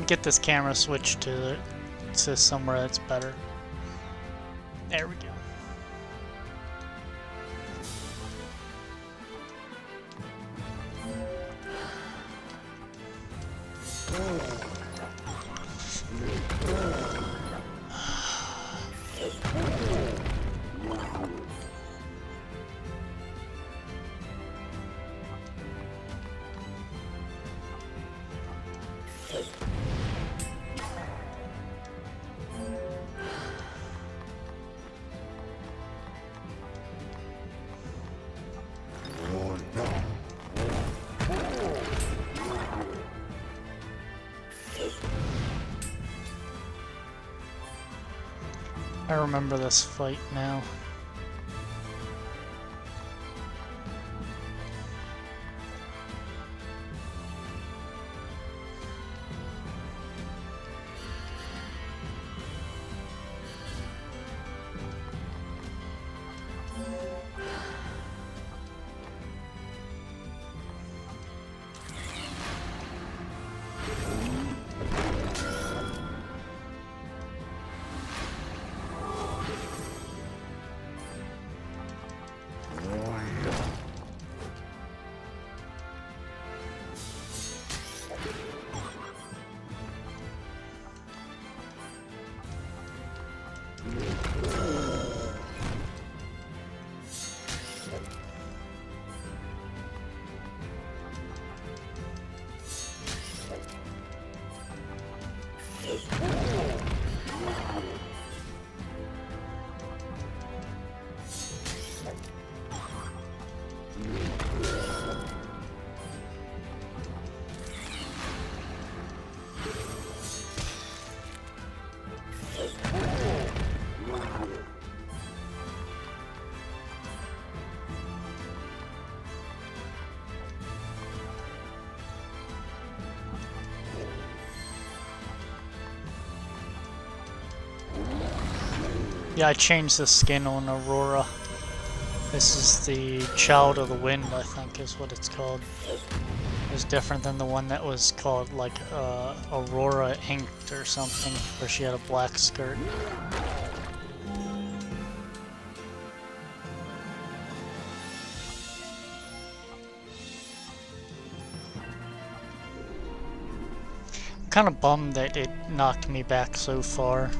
Get this camera switched to somewhere that's better. There we go. I remember this fight now. Yeah, I changed the skin on Aurora. This is the Child of the Wind, I think is what it's called. It was different than the one that was called like Aurora Inked or something, where she had a black skirt. I'm kind of bummed that it knocked me back so far.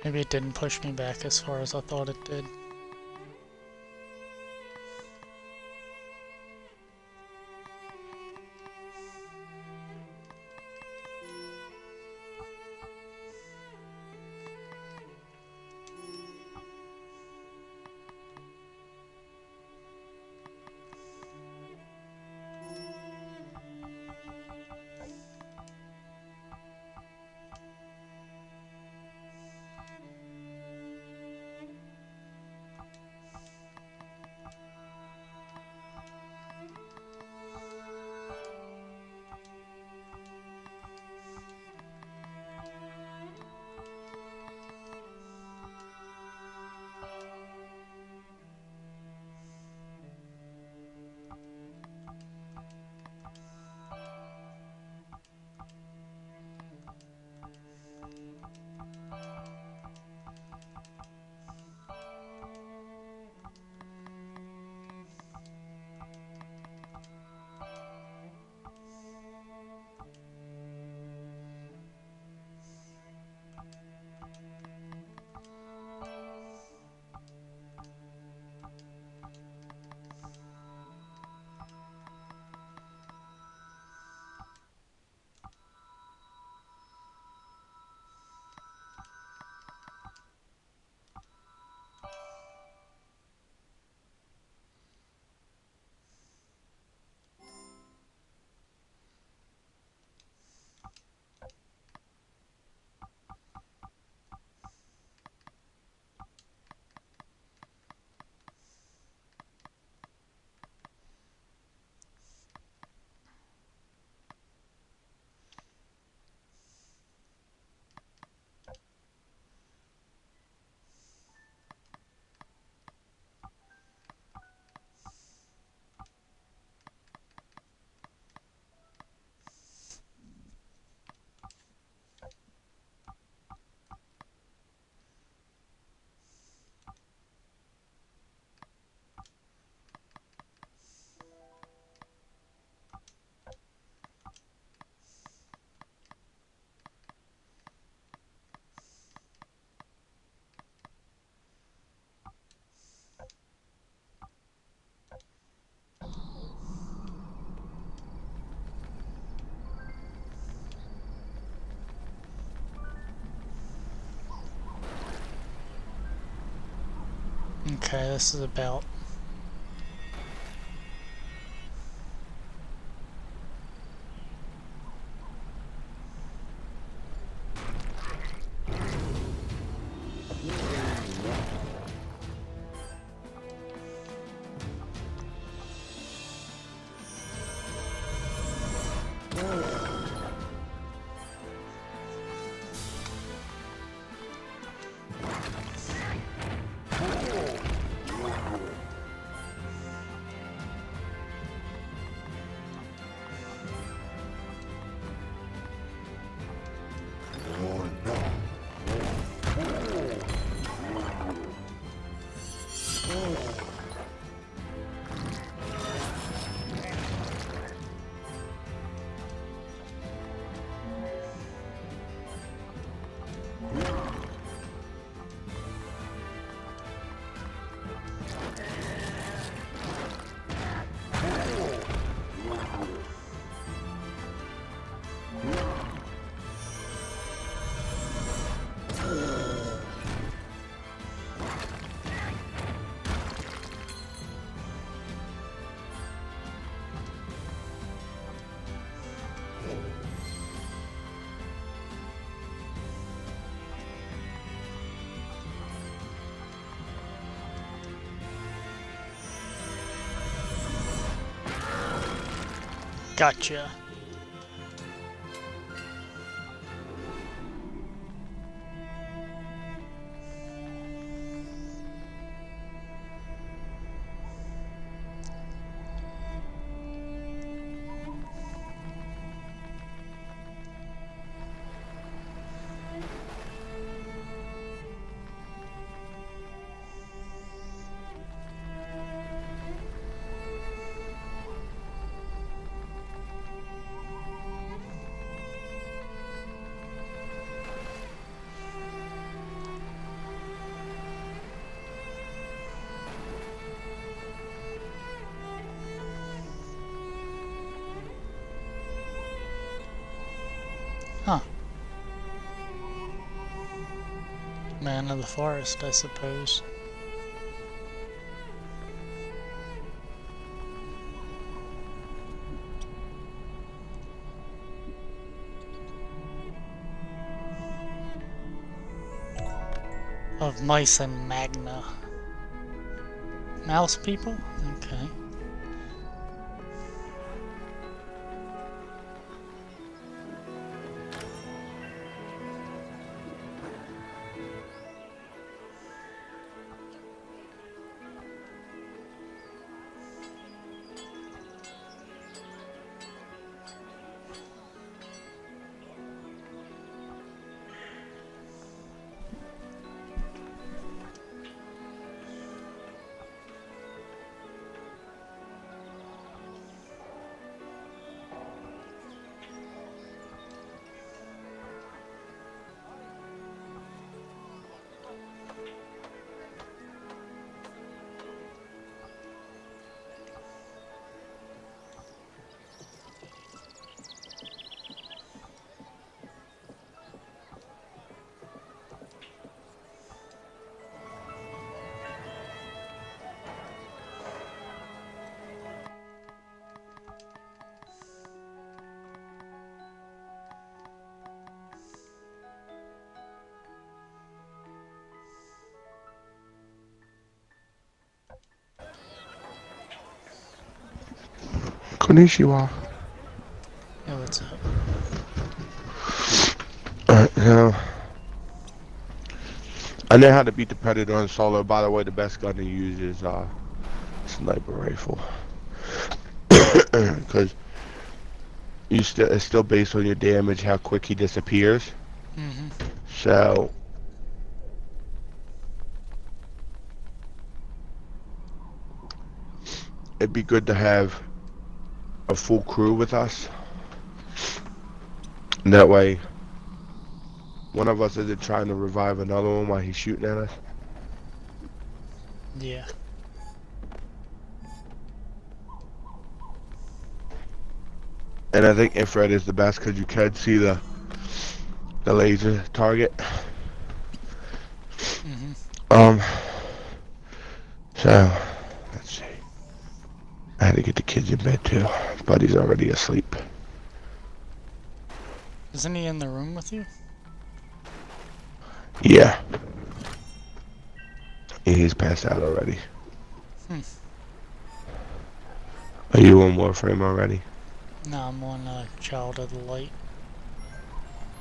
Maybe it didn't push me back as far as I thought it did. Okay, this is about... Gotcha. Huh. Man of the forest, I suppose. Of mice and magna. Mouse people? Okay. Konnichiwa. Hey, what's up? Now, I know how to beat the Predator on solo. By the way, the best gun to use is sniper rifle, because it's still based on your damage, how quick he disappears. Mm-hmm. So it'd be good to have a full crew with us. And that way, one of us isn't trying to revive another one while he's shooting at us. Yeah. And I think infrared is the best because you can see the laser target. Mm-hmm. So, let's see. I had to get the kids in bed too. Buddy's already asleep. Isn't he in the room with you? Yeah. He's passed out already. Are you on Warframe already? No, I'm on Child of the Light.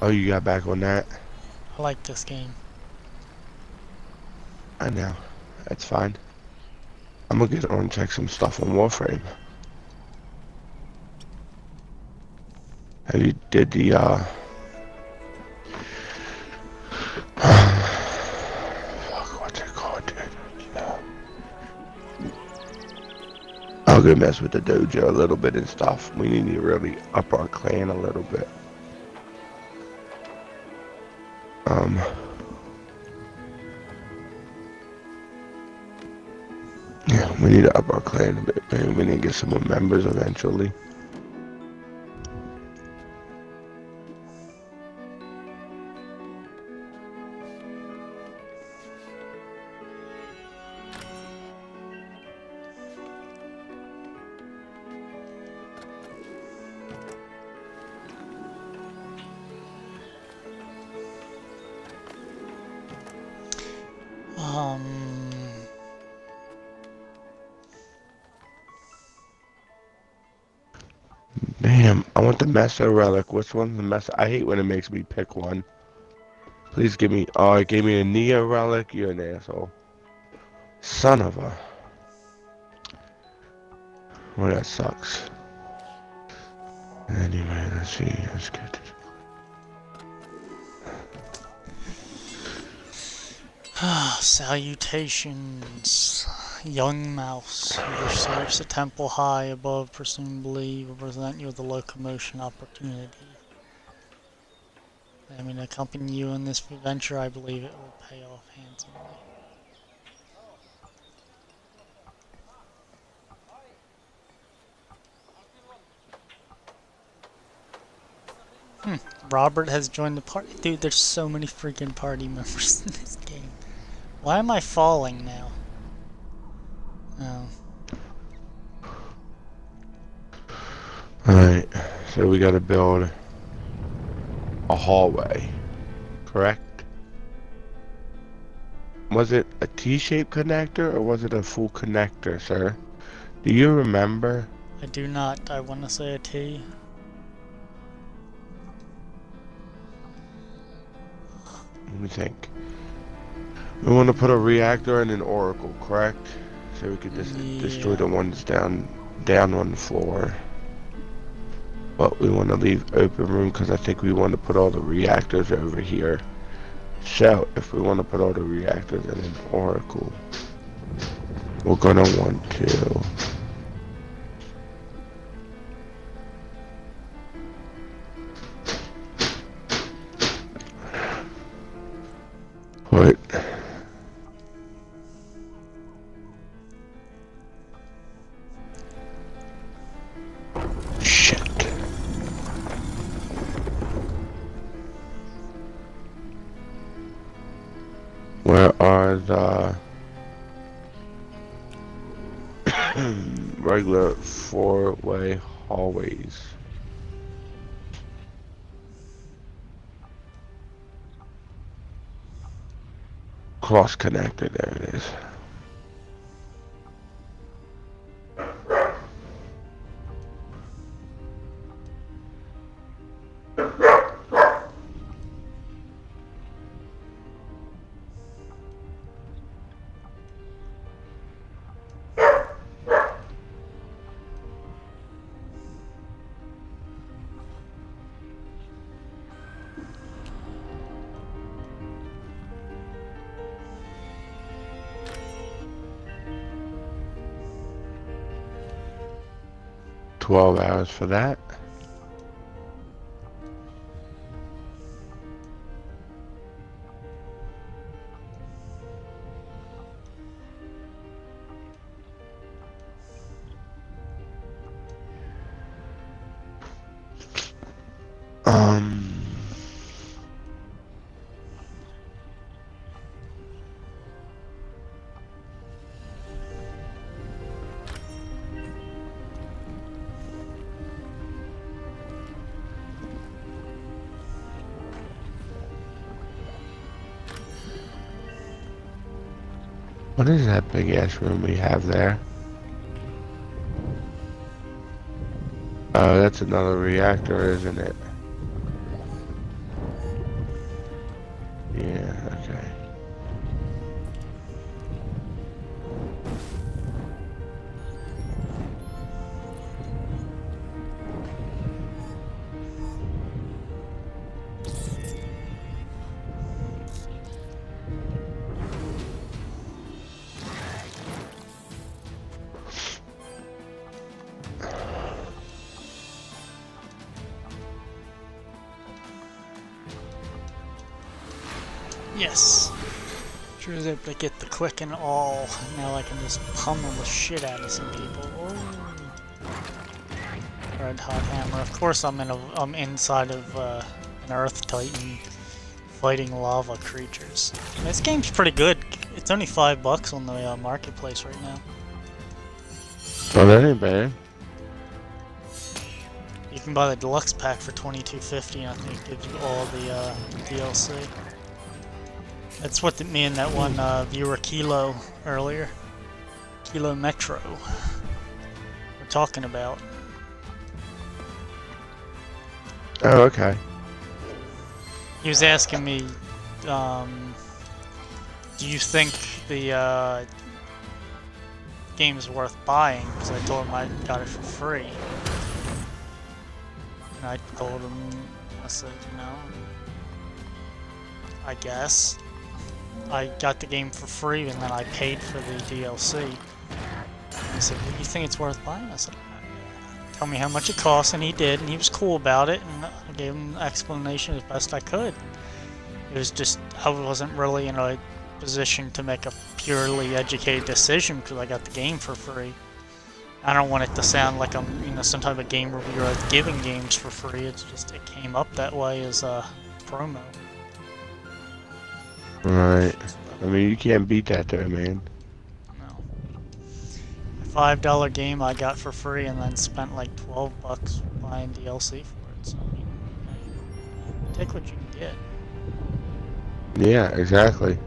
Oh, you got back on that? I like this game. I know. That's fine. I'm gonna get on and check some stuff on Warframe. Have you did the fuck, what's it called, dude? I'll go mess with the dojo a little bit and stuff. We need to really up our clan a little bit. Yeah, we need to up our clan a bit, man. We need to get some more members eventually. Damn, I want the Mesa Relic. Which one's the Mesa? I hate when it makes me pick one. Please give me, oh, it gave me a Neo Relic? You're an asshole. Son of a. Well, that sucks. Anyway, let's see. Let's get Salutations, young mouse. You research the temple high above, presumably will present you with a locomotion opportunity. I mean, accompany you in this venture, I believe it will pay off handsomely. Robert has joined the party. Dude, there's so many freaking party members in this game. Why am I falling now? Oh. Alright, so we gotta build a hallway, correct? Was it a T-shaped connector or was it a full connector, sir? Do you remember? I do not. I want to say a T. Let me think. We want to put a reactor and an oracle, correct? So we could just destroy the ones down on the floor. But we want to leave open room because I think we want to put all the reactors over here. So if we want to put all the reactors in an oracle, we're gonna want to put shit. Where are the regular four-way hallways? Cross connector, there it is. $12 for that. What is that big ass room we have there? Oh, that's another reactor, isn't it? Yeah, okay. Yes. Sure was able to get the quick and all. Now I can just pummel the shit out of some people. Oh. Red hot hammer. Of course, I'm inside of an Earth Titan fighting lava creatures. This game's pretty good. It's only $5 on the marketplace right now. Oh, that ain't bad. You can buy the deluxe pack for $22.50, and I think it gives you all the DLC. That's what me and that one viewer Kilo earlier, Kilo Metro, were talking about. Oh, okay. He was asking me, do you think the game is worth buying? Because I told him I got it for free. And I told him, I said, you know, I guess. I got the game for free and then I paid for the DLC. And he said, well, you think it's worth buying? I said, tell me how much it costs, and he did, and he was cool about it, and I gave him an explanation as best I could. It was just, I wasn't really in a position to make a purely educated decision because I got the game for free. I don't want it to sound like I'm, you know, some type of game reviewer that's giving games for free. It's just, it came up that way as a promo. Right. I mean, you can't beat that there, man. No. $5 game I got for free and then spent like $12 buying DLC for it. So, I mean, take what you can get. Yeah, exactly.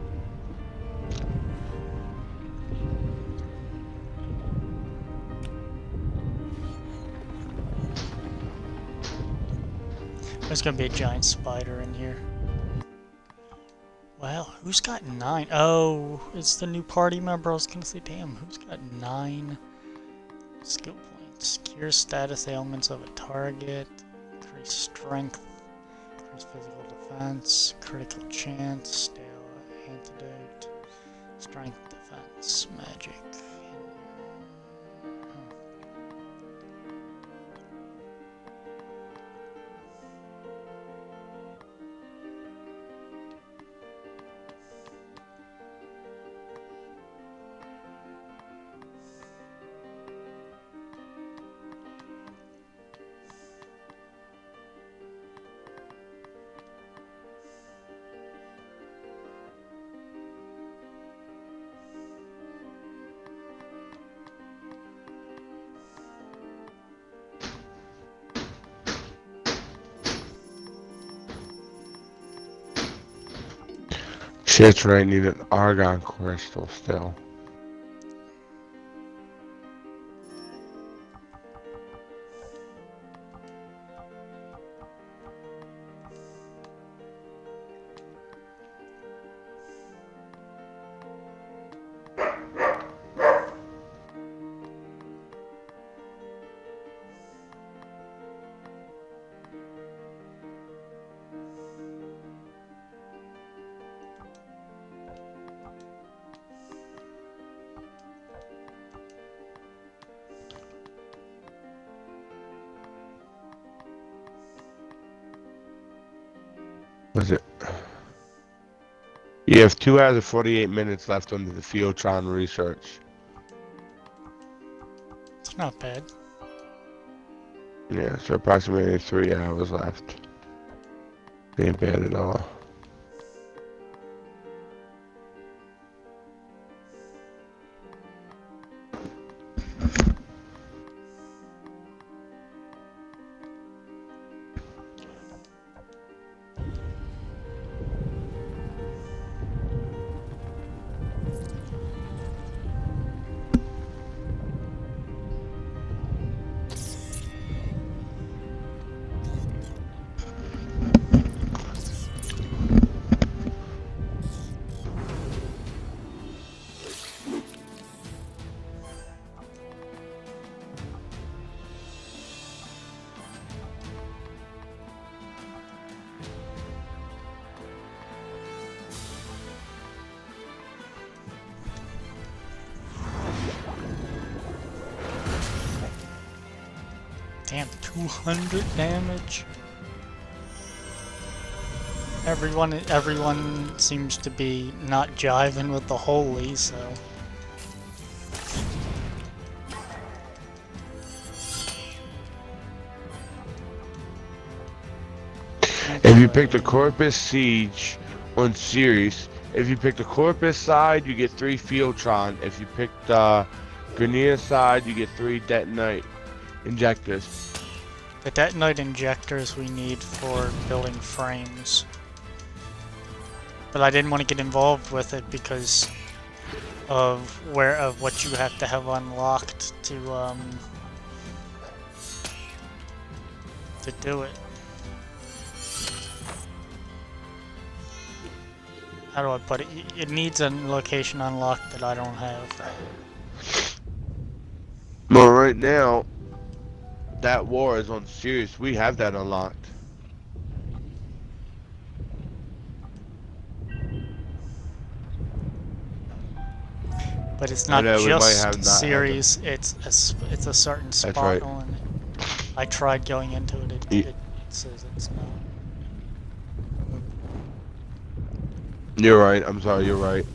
There's gonna be a giant spider in here. Wow, who's got 9? Oh, it's the new party member. I was gonna say, damn, who's got 9 skill points? Cure status ailments of a target, increase strength, increase physical defense, critical chance, stale antidote, strength defense, magic. Shit's right, need an argon crystal still. Was it? You have 2 hours and 48 minutes left under the Fiotron research. It's not bad. Yeah, so approximately 3 hours left. Ain't bad at all. Damn, 200 damage. Everyone seems to be not jiving with the holy, so. If you pick the Corpus Siege on Sirius, if you pick the Corpus side, you get 3 Fieltron. If you pick the Grania side, you get 3 Detonite injectors. The Detonite injectors we need for building frames. But I didn't want to get involved with it because of what you have to have unlocked to do it. How do I put it? It needs a location unlocked that I don't have. Well, right now, that war is on Sirius. We have that unlocked. But it's not we might have just not series, it's a certain spot right. on it. I tried going into it, it says it's not. You're right, I'm sorry, you're right.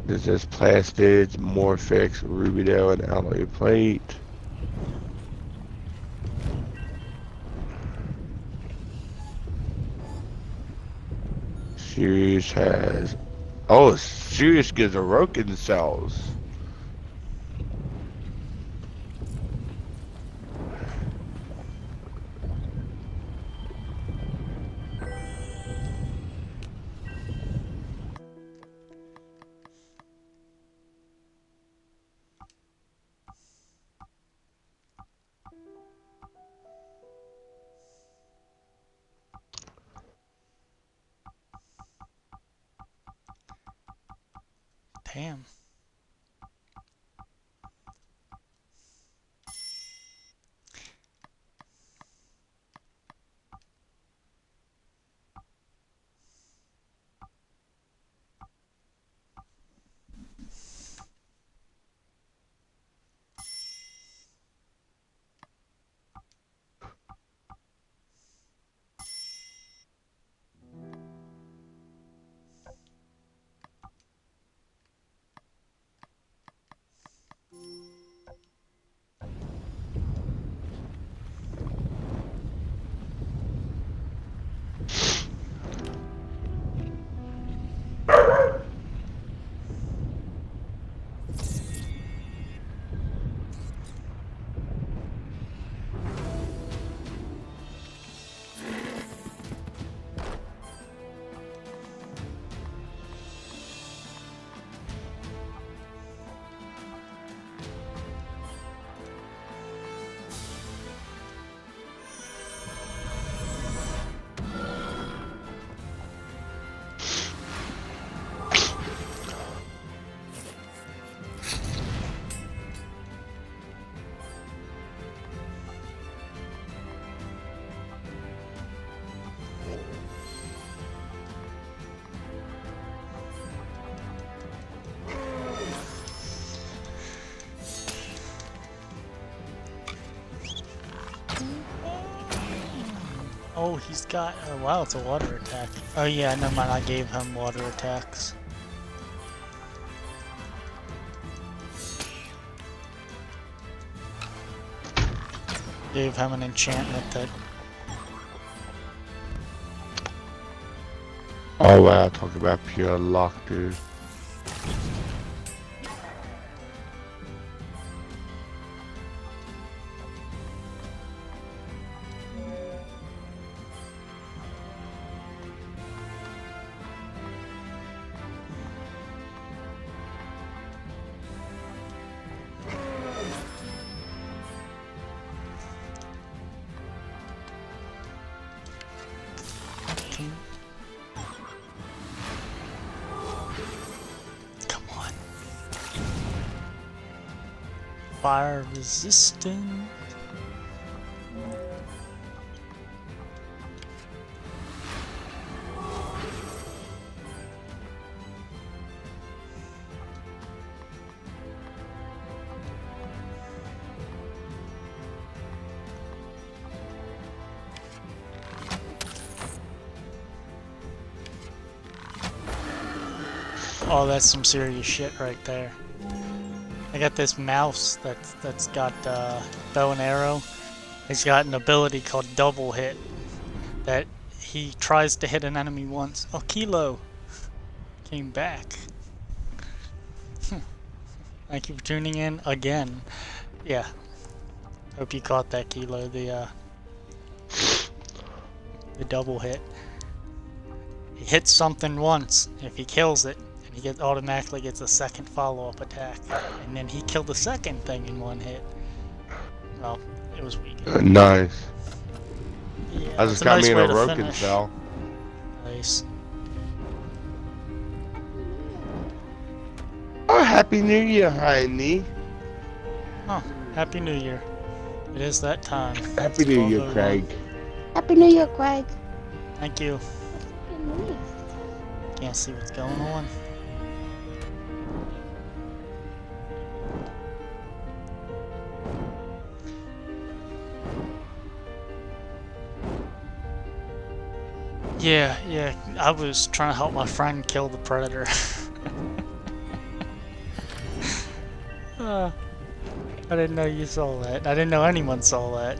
This is Plastids, Morphix, Rubidale, and Alloy Plate. Sirius has... Oh, Sirius gives Orokin cells. Damn. Oh, he's got... Oh, wow, it's a water attack. Oh yeah, never mind, I gave him water attacks. Gave him an enchantment that... Oh wow, talk about pure luck, dude. fire resistant. Oh, that's some serious shit right there. I got this mouse that's got bow and arrow. He's got an ability called double hit that he tries to hit an enemy once. Oh, Kilo came back. Thank you for tuning in again. Yeah, hope you caught that, Kilo. The double hit. He hits something once. If he kills it, he automatically gets a second follow-up attack, and then he killed the second thing in one hit. Well, it was weak. Nice. Yeah, I just got me in a broken cell. Nice. Oh, Happy New Year, honey. Oh, Happy New Year. It is that time. Happy New Year, Craig. Happy New Year, Craig. Thank you. Happy New Year. Can't see what's going on. Yeah, I was trying to help my friend kill the predator. I didn't know you saw that. I didn't know anyone saw that.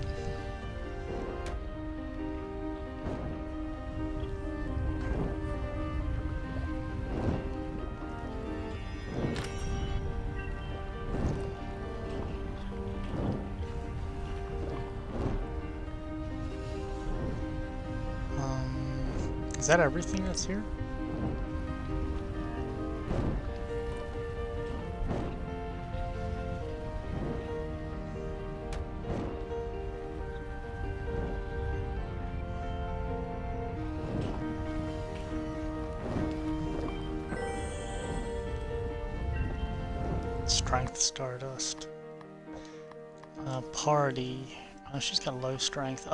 Is that everything that's here? Strength Stardust. Party. Oh, she's got low strength.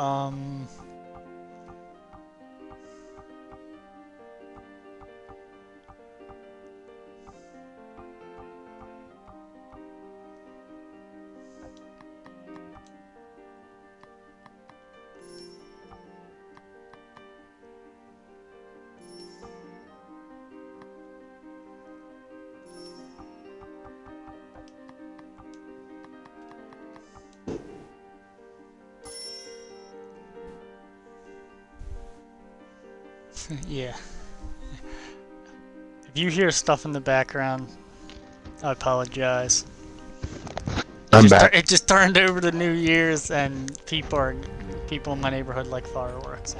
Yeah. If you hear stuff in the background, I apologize. I'm back. It just turned over to New Year's, and people in my neighborhood like fireworks.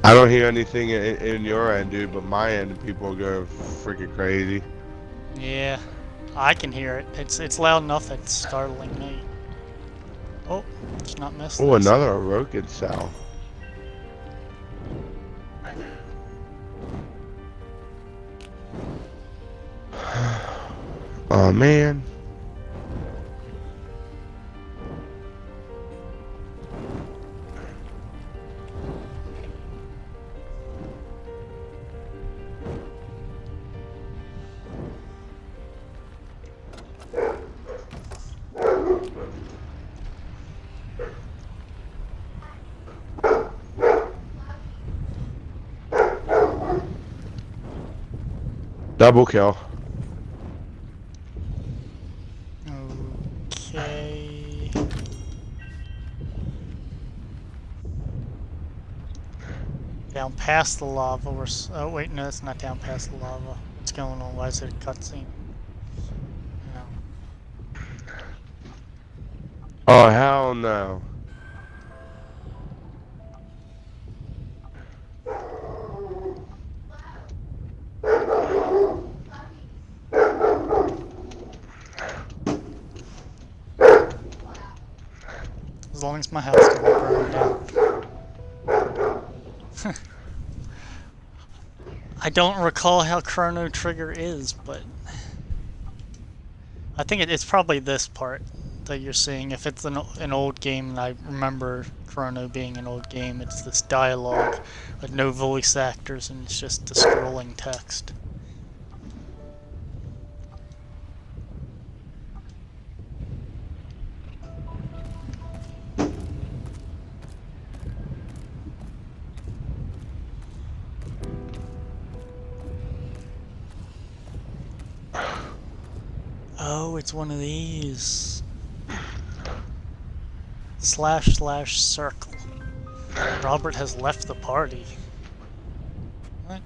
I don't hear anything in your end, dude, but my end, people go freaking crazy. Yeah, I can hear it. It's loud enough it's startling me. Oh, it's not missed. Oh, another Orokin cell. Oh man. Double kill. Okay. Down past the lava. Oh wait, no, it's not down past the lava. What's going on? Why is it a cutscene? No. Oh hell no. As long as my house doesn't burn down. I don't recall how Chrono Trigger is, but I think it's probably this part. that you're seeing. If it's an old game, and I remember Chrono being an old game, it's this dialogue with no voice actors and it's just the scrolling text. Oh, it's one of these. / circle. Robert has left the party. What?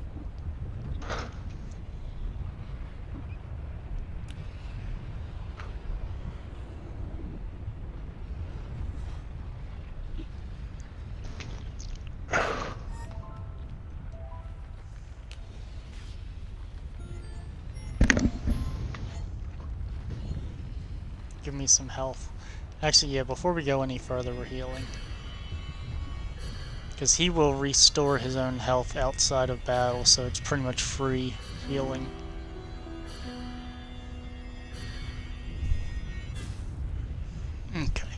Give me some health. Actually, yeah, before we go any further, we're healing. Because he will restore his own health outside of battle, so it's pretty much free healing. Okay.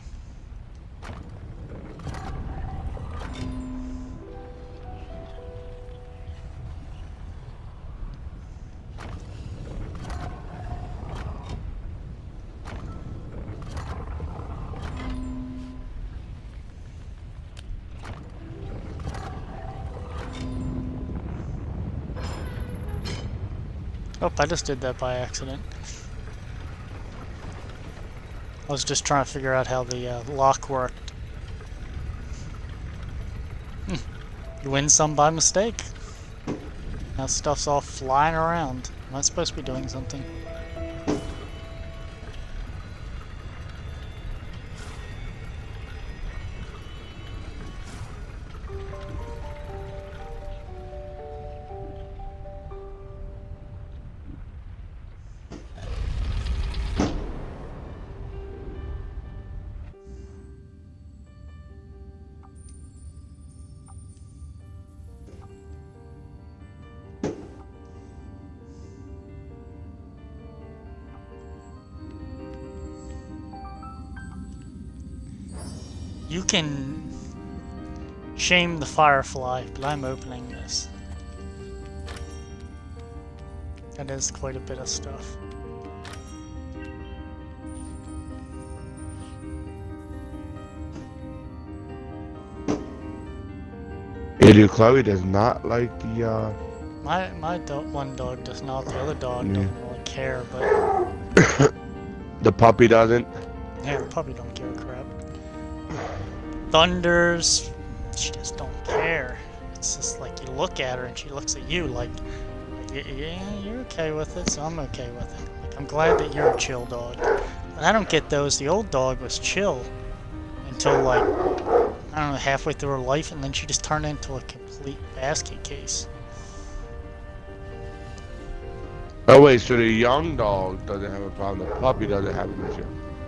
Oh, I just did that by accident. I was just trying to figure out how the lock worked. You win some by mistake. Now stuff's all flying around. Am I supposed to be doing something? You can shame the Firefly, but I'm opening this. That is quite a bit of stuff. Idiot Chloe does not like the, My one dog does not, the other dog Yeah. doesn't really care, but the puppy doesn't. yeah, the puppy don't give a crap. Thunders, she just don't care. It's just like you look at her and she looks at you like yeah, you're okay with it, so I'm okay with it. Like, I'm glad that you're a chill dog. But I don't get those. The old dog was chill until, like, I don't know, halfway through her life, and then she just turned into a complete basket case. Oh wait, so the young dog doesn't have a problem, the puppy doesn't have an issue.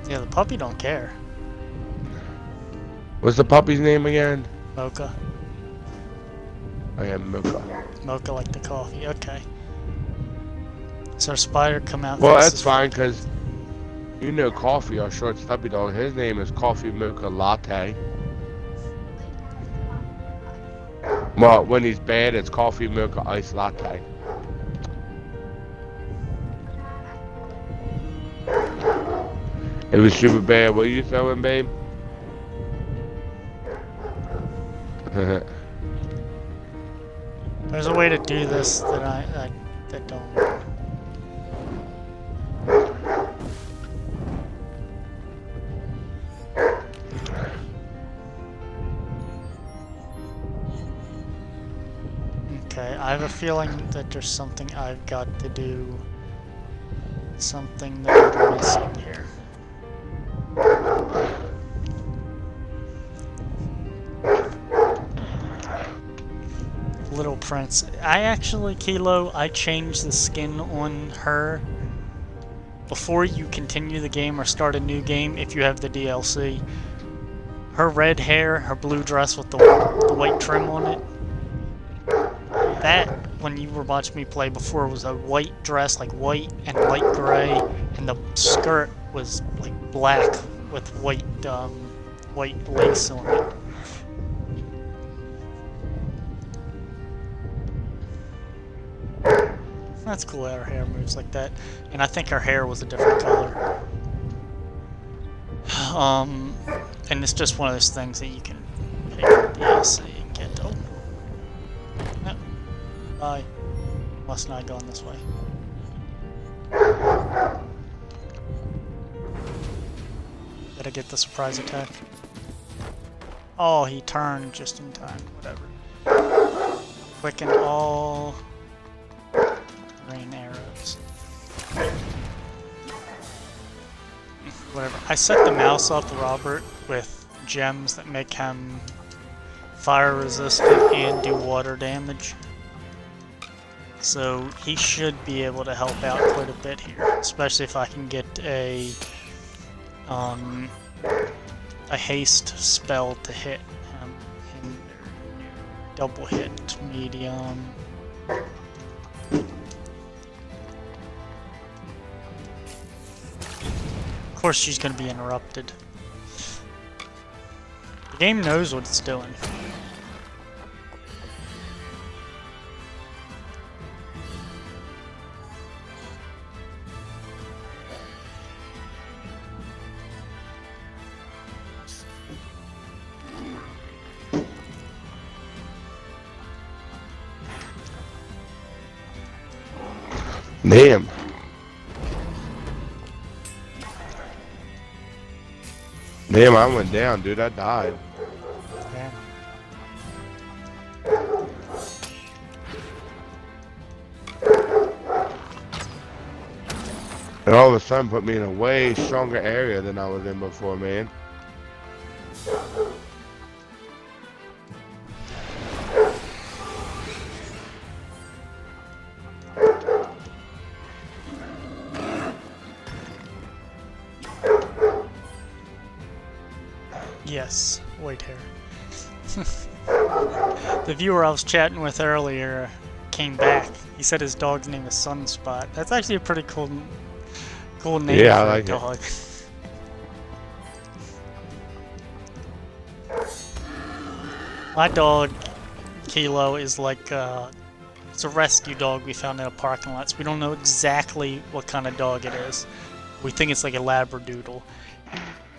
Yeah, the puppy don't care. What's the puppy's name again? Mocha. I am Mocha. Mocha like the coffee. Okay. So our spider come out. Well, fast that's as- fine, because you know Coffee, our short stubby dog, his name is Coffee Mocha Latte. Well, when he's bad, it's Coffee Mocha Ice Latte. It was super bad. What are you throwing, babe? There's a way to do this that that don't. Okay, I have a feeling that there's something I've got to do. Something that I'm missing here. Little Prince. I actually, Kilo, I changed the skin on her before you continue the game or start a new game if you have the DLC. Her red hair, her blue dress with the white trim on it. That, when you were watching me play before, was a white dress, like white and light gray, and the skirt was like black with white white lace on it. That's cool how her hair moves like that. And I think her hair was a different color. And it's just one of those things that you can pick up the DLC and get. Oh. No. Bye. Must not have gone this way. Did I get the surprise attack? Oh, he turned just in time. Whatever. Quicken all rain arrows. Whatever. I set the mouse up, Robert, with gems that make him fire resistant and do water damage. So he should be able to help out quite a bit here, especially if I can get a haste spell to hit him. Double hit, medium. Of course she's going to be interrupted. The game knows what it's doing. Damn. Damn, I went down, dude. I died. Yeah. And all of a sudden put me in a way stronger area than I was in before, man. Yes, white hair. The viewer I was chatting with earlier came back. He said his dog's name is Sunspot. That's actually a pretty cool name Yeah, I for like a dog. My dog, Kilo, is like it's a rescue dog we found in a parking lot. So we don't know exactly what kind of dog it is. We think it's like a Labradoodle.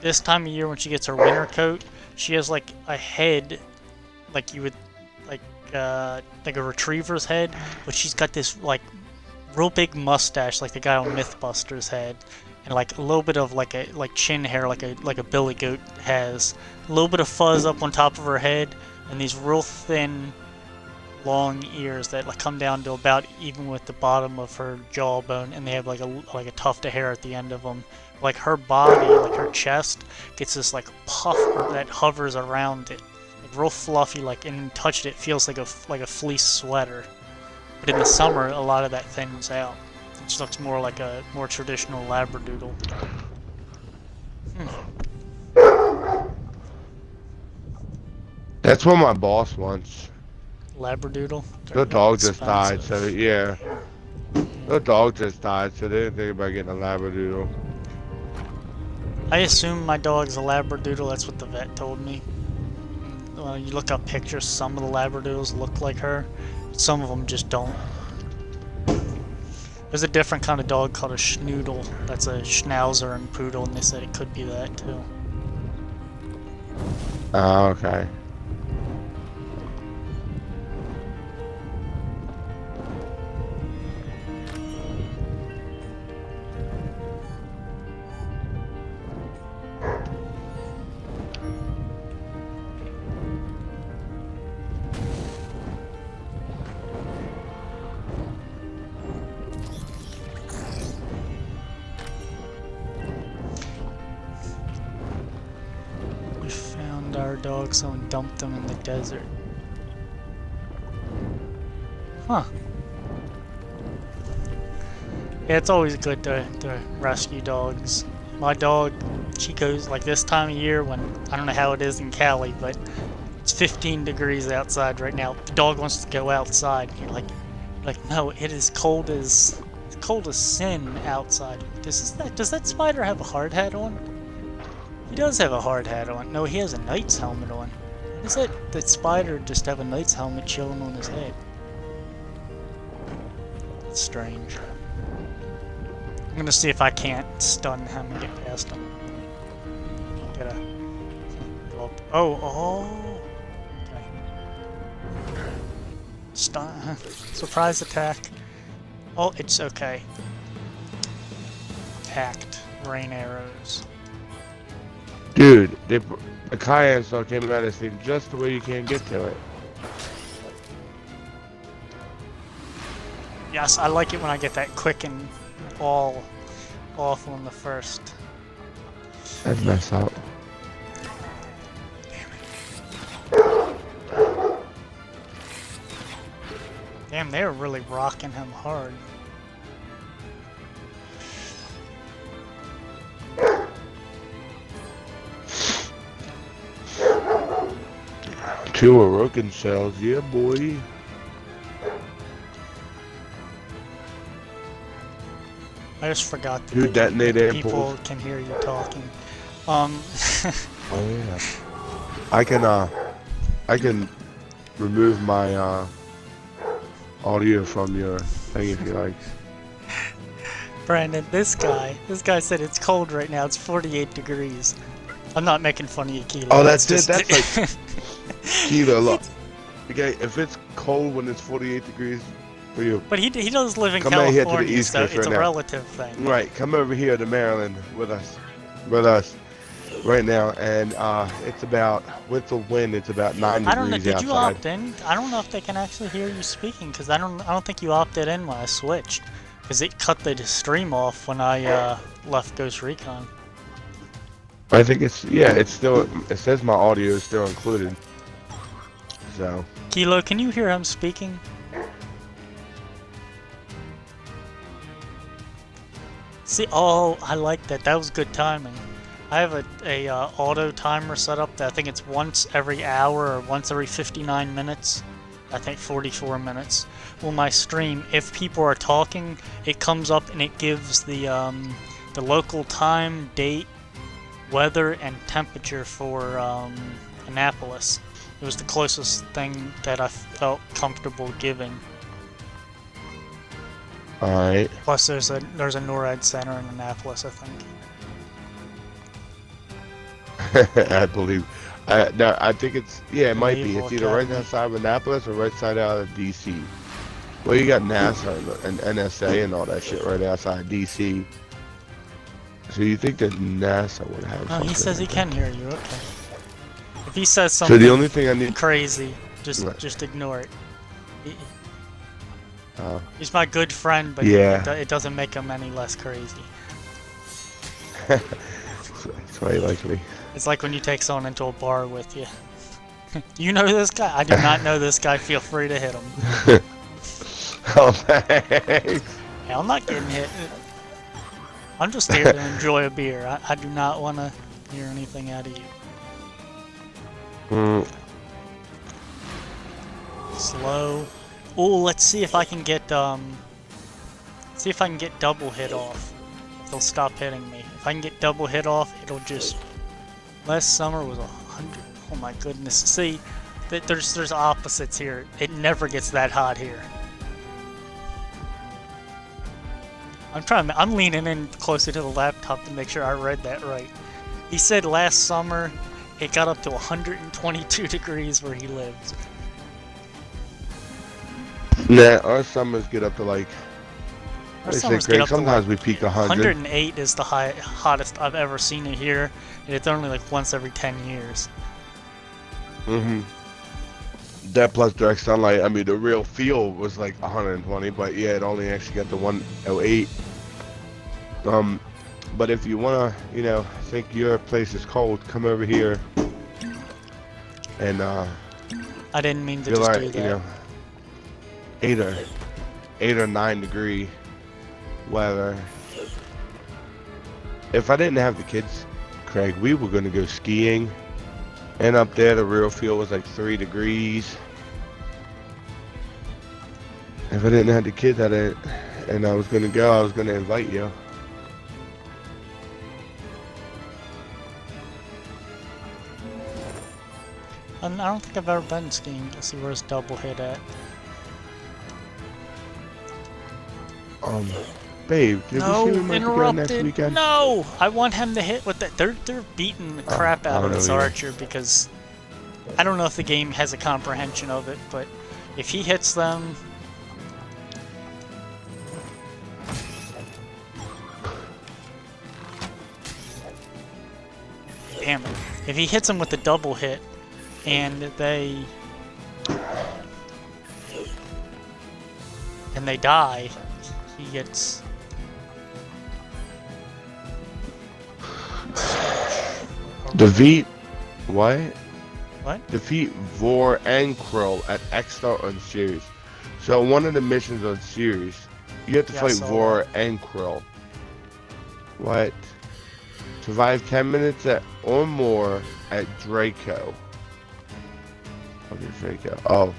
This time of year when she gets her winter coat, she has like a head, like you would, like a retriever's head, but she's got this like real big mustache, like the guy on Mythbusters had, and like a little bit of like chin hair, like a billy goat has, a little bit of fuzz up on top of her head, and these real thin, long ears that like come down to about even with the bottom of her jawbone, and they have like a tuft of hair at the end of them. Like her body, like her chest, gets this like puff that hovers around it, like real fluffy. Like, and when you touch it, it feels like a fleece sweater. But in the summer, a lot of that thins out. It just looks more like a more traditional Labradoodle. That's what my boss wants. Labradoodle? The dog just died, Expensive. so yeah. The dog just died, so they're thinking about getting a Labradoodle. I assume my dog's a Labradoodle, that's what the vet told me. You look up pictures, some of the Labradoodles look like her, some of them just don't. There's a different kind of dog called a Schnoodle, that's a Schnauzer and Poodle, and they said it could be that too. Oh, okay. We found our dog, someone dumped him in the desert. Huh. Yeah, it's always good to rescue dogs. My dog, she goes like this time of year when, I don't know how it is in Cali, but it's 15 degrees outside right now. The dog wants to go outside. And you're like, no, it is cold as sin outside. Does that spider have a hard hat on? He does have a hard hat on. No, he has a knight's helmet on. Is it that Spider just have a knight's helmet chilling on his head? That's strange. I'm gonna see if I can't stun him and get past him. Gotta go up. Oh. Okay. Stun. Surprise attack. Oh, it's okay. Hacked. Rain arrows. Dude, the Cayenne Star came out of this thing just the way you can get to it. Yes, I like it when I get that quick and all off on the first. That's messed up. Damn, they're really rocking him hard. Two Orokin cells, yeah, boy. I just forgot that Who detonated people impulse? can hear you talking. Oh yeah. I can remove my audio from your thing if you like. Brandon, this guy said it's cold right now. It's 48 degrees. I'm not making fun of you, Kilo. Oh, that's It's it. just- That's like Kilo. Look, okay, if it's cold when it's 48 degrees for you, But he does live in Come out here to the California, East so Coast it's right a now. relative thing. right? Come over here to Maryland with us right now, and it's about with the wind, it's about 9 I don't know. degrees Did you outside. opt in? I don't know if they can actually hear you speaking because I don't think you opted in when I switched because it cut the stream off when I left Ghost Recon. I think it's it's still. It says my audio is still included. So Kilo, can you hear him speaking? See, oh, I like that. That was good timing. I have a auto timer set up that I think it's once every hour or once every 59 minutes. I think 44 minutes. Well, my stream, if people are talking, it comes up and it gives the local time, date, weather, and temperature for Annapolis. It was the closest thing that I felt comfortable giving. all right. Plus, there's a NORAD center in Annapolis, I think. I believe. No, I think it's it might be. Naval It's either right Academy. outside of Annapolis or right side out of DC. Well, you got NASA and NSA and all that shit right outside DC. So you think that NASA would have? No, he something says he like can hear you. Okay. If he says that? So something the only thing I need. crazy, just Right. just ignore it. Uh, He's my good friend, but Yeah. it doesn't make him any less crazy. that's why he likes me. It's like when you take someone into a bar with you. You know this guy? I do not know this guy. Feel free to hit him. Oh, thanks. Hey, I'm not getting hit. I'm just here to enjoy a beer. I do not want to hear anything out of you. Mm, Slow. Oh, let's see if I can get double hit off. They'll stop hitting me. If I can get double hit off, it'll just. Last summer was 100. Oh my goodness. See, there's opposites here. It never gets that hot here. I'm leaning in closer to the laptop to make sure I read that right. He said last summer it got up to 122 degrees where he lives. nah, our summers get up to like. Our They say, summers Craig, get up to sometimes we peak 100. 108 is the hottest I've ever seen it here, and it's only like once every 10 years. Mm-hmm. That plus direct sunlight. I mean, the real feel was like 120, but yeah, it only actually got to 108. But if you wanna, think your place is cold, come over here and I didn't mean to feel just like, do that. 8 or 9 degree weather. If I didn't have the kids, Craig, we were gonna go skiing. And up there, the real feel was like 3 degrees. If I didn't have the kids at it, and I was gonna go, I was gonna invite you. I don't think I've ever been skiing. Let's see, where's double hit at? Babe, did we say we No, might be going next interrupted. weekend? No, I want him to hit with that. They're beating the crap I out don't of this know either. archer because I don't know if the game has a comprehension of it, but if he hits them, damn it! If he hits them with the double hit, and they die, he gets. Defeat what? What? Defeat Vor and Krill at X-Star on Series. So one of the missions on Series, you have to Yeah, I fight saw Vor and Krill. What? Survive 10 minutes or more at Draco. Okay, Draco. Oh,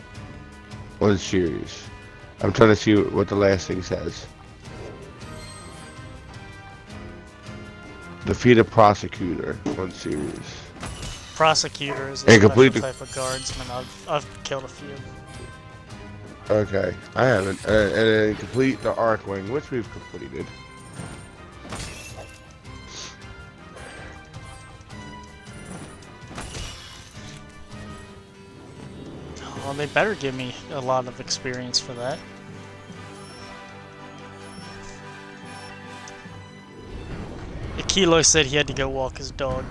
on Series. I'm trying to see what the last thing says. Defeat a prosecutor on Series. Prosecutor is a And special complete the- type of guardsman. I've killed a few. Okay, I haven't. And then complete the Archwing, which we've completed. Well, they better give me a lot of experience for that. Kilo said he had to go walk his dog.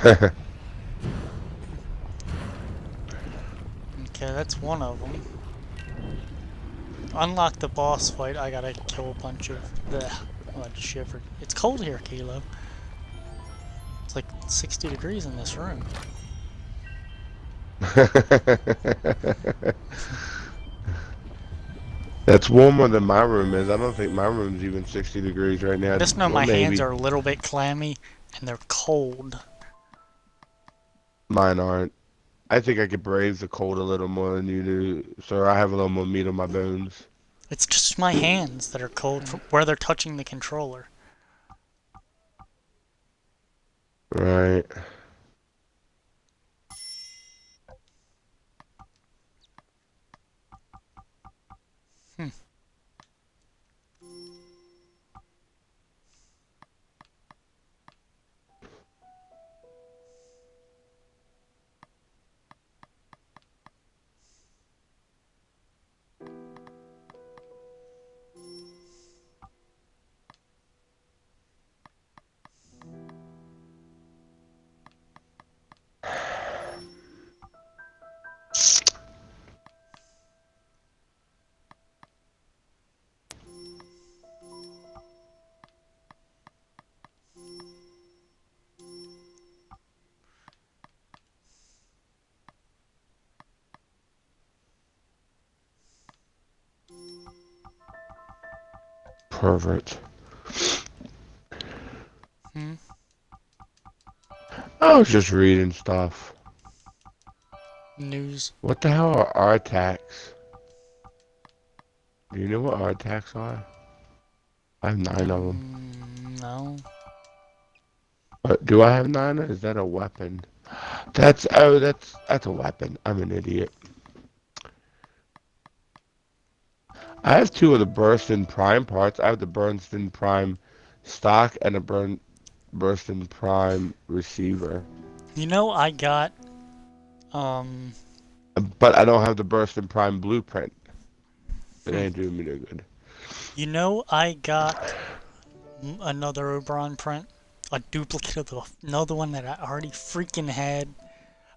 Okay, that's one of them. Unlock the boss fight. I gotta kill a bunch of the. Oh, I just shivered. It's cold here, Kilo. It's like 60 degrees in this room. That's warmer than my room is. I don't think my room's even 60 degrees right now. Just know Well, my hands maybe. are a little bit clammy and they're cold. Mine aren't. I think I could brave the cold a little more than you do, so I have a little more meat on my bones. It's just my hands that are cold from where they're touching the controller. Right. Perfect. I was just reading stuff. News. What the hell are Artax? Do you know what Artax are? I have 9 of them. No. Do I have 9? Or is that a weapon? That's a weapon. I'm an idiot. I have 2 of the Burston Prime parts. I have the Burston Prime stock and a Burston Prime receiver. You know, I got, But I don't have the Burston Prime blueprint. It ain't doing me no good. you know, I got another Oberon print. A duplicate of another one that I already freaking had.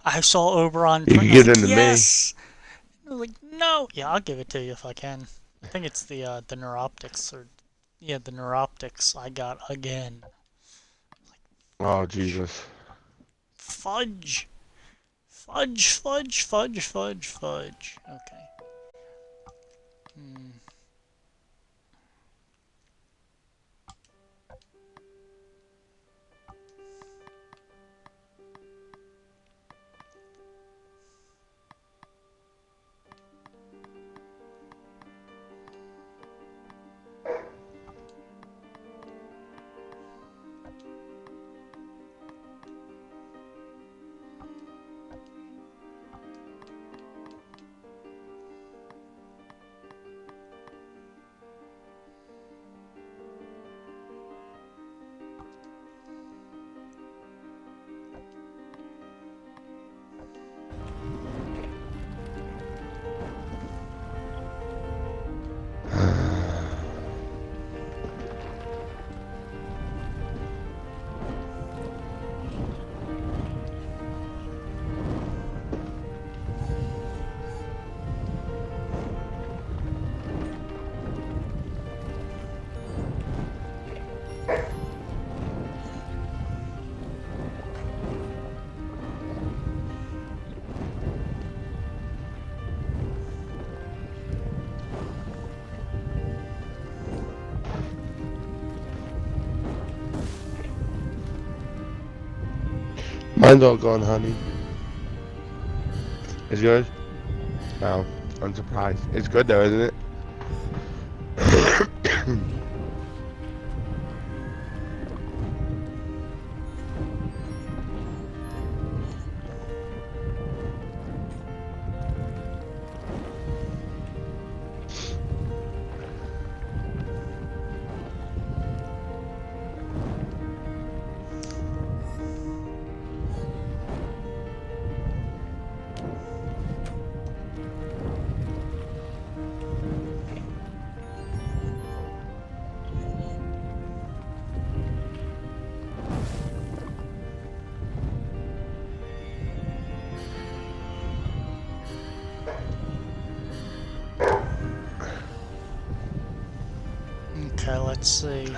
I saw Oberon You print. can I was give like, them to me. yes! I was like, no! Yeah, I'll give it to you if I can. I think it's the Neuroptics, or... Yeah, the Neuroptics I got again. Oh, Jesus. Fudge! Fudge, fudge, fudge, fudge, fudge. Okay. Mine's all gone, honey. Is yours? No, I'm surprised. It's good though, isn't it? Okay, let's see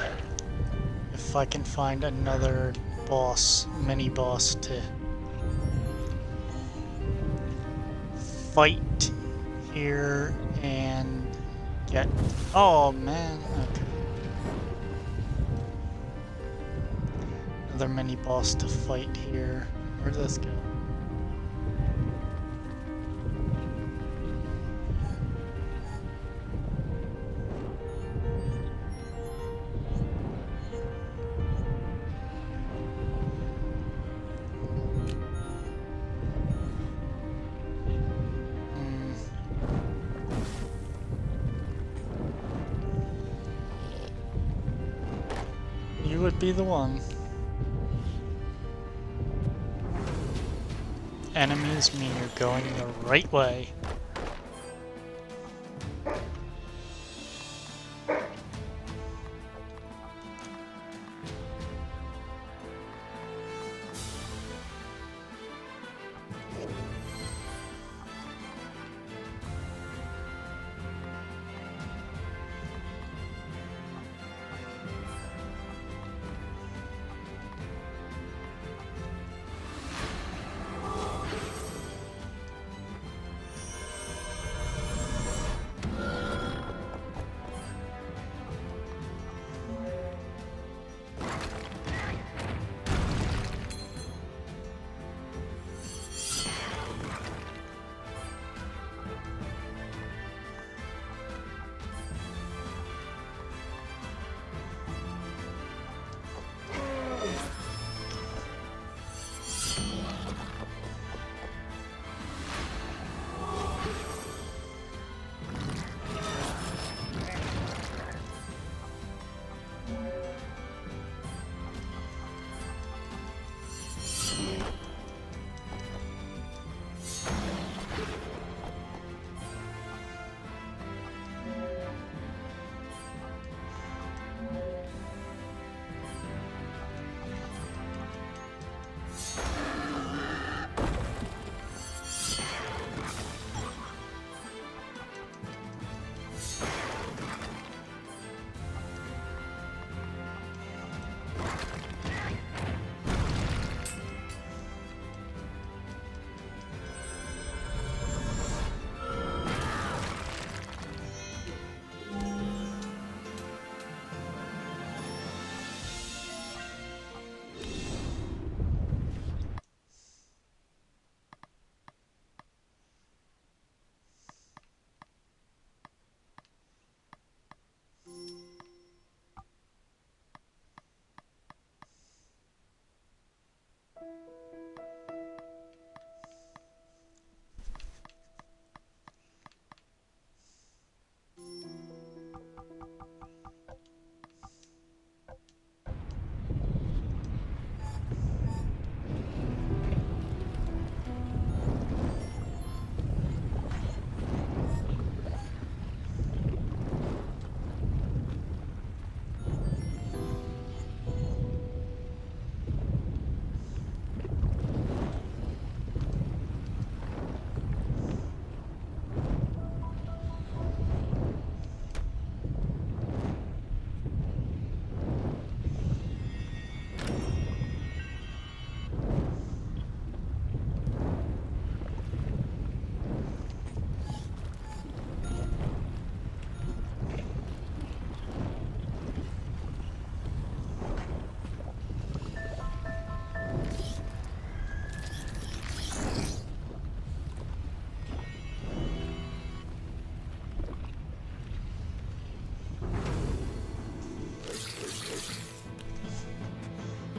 if I can find another boss, mini boss to fight here and get. Oh man, okay. Another mini boss to fight here. Where'd this go? You would be the one. Enemies mean you're going the right way.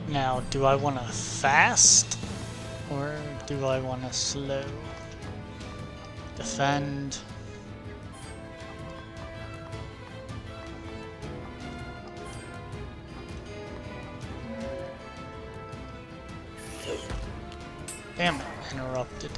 Now, do I want to fast or do I want to slow? Defend. Damn it, interrupted.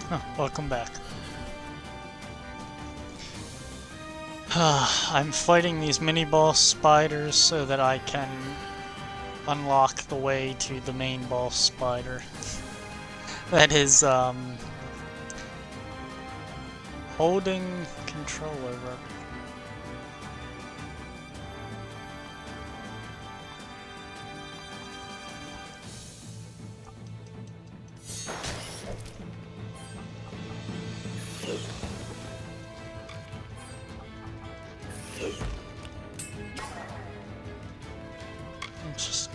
Huh, welcome back. I'm fighting these mini-boss spiders so that I can unlock the way to the main boss spider. That is, holding control over. Just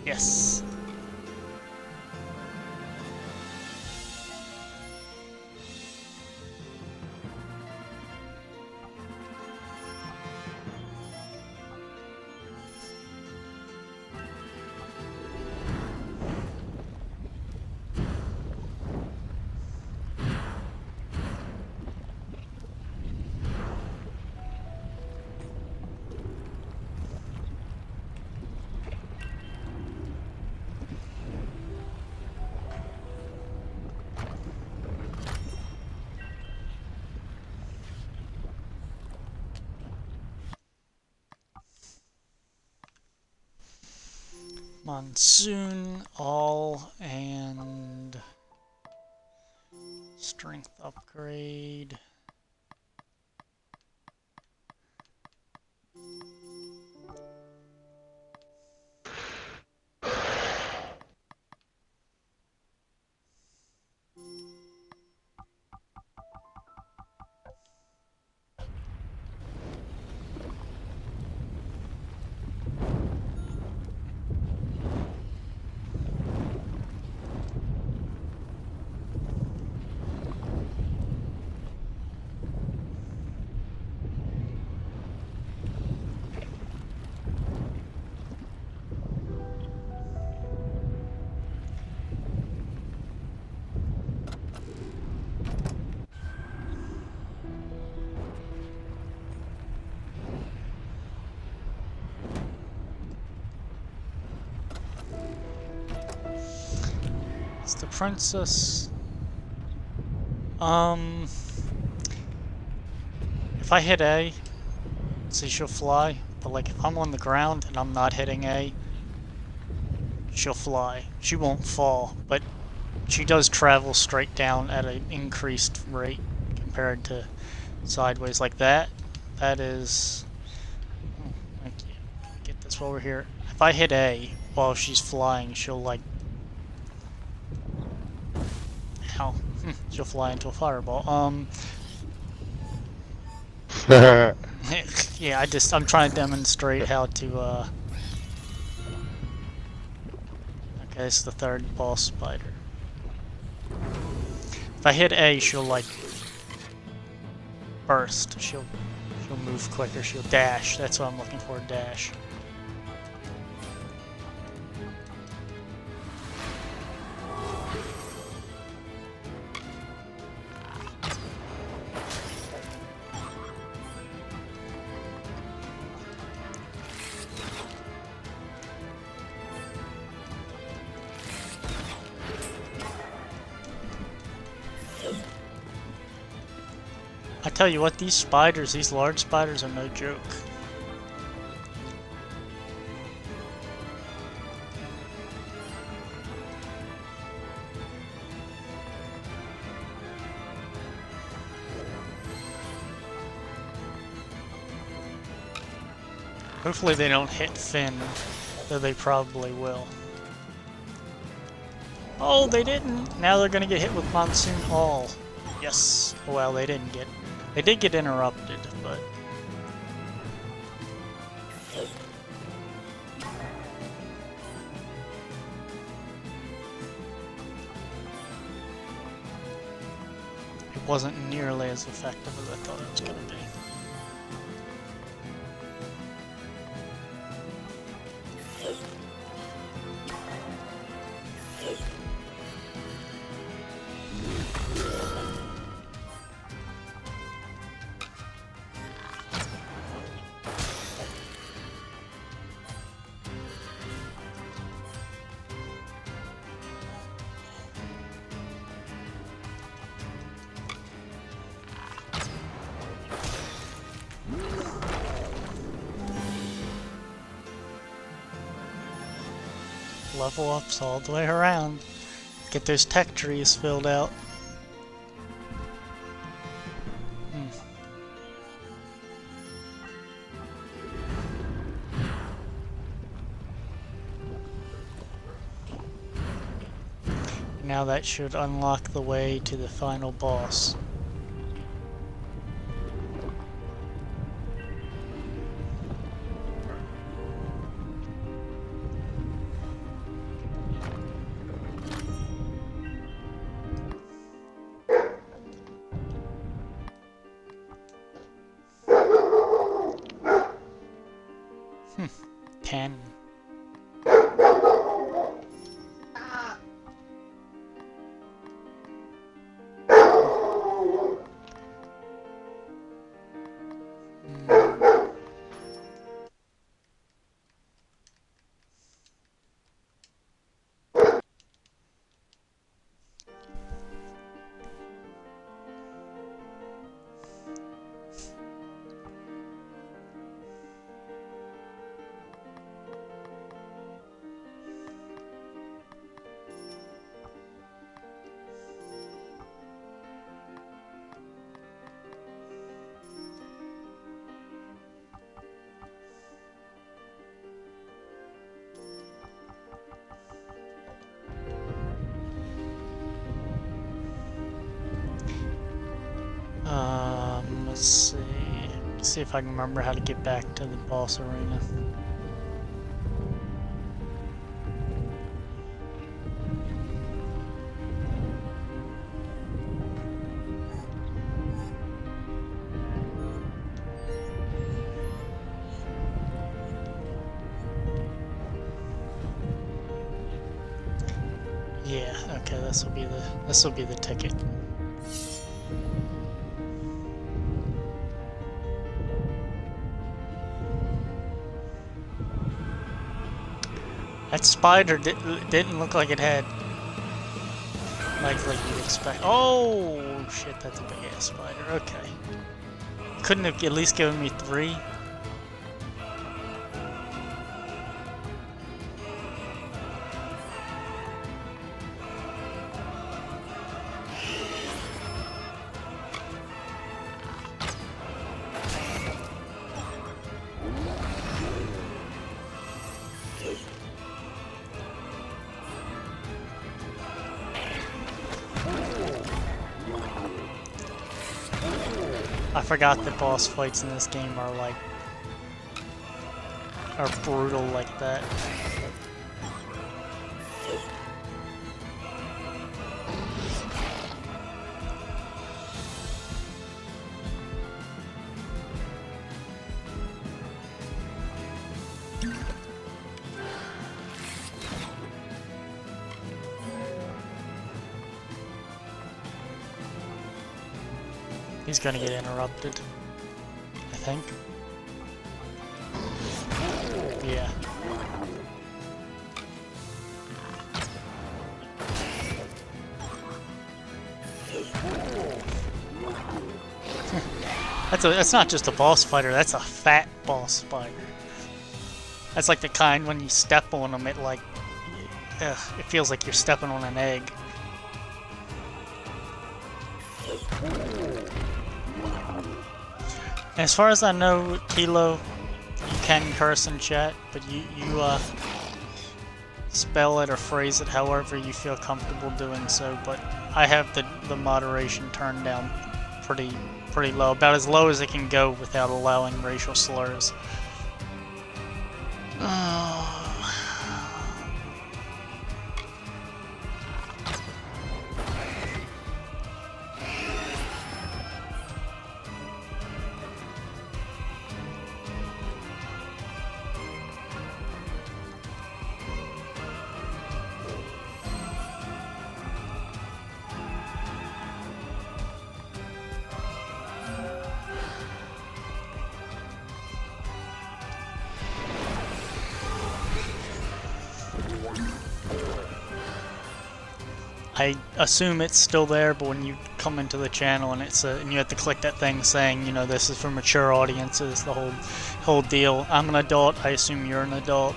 yes. Monsoon, all, and strength upgrade. It's the princess. If I hit A, see she'll fly. But like if I'm on the ground and I'm not hitting A, she'll fly. She won't fall, but she does travel straight down at an increased rate compared to sideways like that. That is... Oh, thank you. Get this while we're here. If I hit A while she's flying, she'll like... Ow. She'll fly into a fireball. Yeah, I'm trying to demonstrate how to, Okay, this is the third boss spider. If I hit A, she'll, like, burst. She'll move quicker. She'll dash. That's what I'm looking for, dash. I tell you what, these large spiders are no joke. Hopefully they don't hit Finn, though they probably will. Oh, they didn't! Now they're gonna get hit with Monsoon All. Yes. Well, they didn't get... They did get interrupted, but... It wasn't nearly as effective as I thought it was going to be. Level ups all the way around. Get those tech trees filled out. Now that should unlock the way to the final boss. Let's see. See if I can remember how to get back to the boss arena. Yeah, okay, this will be the ticket. That spider didn't look like it had legs like you'd expect. Oh shit, that's a big ass spider. Okay. Couldn't have at least given me 3? I forgot that boss fights in this game are brutal like that. He's gonna get interrupted, I think. Yeah. That's not just a boss fighter, that's a fat boss spider. That's like the kind when you step on them, it feels like you're stepping on an egg. As far as I know, Kilo, you can curse in chat, but you spell it or phrase it however you feel comfortable doing so. But I have the moderation turned down pretty low, about as low as it can go without allowing racial slurs. I assume it's still there, but when you come into the channel and and you have to click that thing saying, you know, this is for mature audiences, the whole deal. I'm an adult. I assume you're an adult.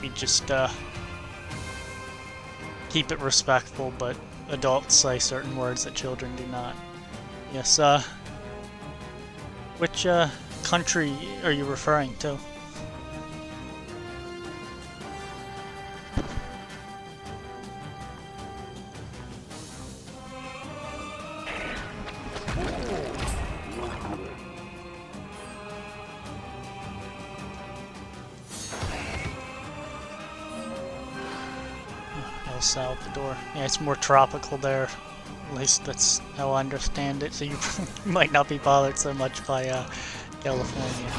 We just keep it respectful, but adults say certain words that children do not. Yes. Which country are you referring to? El Salvador. Yeah, it's more tropical there. At least that's how I understand it. So you might not be bothered so much by California.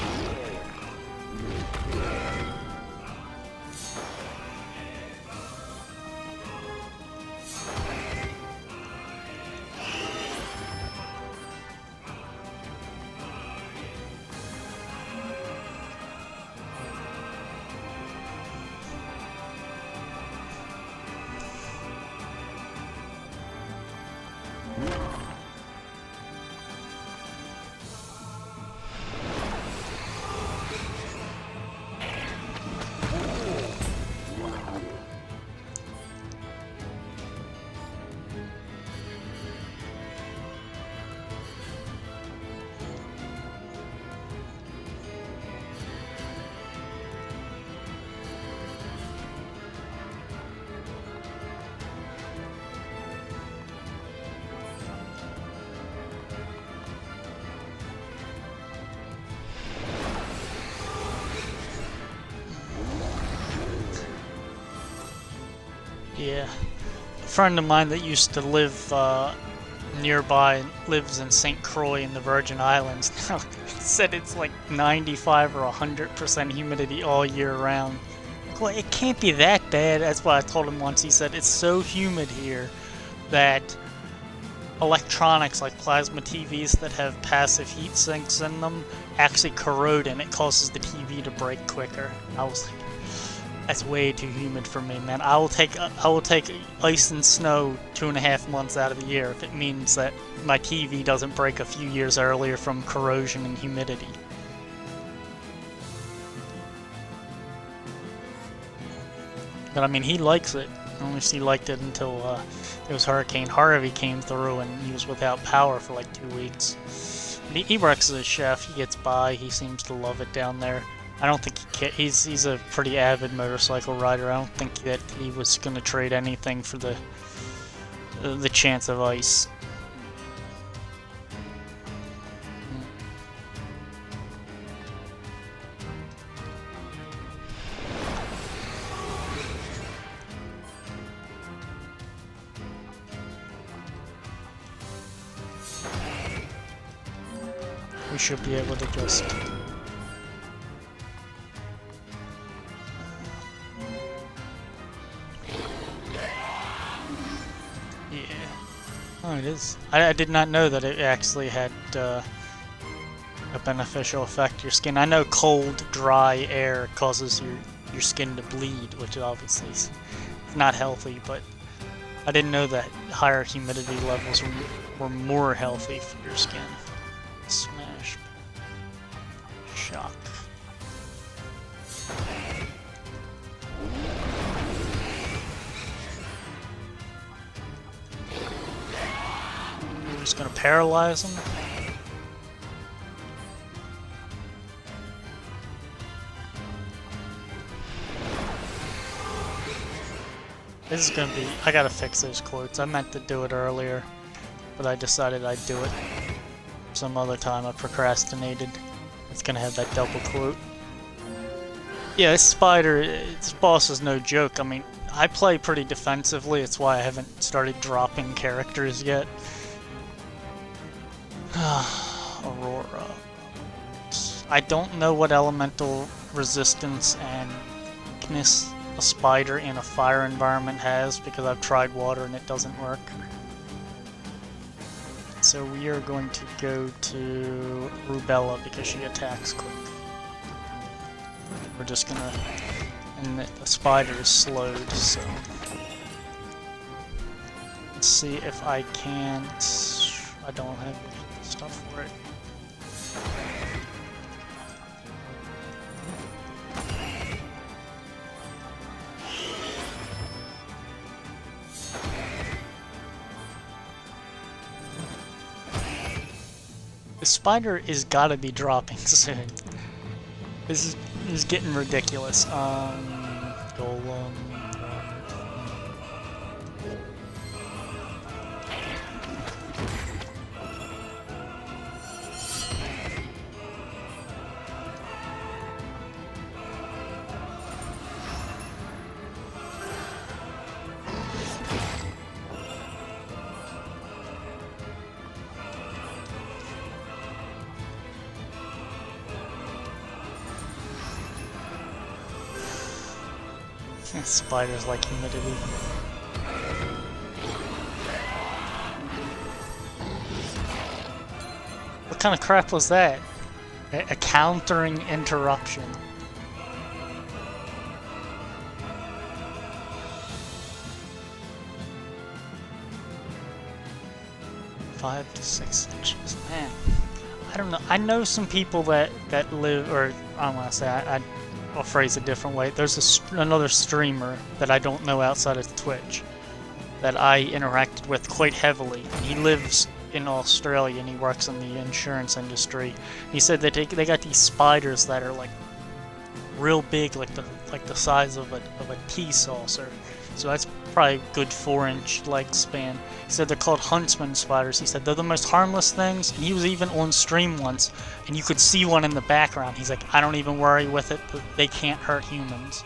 Yeah. A friend of mine that used to live nearby lives in St. Croix in the Virgin Islands now. He said it's like 95 or 100% humidity all year round. Well, it can't be that bad. That's what I told him once. He said it's so humid here that electronics like plasma TVs that have passive heat sinks in them actually corrode and it causes the TV to break quicker. I was like, that's way too humid for me, man. I will take ice and snow 2.5 months out of the year if it means that my TV doesn't break a few years earlier from corrosion and humidity. But I mean, he likes it. At least he liked it until it was Hurricane Harvey came through and he was without power for like 2 weeks. But he works as a chef. He gets by. He seems to love it down there. I don't think he's a pretty avid motorcycle rider. I don't think that he was going to trade anything for the chance of ice. We should be able to just... Yeah. Oh, it is. I did not know that it actually had a beneficial effect to your skin. I know cold, dry air causes your skin to bleed, which obviously is not healthy, but I didn't know that higher humidity levels were more healthy for your skin. Smash. Shock. We're just gonna paralyze him. This is gonna be... I gotta fix those quotes. I meant to do it earlier, but I decided I'd do it some other time. I procrastinated. It's gonna have that double quote. Yeah, this spider, this boss is no joke. I mean, I play pretty defensively. It's why I haven't started dropping characters yet. Aurora. I don't know what elemental resistance and weakness a spider in a fire environment has because I've tried water and it doesn't work. So we are going to go to Rubella because she attacks quick. We're just gonna... and the spider is slowed, so... Let's see if I can't... I don't have stuff for it. The spider is gotta be dropping soon. This is getting ridiculous. Golem. Spiders like humidity. What kind of crap was that? A countering interruption. Five to 6 inches, man. I don't know. I know some people that live, or I don't want to say. I'll phrase it a different way. There's another streamer that I don't know outside of Twitch that I interacted with quite heavily. He lives in Australia and he works in the insurance industry. He said that they got these spiders that are like real big, like the size of a tea saucer. So that's probably a good 4-inch leg span. He said they're called huntsman spiders. He said they're the most harmless things, and he was even on stream once, and you could see one in the background. He's like, I don't even worry with it, but they can't hurt humans.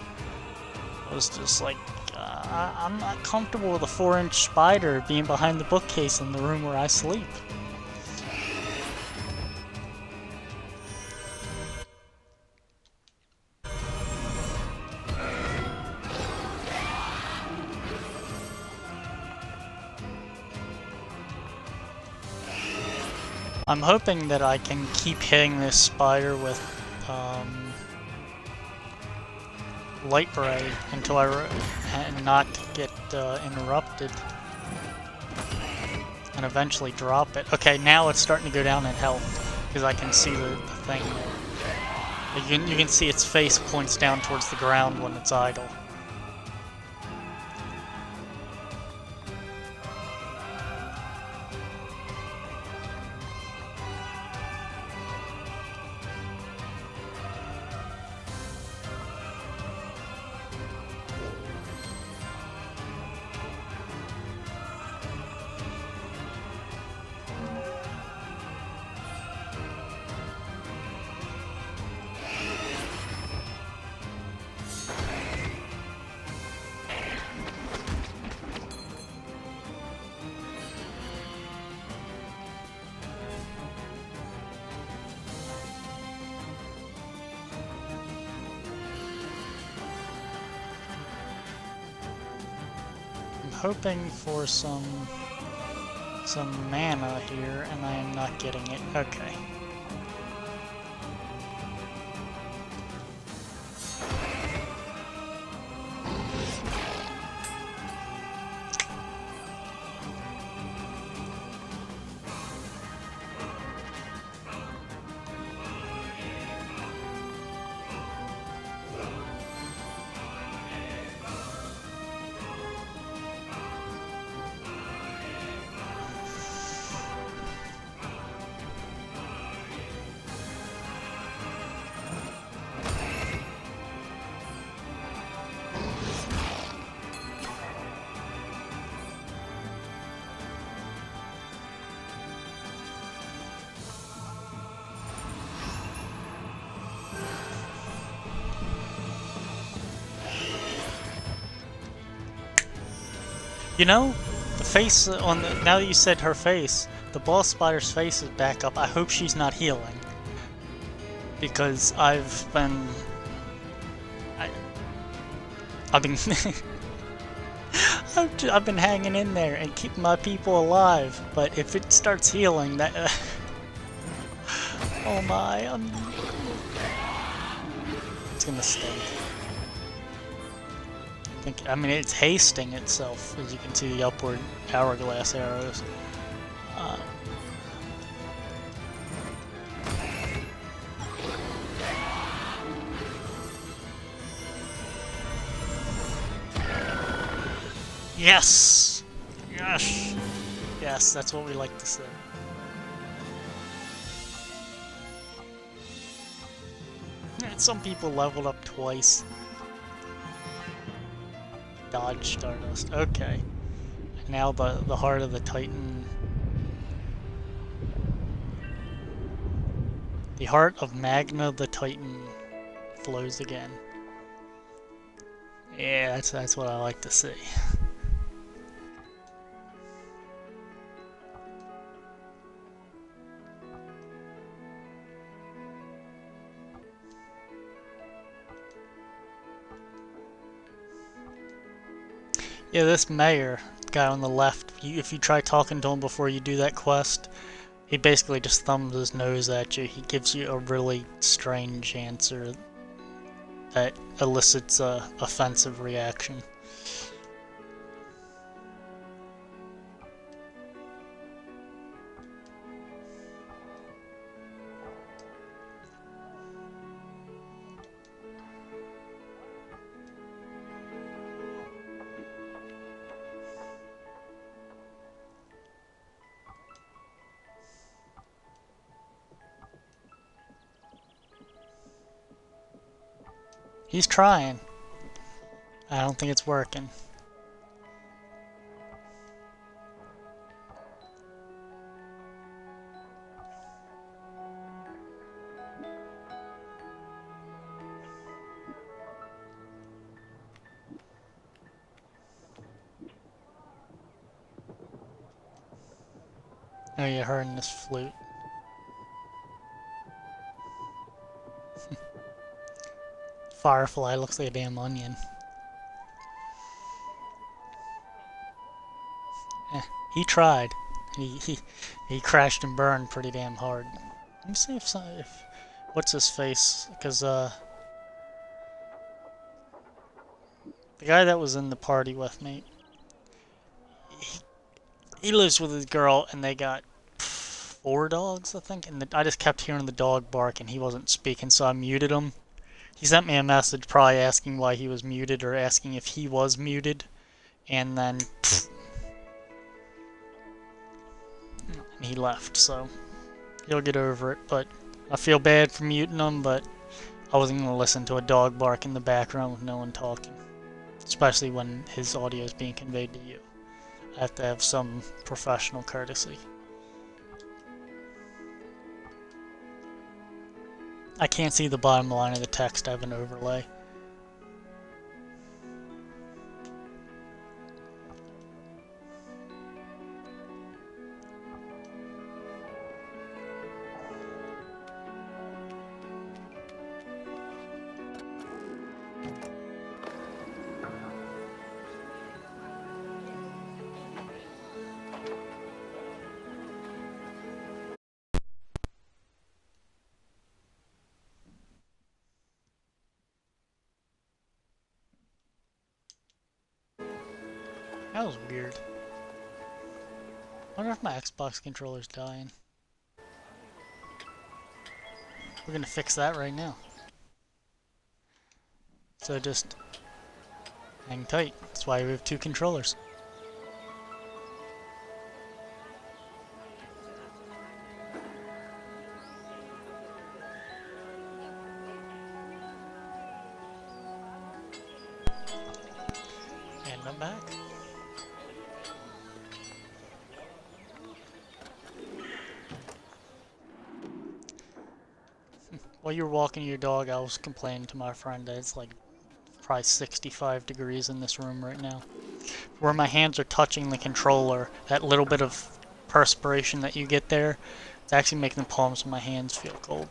I was just like, I'm not comfortable with a 4-inch spider being behind the bookcase in the room where I sleep. I'm hoping that I can keep hitting this spider with light ray until and not get interrupted, and eventually drop it. Okay, now it's starting to go down in health because I can see the thing there. You can see its face points down towards the ground when it's idle. Hoping for some mana here, and I am not getting it. Okay. You know, the face on the, now that you said her face, the boss spider's face is back up. I hope she's not healing, because I've been I've been hanging in there and keeping my people alive. But if it starts healing, that oh my, it's gonna stink. I mean, it's hasting itself, as you can see the upward hourglass arrows. Yes! Yes! Yes, that's what we like to say. Some people leveled up twice. Dodge Stardust. Okay. Now the heart of the Titan. The heart of Magna the Titan flows again. Yeah, that's what I like to see. Yeah, this mayor guy on the left, if you try talking to him before you do that quest, he basically just thumbs his nose at you. He gives you a really strange answer that elicits a offensive reaction. He's trying. I don't think it's working. Oh, you're hearing this flute. Firefly looks like a damn onion. He tried. He crashed and burned pretty damn hard. Let me see if what's his face? Because the guy that was in the party with me, he lives with his girl, and they got 4 dogs, I think. And I just kept hearing the dog bark, and he wasn't speaking, so I muted him. He sent me a message, probably asking why he was muted, or asking if he was muted, and then and he left. So he'll get over it. But I feel bad for muting him, but I wasn't going to listen to a dog bark in the background with no one talking, especially when his audio is being conveyed to you. I have to have some professional courtesy. I can't see the bottom line of the text. I have an overlay. That was weird. I wonder if my Xbox controller's dying. We're gonna fix that right now. So just hang tight. That's why we have 2 controllers. And I'm back. While you were walking your dog, I was complaining to my friend that it's like probably 65 degrees in this room right now. Where my hands are touching the controller, that little bit of perspiration that you get there, it's actually making the palms of my hands feel cold.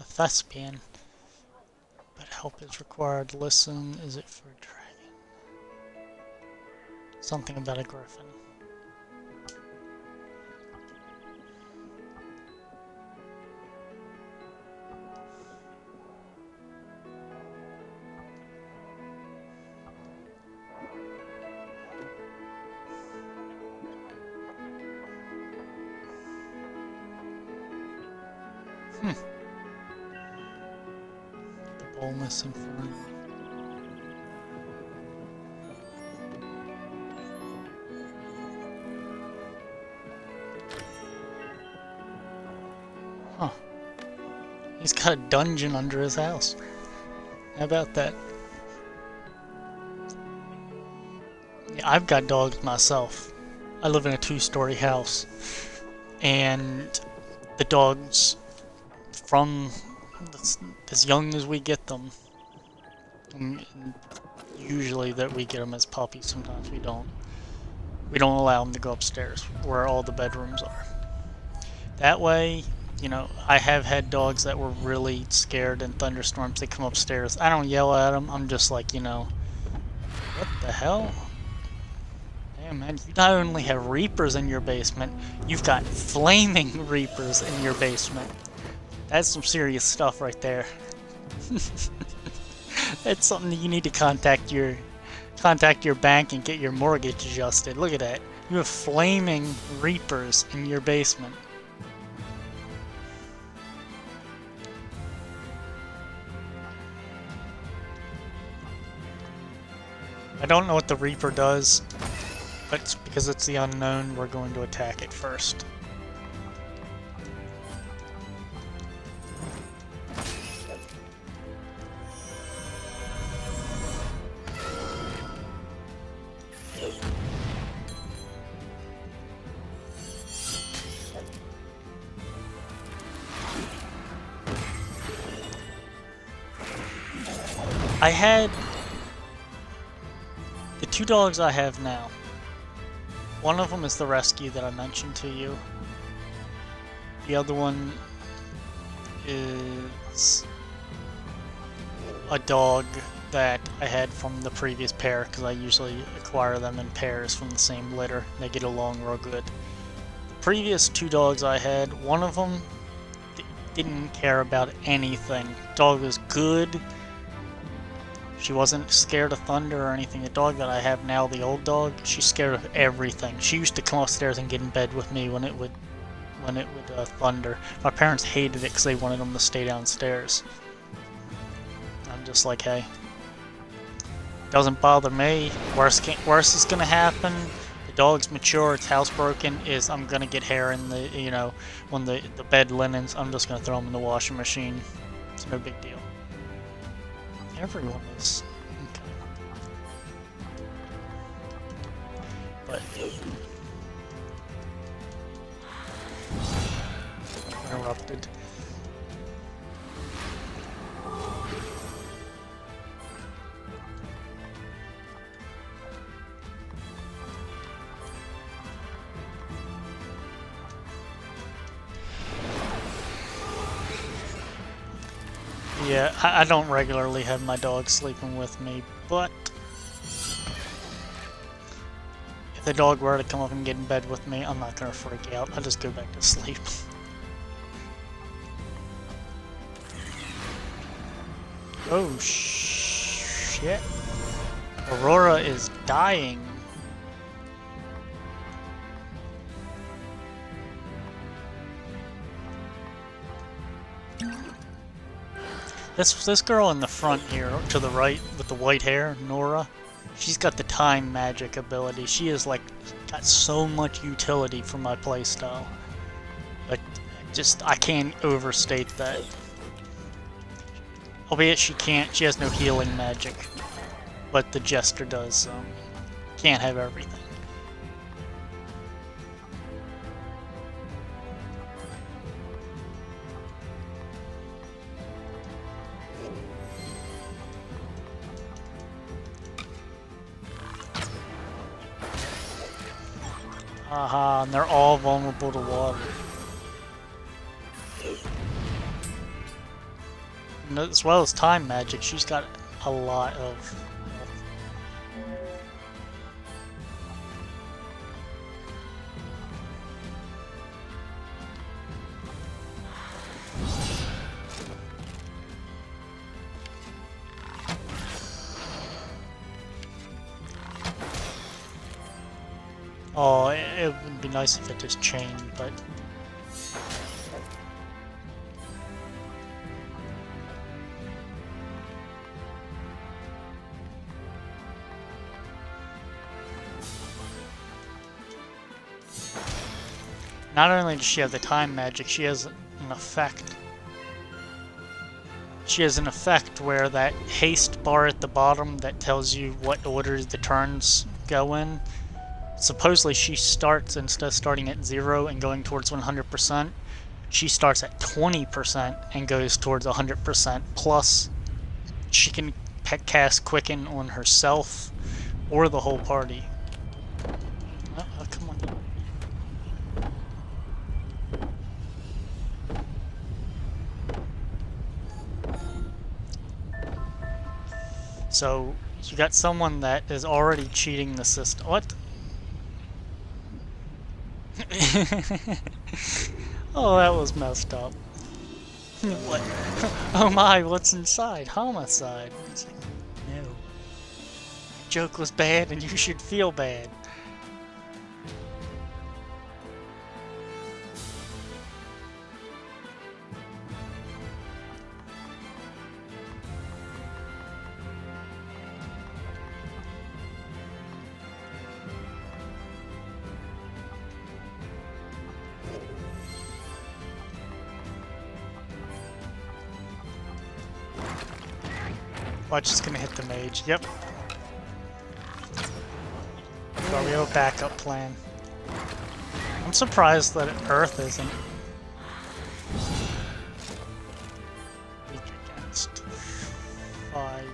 A thespian. But help is required. Listen, is it for a dragon? Something about a griffin. The Bournemouth Inferno. Huh. He's got a dungeon under his house. How about that? Yeah, I've got dogs myself. I live in a 2-story house. And the dogs, from as young as we get them, and usually that we get them as puppies, sometimes we don't allow them to go upstairs where all the bedrooms are. That way, you know, I have had dogs that were really scared in thunderstorms. They come upstairs. I don't yell at them. I'm just like, you know, what the hell? Damn, man, you not only have reapers in your basement, you've got flaming reapers in your basement. That's some serious stuff right there. That's something that you need to contact your bank and get your mortgage adjusted. Look at that. You have flaming reapers in your basement. I don't know what the Reaper does, but because it's the unknown, we're going to attack it first. I had the 2 dogs I have now. One of them is the rescue that I mentioned to you. The other one is a dog that I had from the previous pair, because I usually acquire them in pairs from the same litter. They get along real good. The previous 2 dogs I had, one of them didn't care about anything. Dog was good. She wasn't scared of thunder or anything. The dog that I have now, the old dog, she's scared of everything. She used to come upstairs and get in bed with me when it would thunder. My parents hated it because they wanted them to stay downstairs. I'm just like, hey, doesn't bother me. Worst is gonna happen. The dog's mature. It's housebroken. Is I'm gonna get hair in the when the bed linens. I'm just gonna throw them in the washing machine. It's no big deal. Everyone is okay. But interrupted. Yeah, I don't regularly have my dog sleeping with me, but if the dog were to come up and get in bed with me, I'm not gonna freak out. I'll just go back to sleep. Oh shit. Aurora is dying. This girl in the front here, to the right, with the white hair, Nora, she's got the time magic ability. She is like got so much utility for my playstyle. But I can't overstate that. Albeit she has no healing magic, but the Jester does, so can't have everything. Aha, and they're all vulnerable to water. And as well as time magic, she's got a lot of oh, it would be nice if it just chained, but not only does she have the time magic, she has an effect. She has an effect where that haste bar at the bottom that tells you what order the turns go in. Supposedly she starts, instead of starting at 0 and going towards 100%, she starts at 20% and goes towards 100%. Plus, she can cast Quicken on herself or the whole party. Oh, come on. So, you got someone that is already cheating the system. What? Oh, that was messed up. What? Oh my, what's inside? Homicide. It's like, no. Joke was bad and you should feel bad. Watch, it's gonna hit the mage. Yep. So we have a backup plan. I'm surprised that Earth isn't weak against 5.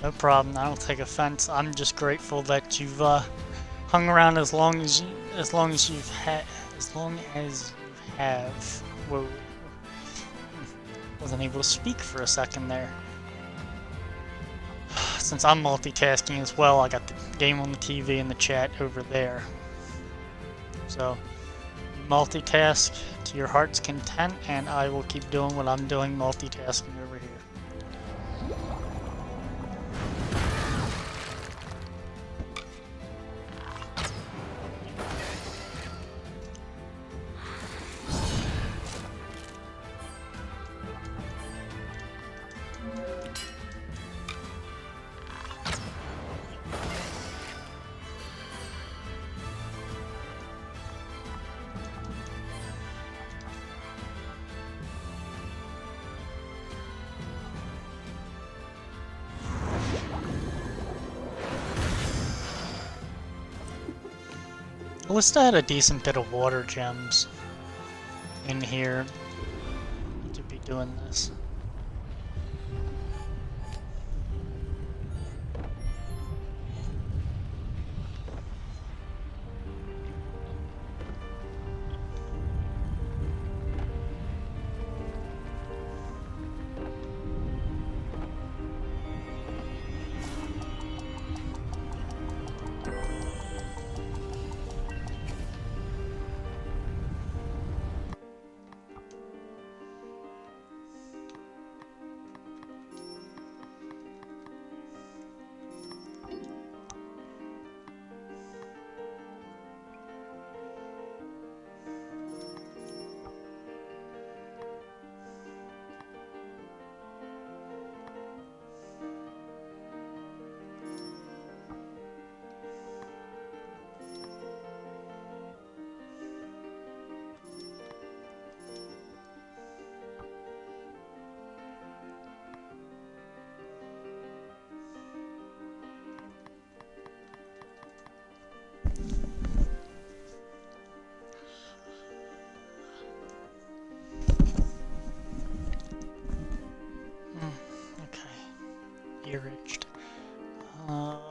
No problem. I don't take offense. I'm just grateful that you've hung around as long as you've had, as long as you have. Whoa. Wasn't able to speak for a second there. Since I'm multitasking as well, I got the game on the TV and the chat over there. So, you multitask to your heart's content, and I will keep doing what I'm doing, multitasking over here. Callista had a decent bit of water gems in here to be doing this. Irriged. Hmm.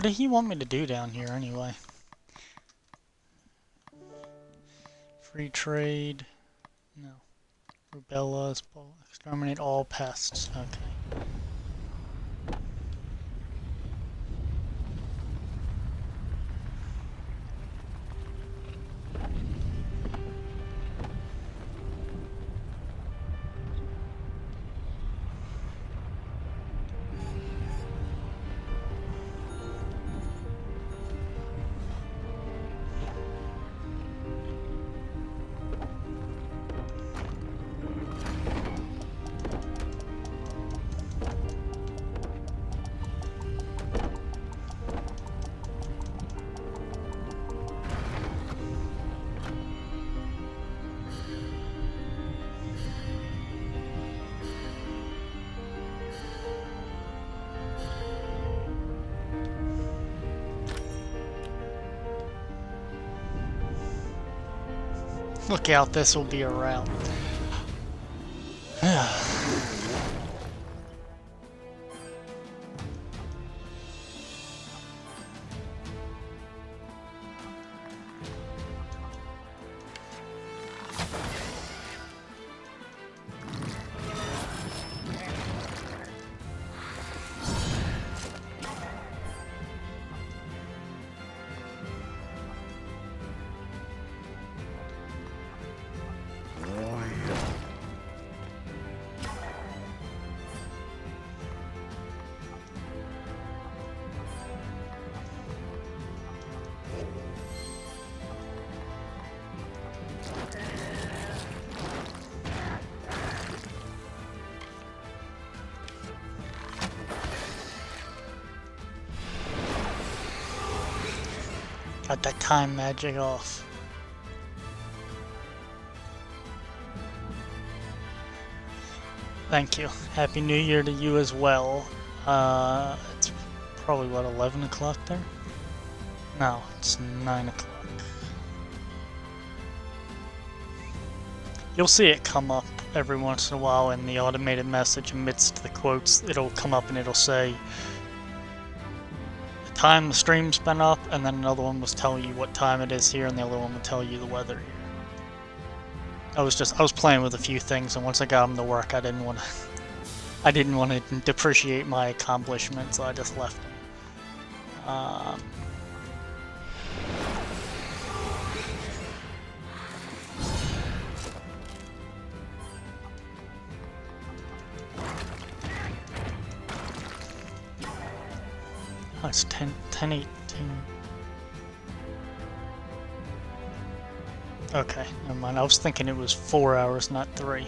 What did he want me to do down here anyway? Free trade. No. Rubella, exterminate all pests. Okay. Look out, this will be a route. Got that time magic off. Thank you. Happy New Year to you as well. It's probably, what, 11 o'clock there? No, it's 9 o'clock. You'll see it come up every once in a while in the automated message amidst the quotes. It'll come up and it'll say the time the stream's been up, and then another one was telling you what time it is here, and the other one will tell you the weather here. I was playing with a few things, and once I got them to work, I didn't want to depreciate my accomplishment, so I just left them. Oh, it's 10:18. Okay, never mind. I was thinking it was 4 hours, not 3.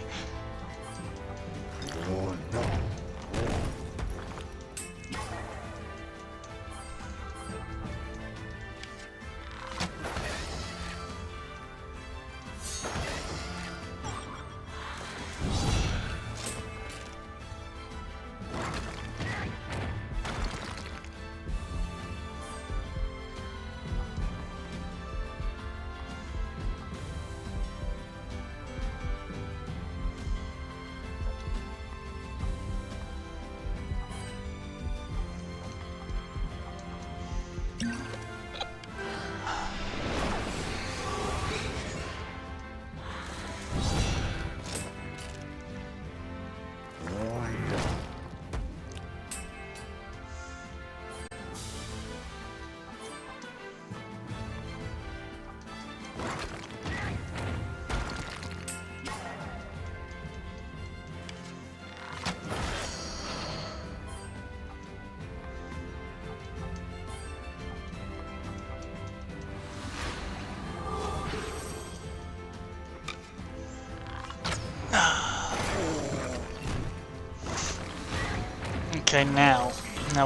Okay, now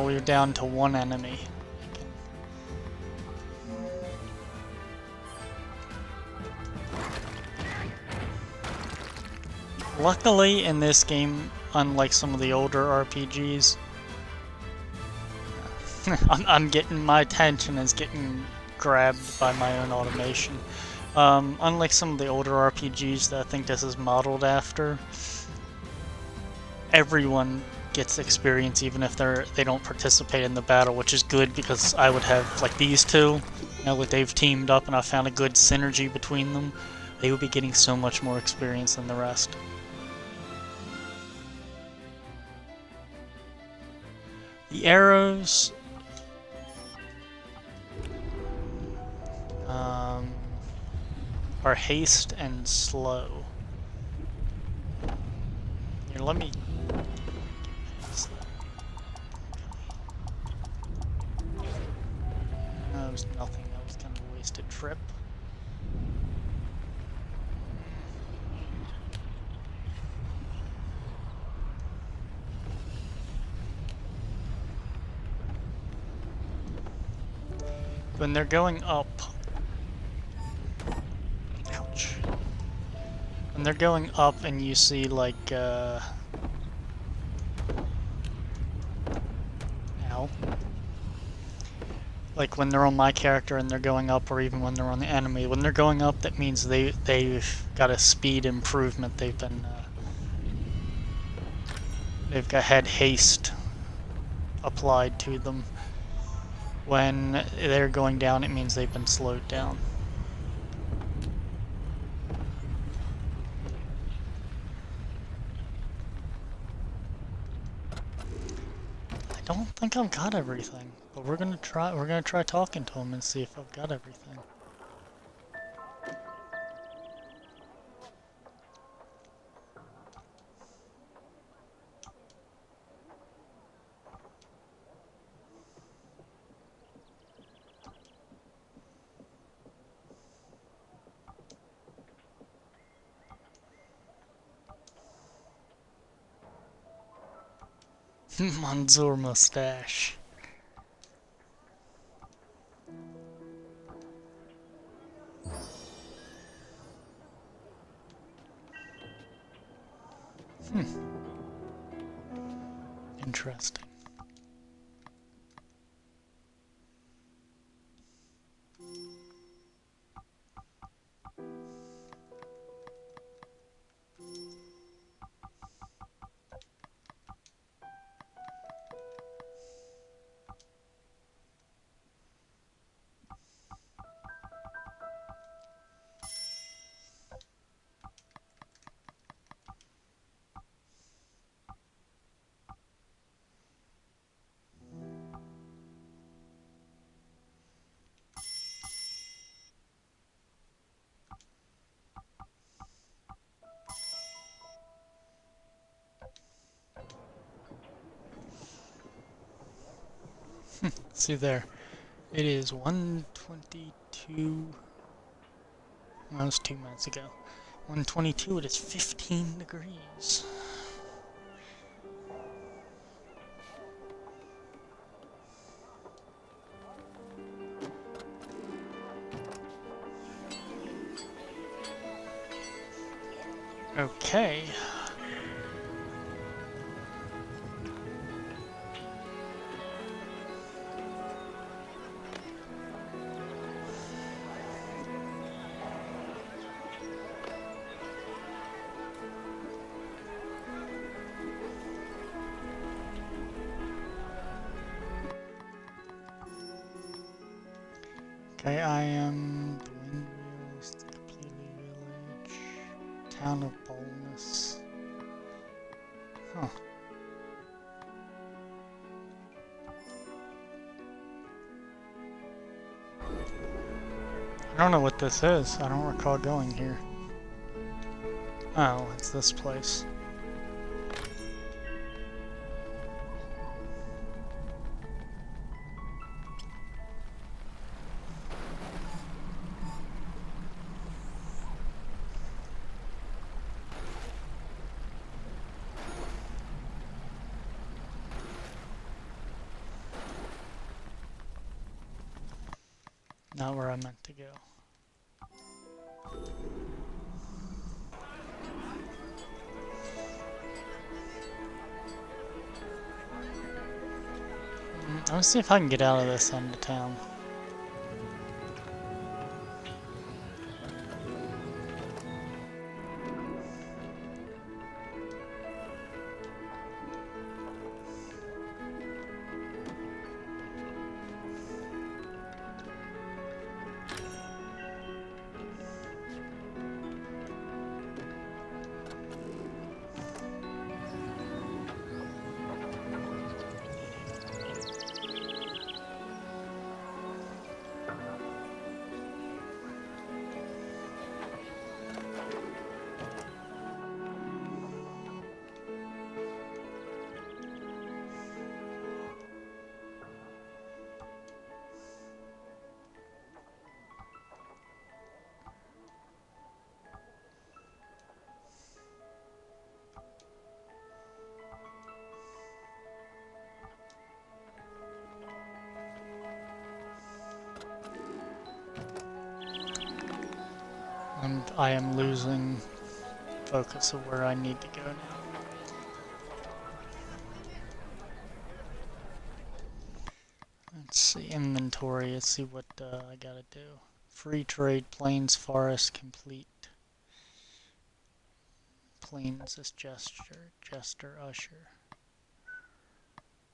we're down to one enemy. Luckily, in this game, unlike some of the older RPGs, I'm getting, my attention is getting grabbed by my own automation. Unlike some of the older RPGs that I think this is modeled after, everyone gets experience even if they don't participate in the battle, which is good because I would have like these two. Now that they've teamed up and I found a good synergy between them, they would be getting so much more experience than the rest. The arrows are haste and slow. Here, let me. That was nothing. That was kind of a wasted trip. When they're going up. Ouch. When they're going up and you see like ow. Like when they're on my character and they're going up, or even when they're on the enemy, when they're going up, that means they've got a speed improvement. They've had haste applied to them. When they're going down, it means they've been slowed down. I don't think I've got everything, but we're gonna try talking to him and see if I've got everything. Manzur mustache. Interesting. See there, it is 1:22. That was 2 minutes ago. 1:22. It is 15 degrees. Okay. Okay, I am the Windwheels, the Completely Village, Town of Boldness. Huh. I don't know what this is. I don't recall going here. Oh, it's this place. Not where I meant to go. Let's see if I can get out of this end of town. And I am losing focus of where I need to go now. Let's see, inventory, let's see what I gotta do. Free trade, plains, forest, complete. Plains is jester, usher.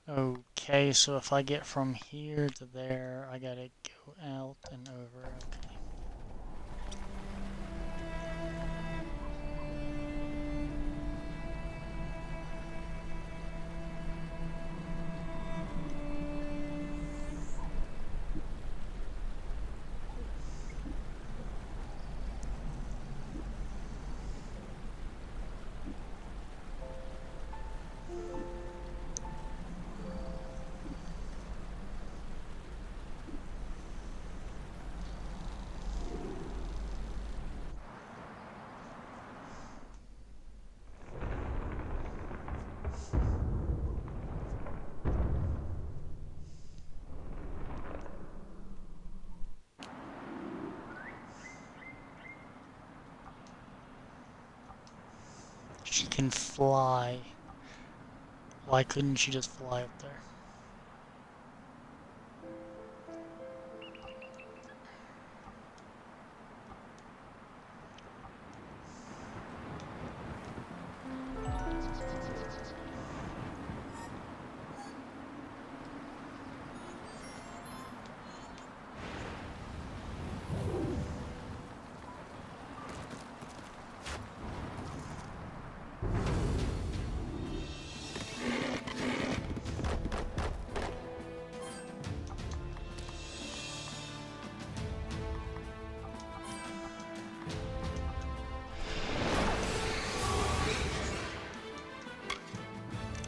Okay, so if I get from here to there, I gotta go out and over, okay. She can fly. Why couldn't she just fly up there?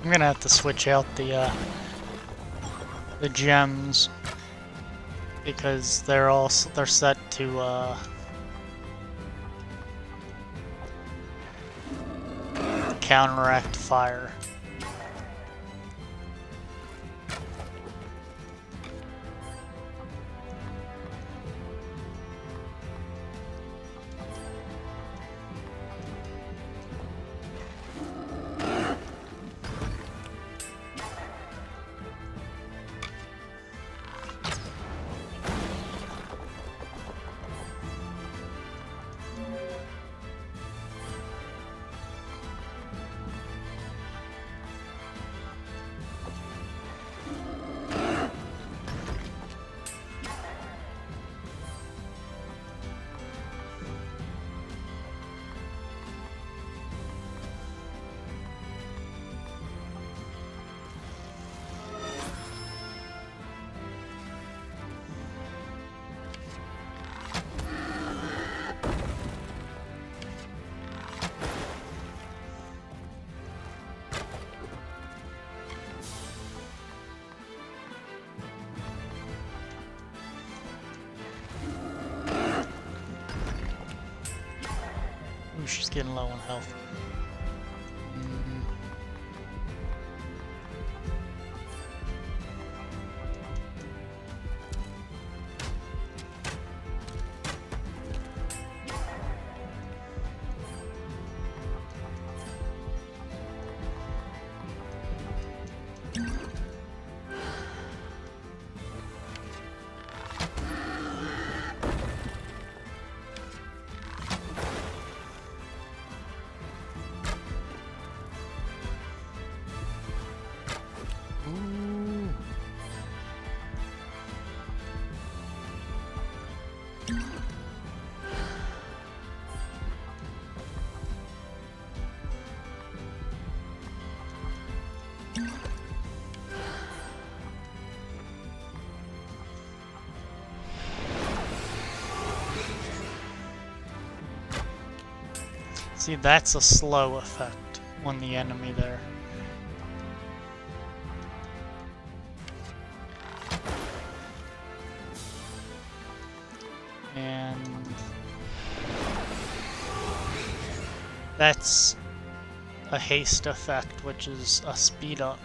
I'm gonna have to switch out the gems because they're set to counteract fire. Ooh, she's getting low on health. See, that's a slow effect on the enemy there. And that's a haste effect, which is a speed up.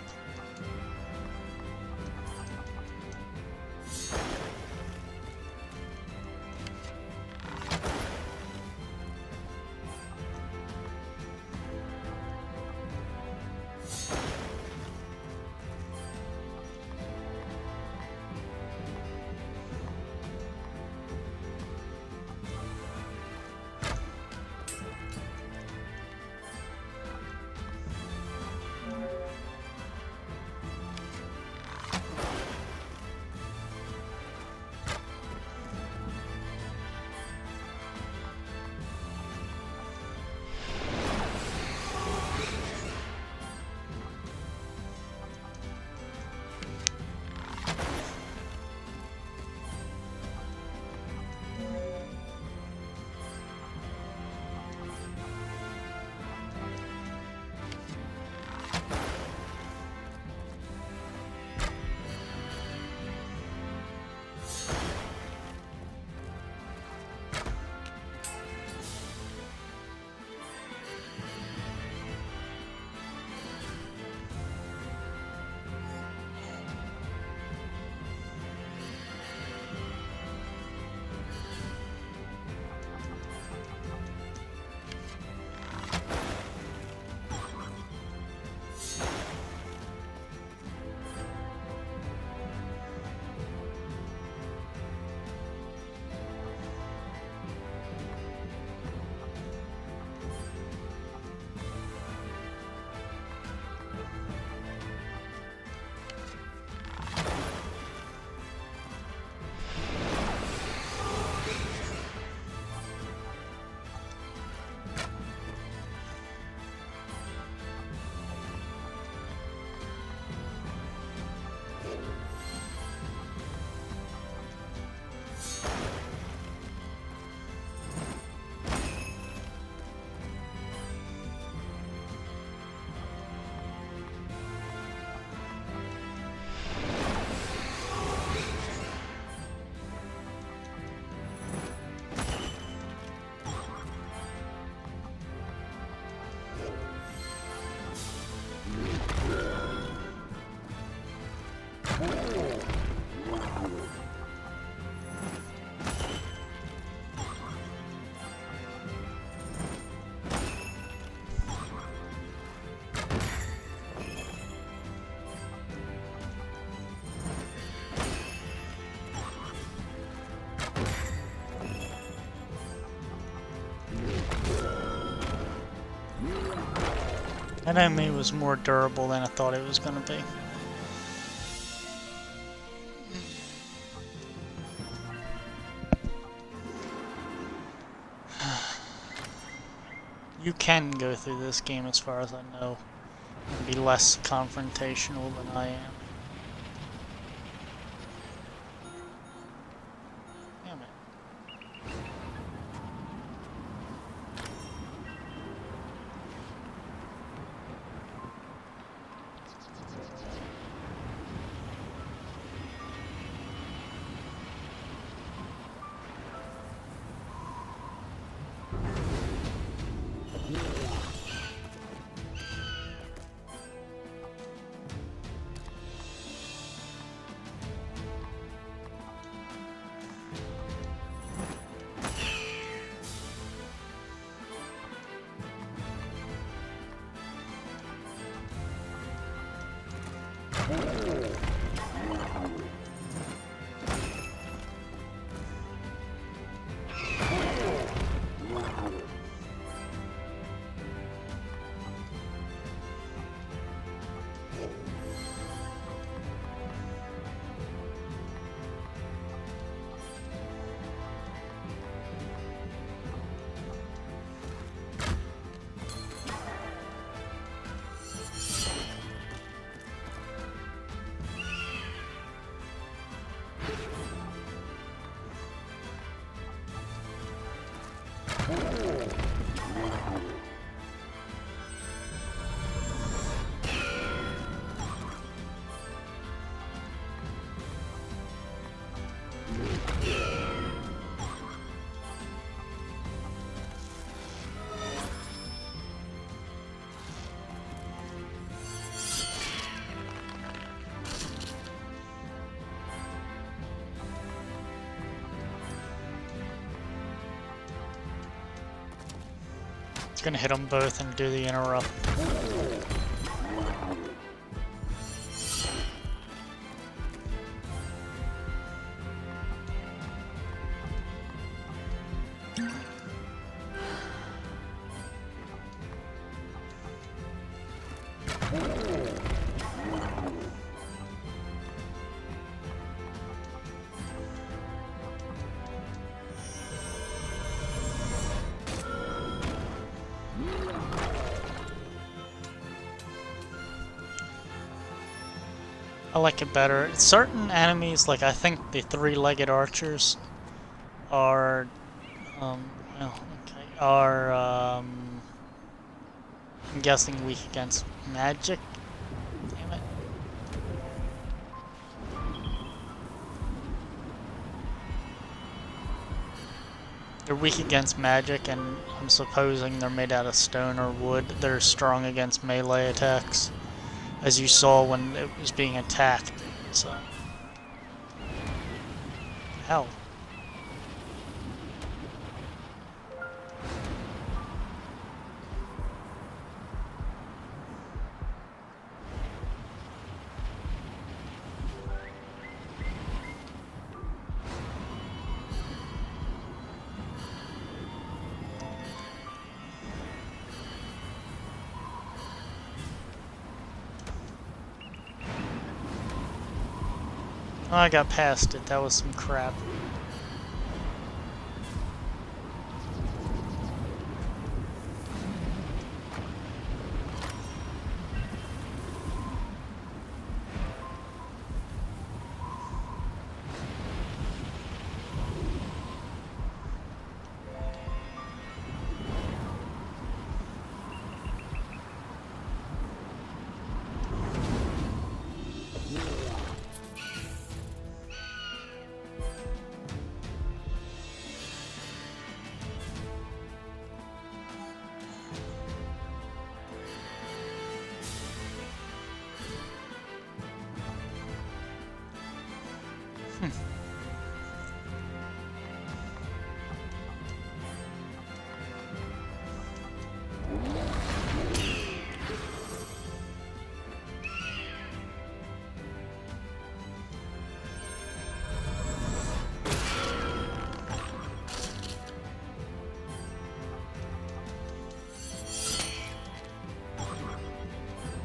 That enemy was more durable than I thought it was going to be. You can go through this game as far as I know and be less confrontational than I am. Damn it. It's gonna hit them both and do the interrupt. I like it better. Certain enemies, like I think the three-legged archers, are, I'm guessing weak against magic. Damn it. They're weak against magic, and I'm supposing they're made out of stone or wood. They're strong against melee attacks, as you saw when it was being attacked. So, hell. Oh, I got past it. That was some crap.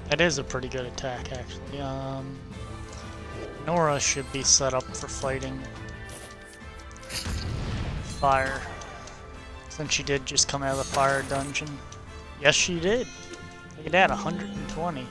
That is a pretty good attack, actually. Nora should be set up for fighting fire, since she did just come out of the fire dungeon. Yes, she did. Look at that, 120.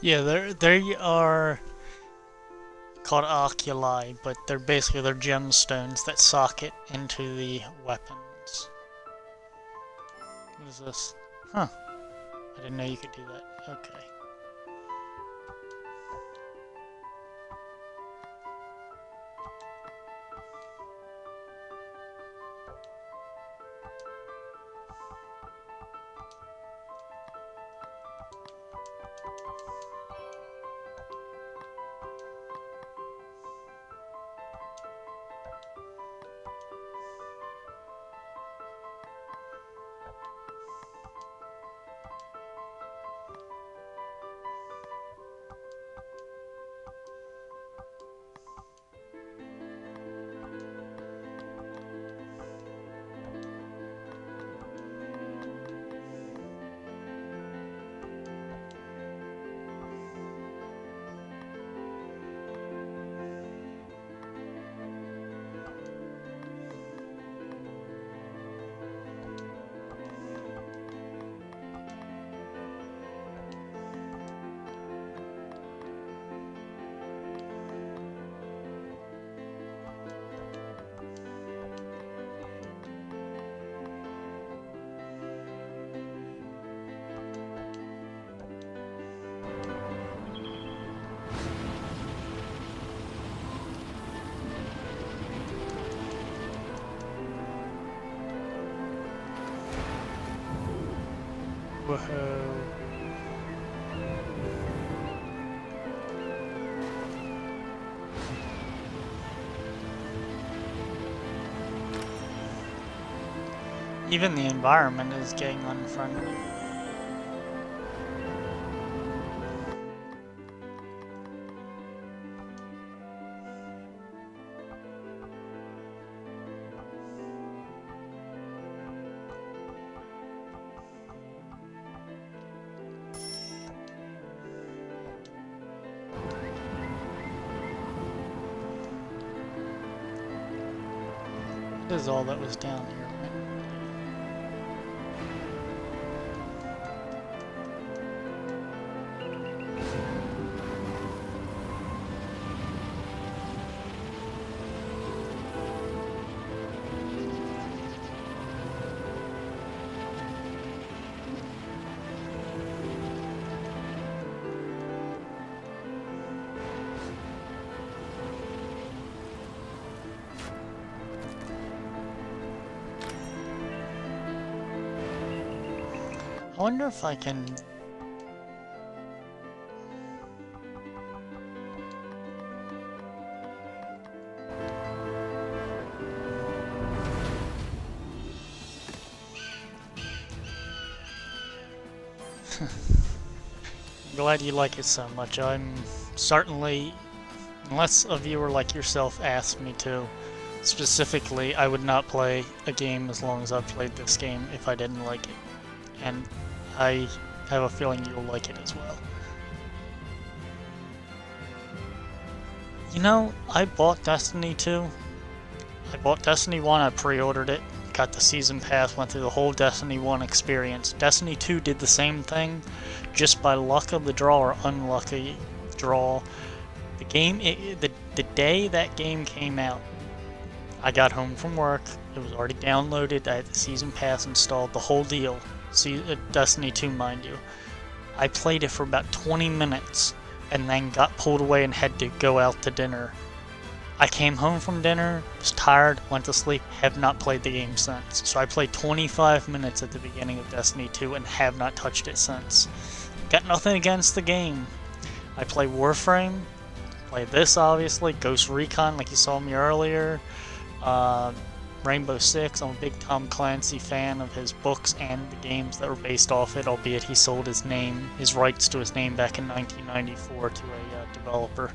Yeah, they are called oculi, but they're basically they're gemstones that socket into the weapons. What is this? Huh. I didn't know you could do that. Okay. Whoa. Even the environment is getting unfriendly. This is all that was down here, right? I wonder if I can... Glad you like it so much. I'm certainly, unless a viewer like yourself asked me to, specifically, I would not play a game as long as I've played this game if I didn't like it. And I have a feeling you'll like it as well. You know, I bought Destiny 2. I bought Destiny 1, I pre-ordered it, got the season pass, went through the whole Destiny 1 experience. Destiny 2 did the same thing, just by luck of the draw or unlucky draw. The game, the day that game came out, I got home from work, it was already downloaded, I had the season pass installed, the whole deal. Destiny 2, mind you. I played it for about 20 minutes, and then got pulled away and had to go out to dinner. I came home from dinner, was tired, went to sleep, have not played the game since. So I played 25 minutes at the beginning of Destiny 2 and have not touched it since. Got nothing against the game. I play Warframe, play this obviously, Ghost Recon like you saw me earlier, Rainbow Six. I'm a big Tom Clancy fan of his books and the games that were based off it, albeit he sold his rights to his name back in 1994 to a developer.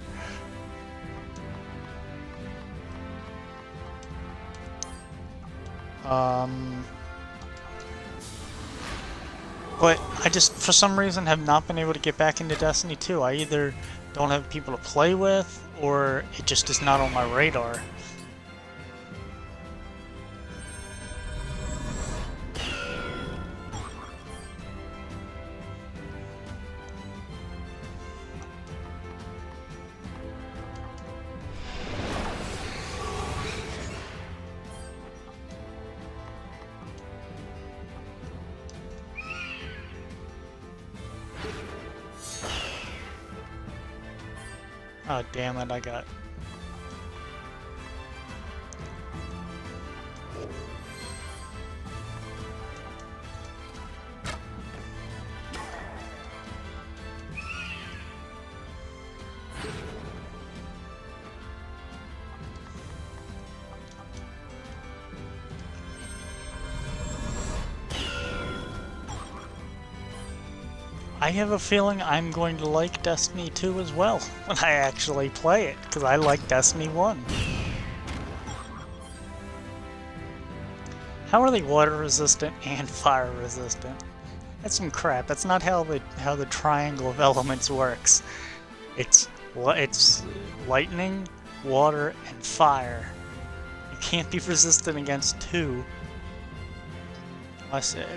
But I just, for some reason, have not been able to get back into Destiny 2. I either don't have people to play with, or it just is not on my radar. Oh, damn it, I got... I have a feeling I'm going to like Destiny 2 as well when I actually play it, because I like Destiny 1. How are they water resistant and fire resistant? That's some crap. That's not how the triangle of elements works. It's lightning, water, and fire. You can't be resistant against two,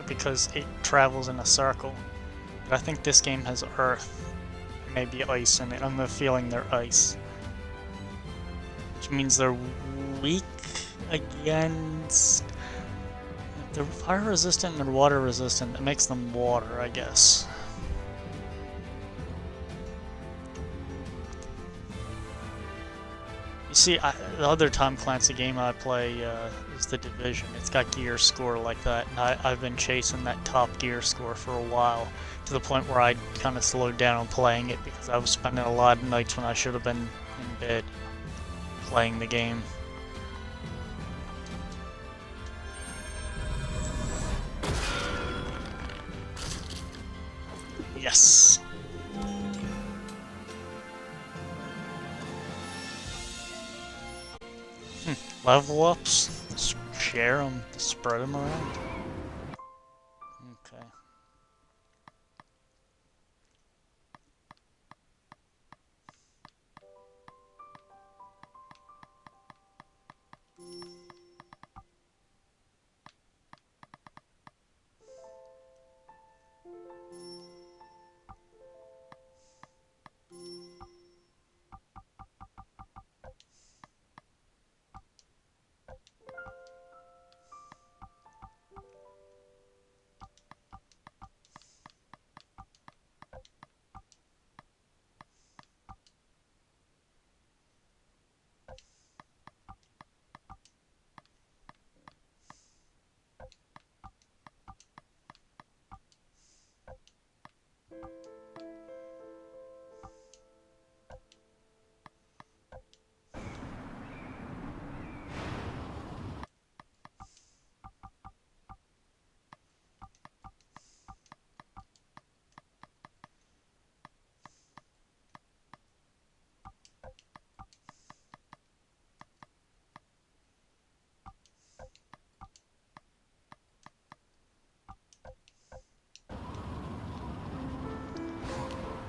because it travels in a circle. But I think this game has earth, maybe ice in it. I'm feeling they're ice, which means they're weak against... They're fire resistant and they're water resistant. That makes them water, I guess. You see, the other Tom Clancy game I play is The Division. It's got gear score like that, and I've been chasing that top gear score for a while, to the point where I kind of slowed down on playing it because I was spending a lot of nights when I should have been in bed playing the game. Yes! Level ups, share them, spread them around. Okay.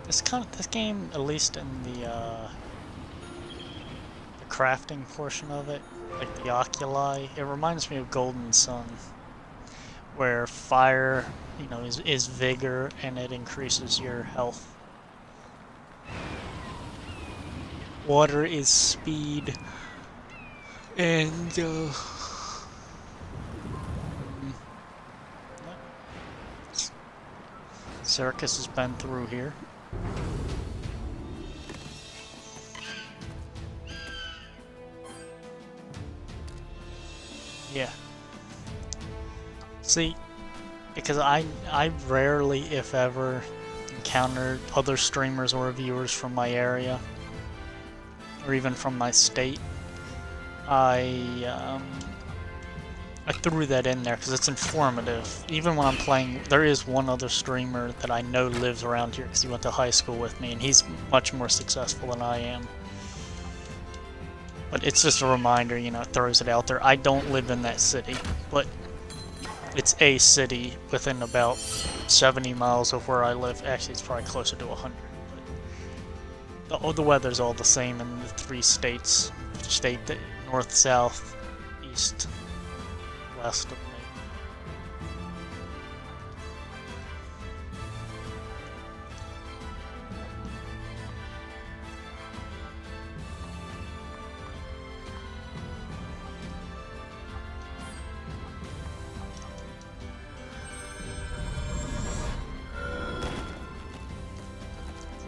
This game, at least in the crafting portion of it, like the oculi, it reminds me of Golden Sun, where fire, you know, is vigor and it increases your health. Water is speed, and Circus has been through here. Yeah. See, because I rarely, if ever, encountered other streamers or viewers from my area, or even from my state. I threw that in there because it's informative. Even when I'm playing, there is one other streamer that I know lives around here because he went to high school with me, and he's much more successful than I am. But it's just a reminder, you know, it throws it out there. I don't live in that city, but it's a city within about 70 miles of where I live. Actually, it's probably closer to 100. But the weather's all the same in the 3 states. State that north, south, east, west of me.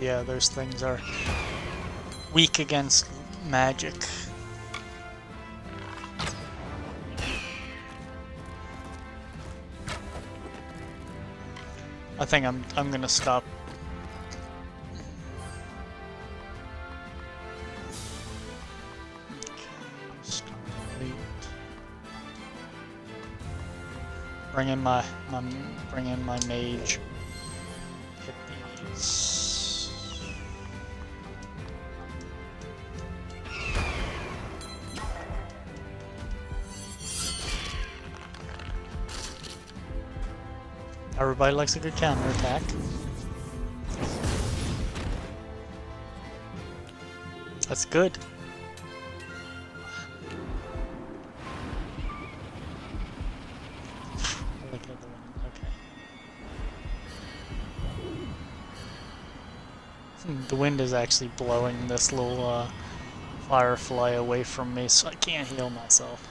Yeah, those things are weak against magic. I think I'm gonna stop. Okay, Starlight. Bring in my mage. Hit these. Everybody likes a good counterattack. That's good. Look at the wind. Okay. The wind is actually blowing this little firefly away from me, so I can't heal myself.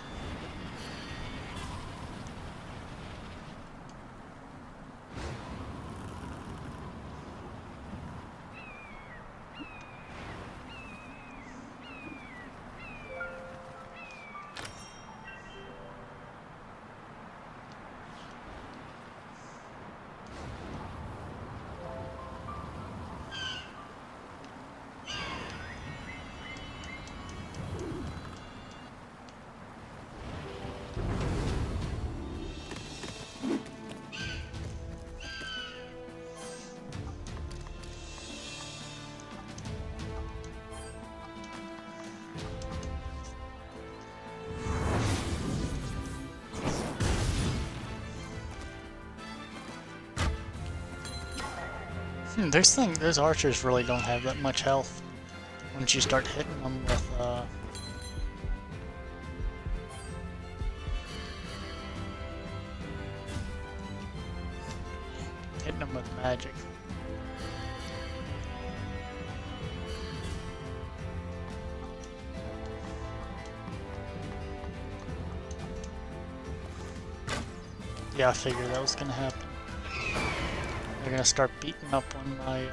Those archers really don't have that much health once you start hitting them with magic. Yeah, I figured that was gonna happen. They're gonna start beating up on my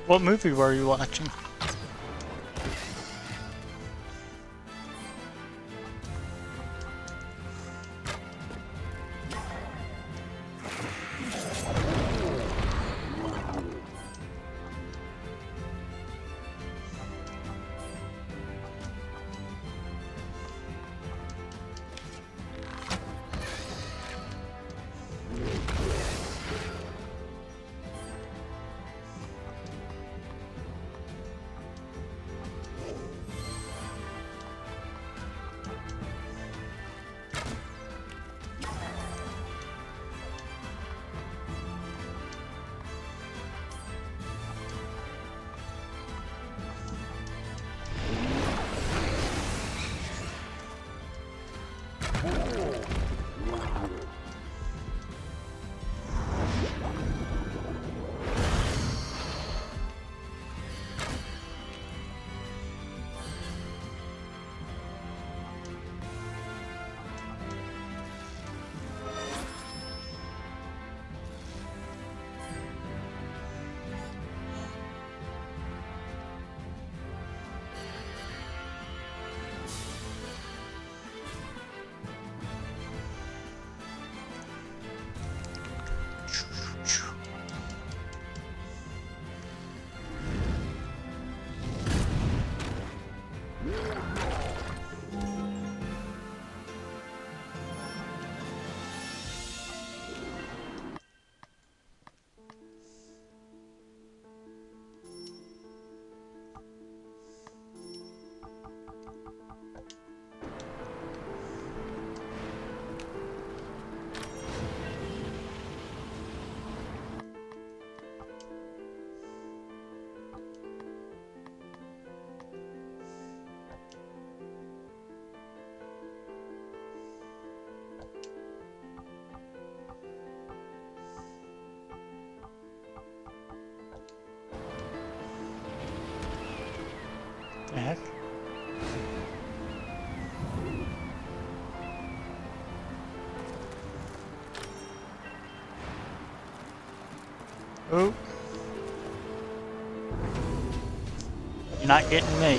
What movie were you watching? The heck? Oh. You're not getting me.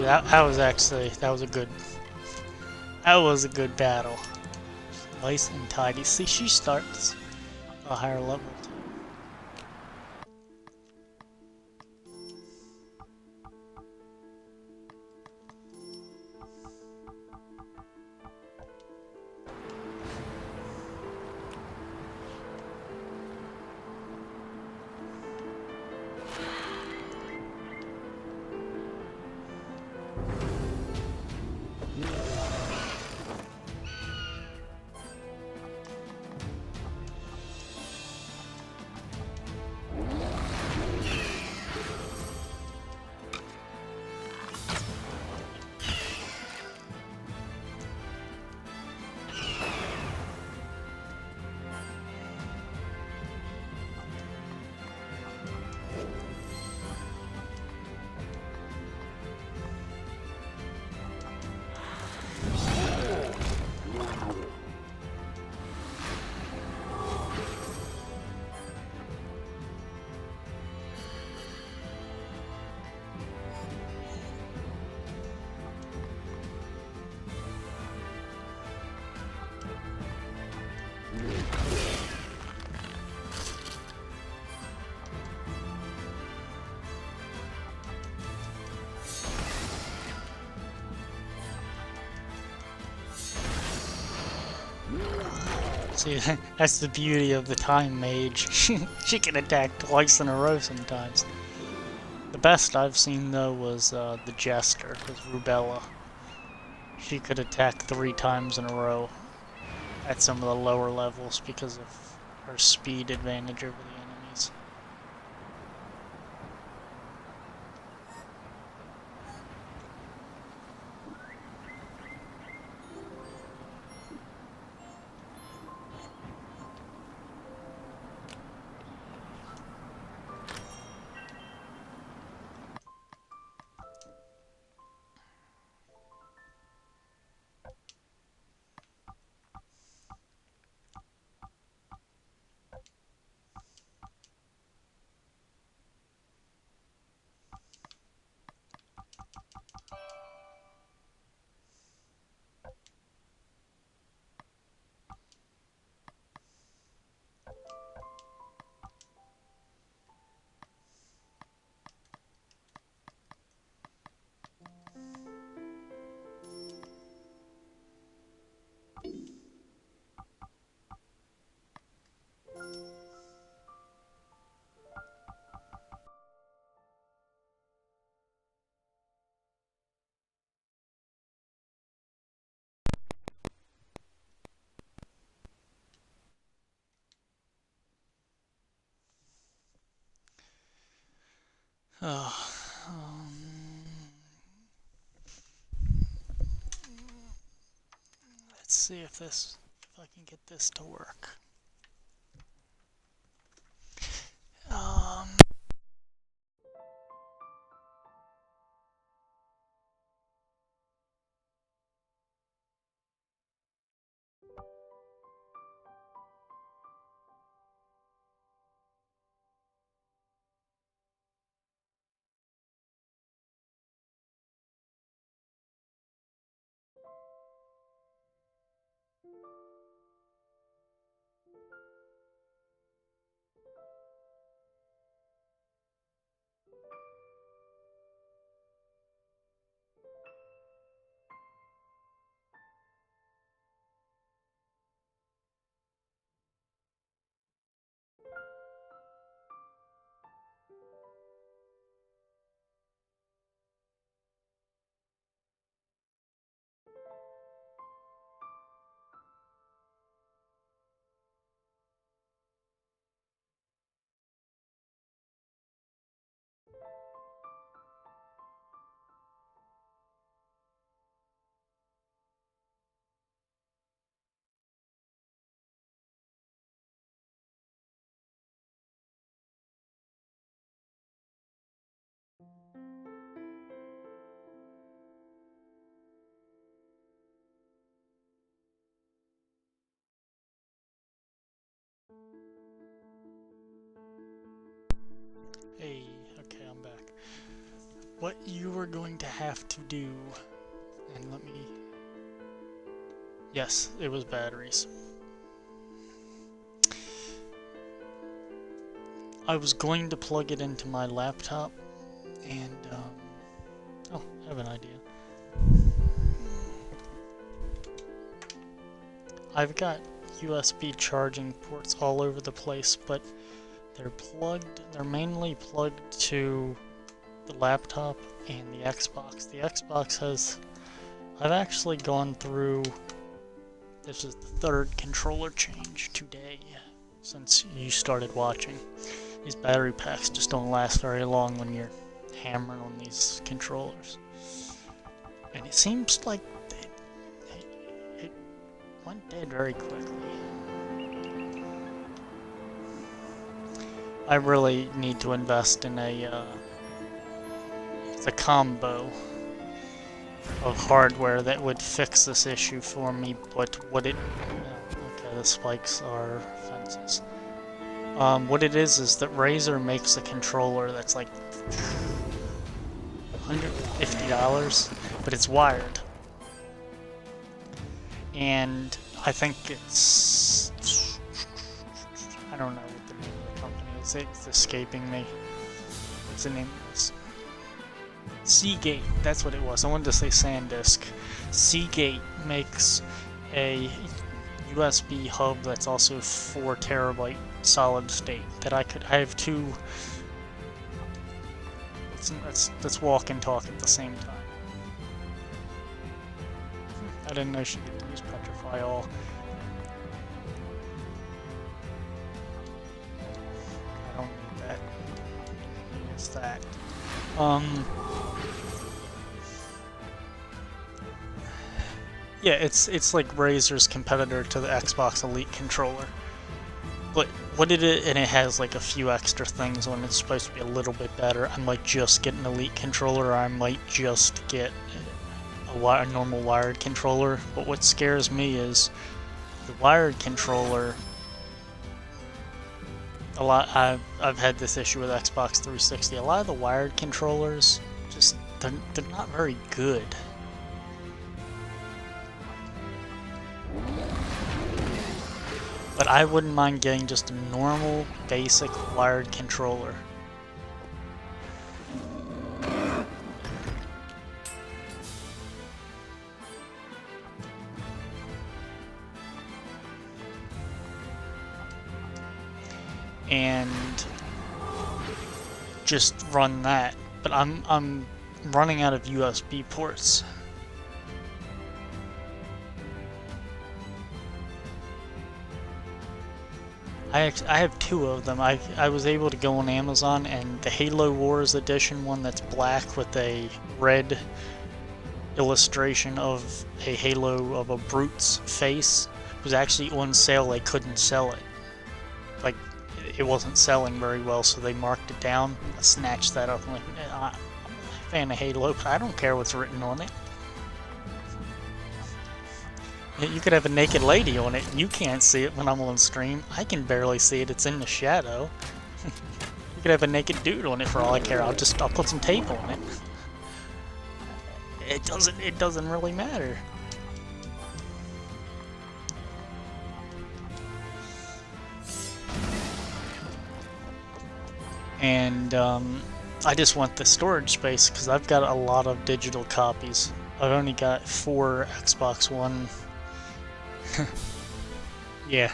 That was actually, that was a good battle. Nice and tidy. See, she starts a higher level. See, that's the beauty of the time mage. She can attack twice in a row sometimes. The best I've seen though was the Jester with Rubella. She could attack 3 times in a row at some of the lower levels because of her speed advantage over the enemies. Let's see if I can get this to work. Hey, okay, I'm back. What you are going to have to do, and let me... Yes, it was batteries. I was going to plug it into my laptop, and, oh, I have an idea. I've got USB charging ports all over the place, but they're mainly plugged to the laptop and the Xbox. The Xbox has, I've actually gone through, this is the 3rd controller change today since you started watching. These battery packs just don't last very long when you're hammering on these controllers. And it seems like it went dead very quickly. I really need to invest in a combo of hardware that would fix this issue for me, but what it... okay, the spikes are fences. What it is that Razer makes a controller that's like $150, but it's wired. And I think it's... I don't know what the name of the company is. It's escaping me. What's the name of this? Seagate, that's what it was. I wanted to say SanDisk. Seagate makes a USB hub that's also 4 terabyte solid state that I have two. Let's walk and talk at the same time. I didn't know she could use Petrify All. I don't need that. Use that. Yeah, it's like Razer's competitor to the Xbox Elite controller. But what did it, and it has like a few extra things on it. It's supposed to be a little bit better. I might just get an Elite controller, or I might just get a normal wired controller. But what scares me is the wired controller. I've had this issue with Xbox 360. A lot of the wired controllers just they're not very good. But I wouldn't mind getting just a normal, basic wired controller. And just run that. But I'm running out of USB ports. I have 2 of them. I was able to go on Amazon, and the Halo Wars edition one that's black with a red illustration of a halo of a Brute's face was actually on sale. They couldn't sell it. Like, it wasn't selling very well, so they marked it down. I snatched that up. I'm like, I'm a fan of Halo, but I don't care what's written on it. You could have a naked lady on it. You can't see it when I'm on stream. I can barely see it. It's in the shadow. You could have a naked dude on it for all I care. I'll put some tape on it. It doesn't really matter. And I just want the storage space because I've got a lot of digital copies. I've only got 4 Xbox One. Yeah.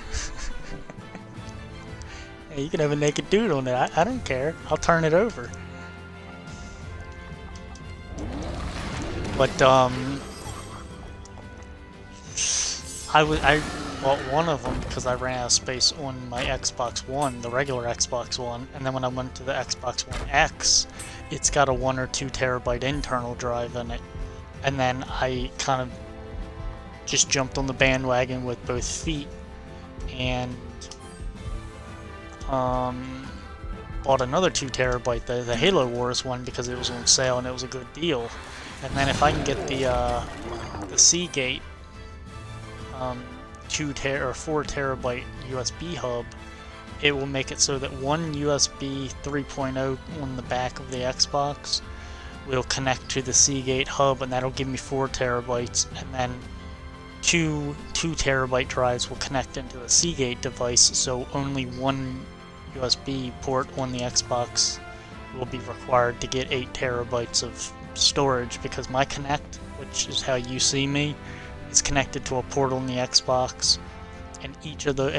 Hey, you can have a naked dude on it. I don't care. I'll turn it over. But I bought one of them because I ran out of space on my Xbox One, the regular Xbox One, and then when I went to the Xbox One X, it's got a 1 or 2 terabyte internal drive in it, and then I kind of just jumped on the bandwagon with both feet and bought another 2 terabyte, the Halo Wars one, because it was on sale and it was a good deal. And then if I can get the Seagate 4 terabyte USB hub, it will make it so that one USB 3.0 on the back of the Xbox will connect to the Seagate hub, and that'll give me 4 terabytes, and then two 2 terabyte drives will connect into the Seagate device, so only one USB port on the Xbox will be required to get 8 terabytes of storage, because my Kinect, which is how you see me, is connected to a port on the Xbox, and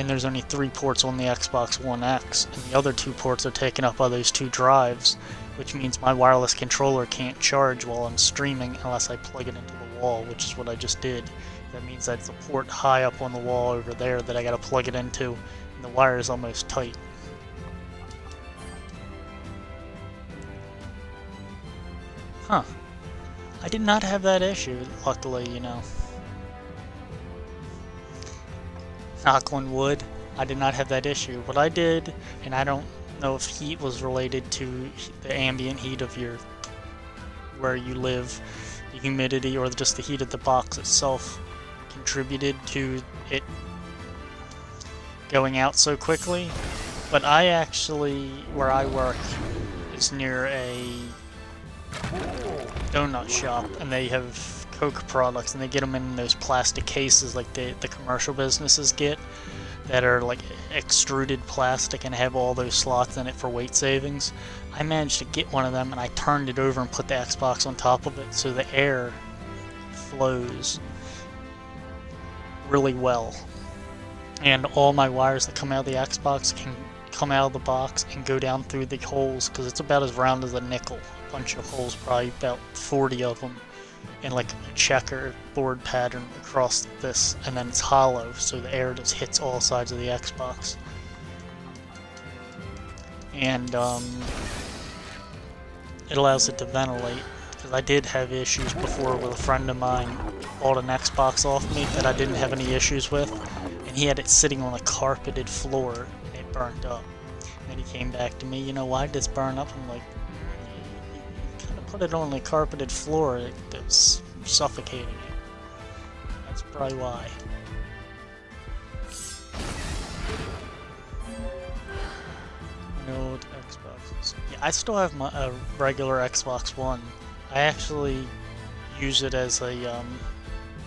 there's only 3 ports on the Xbox One X, and the other 2 ports are taken up by those 2 drives, which means my wireless controller can't charge while I'm streaming unless I plug it into the wall, which is what I just did. That means that's a port high up on the wall over there that I gotta plug it into, and the wire is almost tight. Huh. I did not have that issue, luckily, you know. Knock on wood, I did not have that issue. What I did, and I don't know if heat was related to the ambient heat of where you live, the humidity, or just the heat of the box itself contributed to it going out so quickly. But I actually, where I work, is near a donut shop, and they have Coke products, and they get them in those plastic cases like the commercial businesses get, that are like extruded plastic and have all those slots in it for weight savings. I managed to get one of them, and I turned it over and put the Xbox on top of it, so the air flows really well. and all my wires that come out of the Xbox can come out of the box and go down through the holes, because it's about as round as a nickel. A bunch of holes, probably about 40 of them, in like a checkerboard pattern across this, and then it's hollow, so the air just hits all sides of the Xbox. And it allows it to ventilate, because I did have issues before with a friend of mine bought an Xbox off me that I didn't have any issues with, and he had it sitting on a carpeted floor and it burnt up. And he came back to me, you know, why did this burn up? I'm like, you kind of put it on a carpeted floor, it was suffocating it. That's probably why. No Xboxes. Yeah, I still have my regular Xbox One. I actually use it as a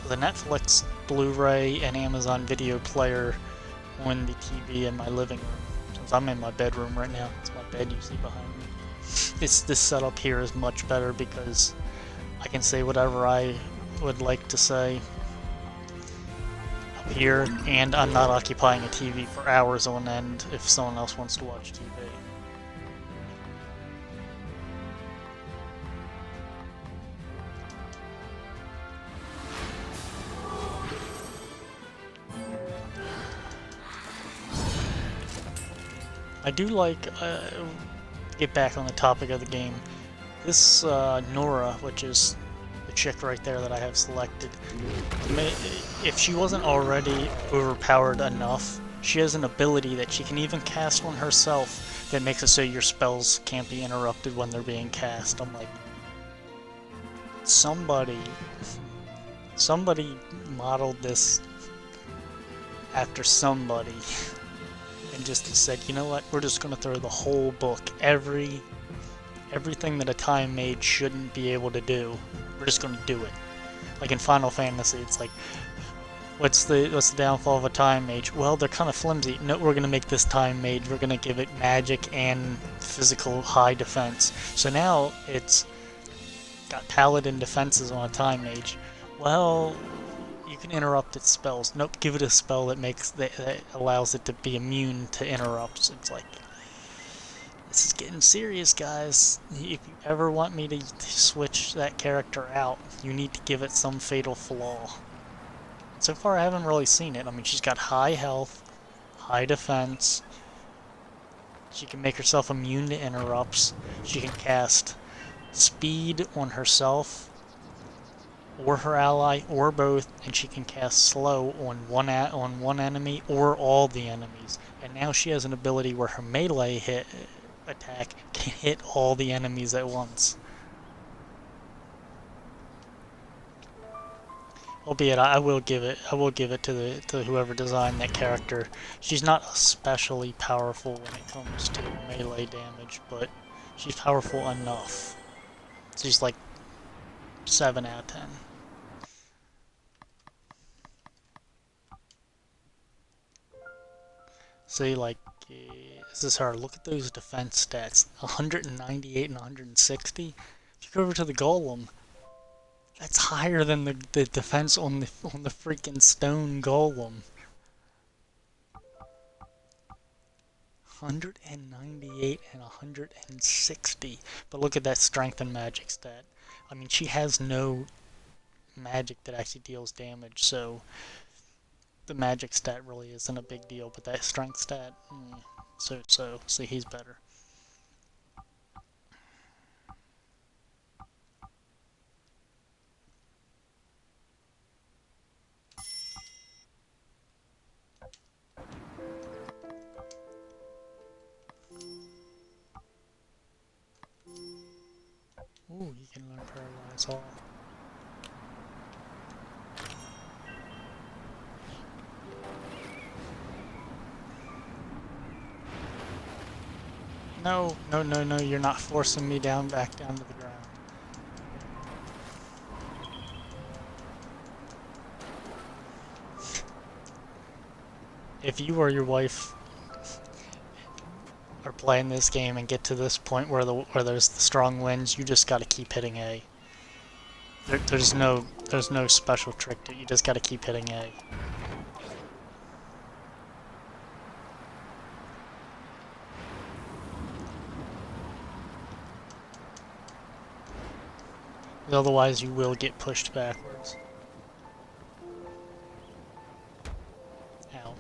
the Netflix, Blu-ray, and Amazon Video player on the TV in my living room. Since I'm in my bedroom right now, it's my bed you see behind me. This setup here is much better because I can say whatever I would like to say up here, and I'm not occupying a TV for hours on end if someone else wants to watch TV. I do like, get back on the topic of the game, this Nora, which is the chick right there that I have selected, if she wasn't already overpowered enough, she has an ability that she can even cast on herself that makes it so your spells can't be interrupted when they're being cast. I'm like, somebody modeled this after somebody. And just said, you know what, we're just going to throw the whole book, everything that a time mage shouldn't be able to do, we're just going to do it. Like in Final Fantasy, it's like, what's the downfall of a time mage? Well, they're kind of flimsy. No, we're going to make this time mage, we're going to give it magic and physical high defense. So now it's got paladin defenses on a time mage. Well, you can interrupt its spells. Nope, give it a spell that allows it to be immune to interrupts. It's like, this is getting serious, guys. If you ever want me to switch that character out, you need to give it some fatal flaw. So far, I haven't really seen it. I mean, she's got high health, high defense. She can make herself immune to interrupts. She can cast speed on herself or her ally, or both, and she can cast slow on one enemy or all the enemies. And now she has an ability where her melee attack can hit all the enemies at once. Albeit, I will give it to whoever designed that character. She's not especially powerful when it comes to melee damage, but she's powerful enough. She's like 7 out of 10. See, like, this is her. Look at those defense stats. 198 and 160. If you go over to the golem, that's higher than the defense on the freaking stone golem. 198 and 160. But look at that strength and magic stat. I mean, she has no magic that actually deals damage, so the magic stat really isn't a big deal, but that strength stat, so see, he's better. Ooh, you can learn Paralyze All. No, you're not forcing me back down to the ground. If you or your wife are playing this game and get to this point where there's the strong winds, you just gotta keep hitting A. There's no special trick to it, you just gotta keep hitting A. Otherwise, you will get pushed backwards. Ow.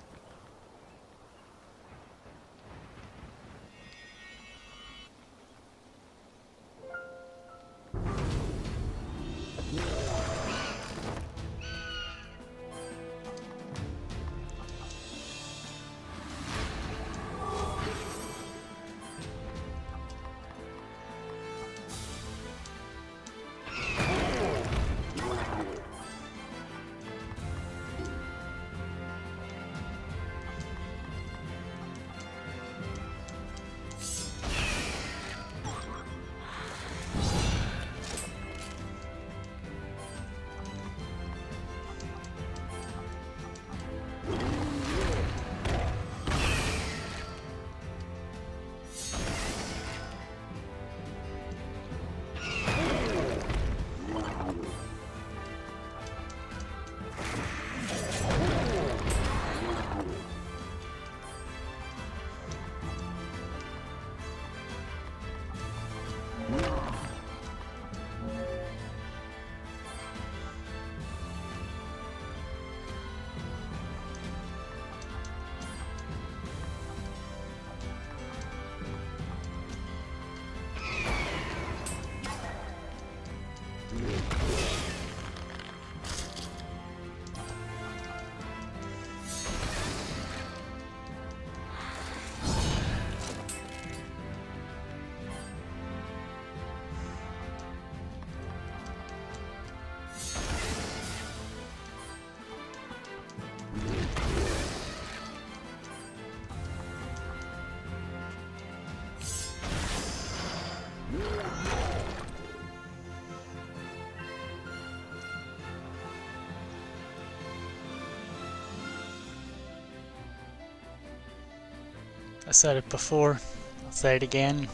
I said it before, I'll say it again.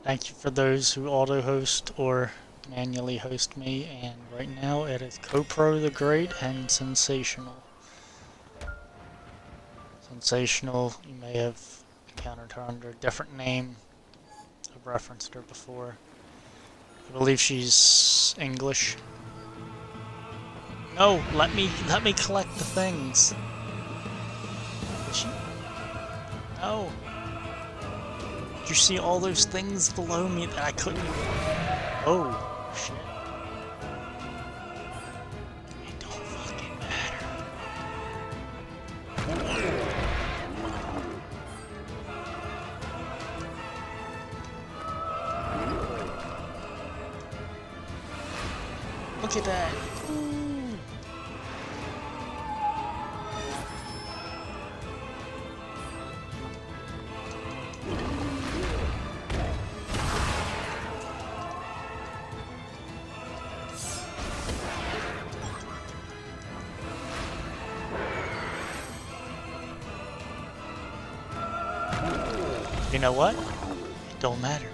Thank you for those who auto-host or manually host me, and right now it is CoPro the Great and Sensational. Sensational, you may have encountered her under a different name. I've referenced her before. I believe she's English. No, let me collect the things. No. Did you see all those things below me that I couldn't? Oh, shit. It don't fucking matter. Look at that. You know what? It don't matter.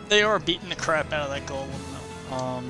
They are beating the crap out of that golem though.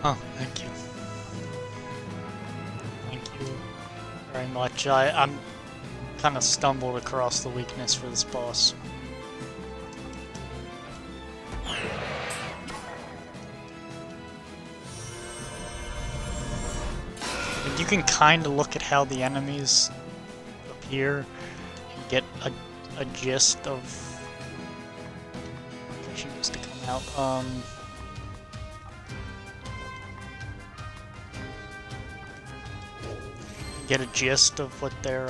Oh, thank you. Thank you very much. I'm kind of stumbled across the weakness for this boss. And you can kind of look at how the enemies appear and get a gist of what she used to come out. Get a gist of what their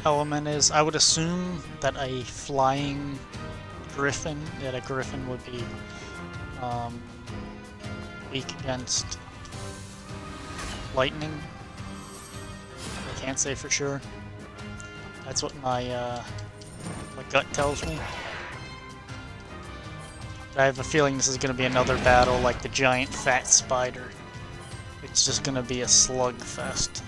element is. I would assume that a flying griffin, that a griffin would be weak against lightning. I can't say for sure. That's what my gut tells me. I have a feeling this is going to be another battle like the giant fat spider. It's just going to be a slugfest.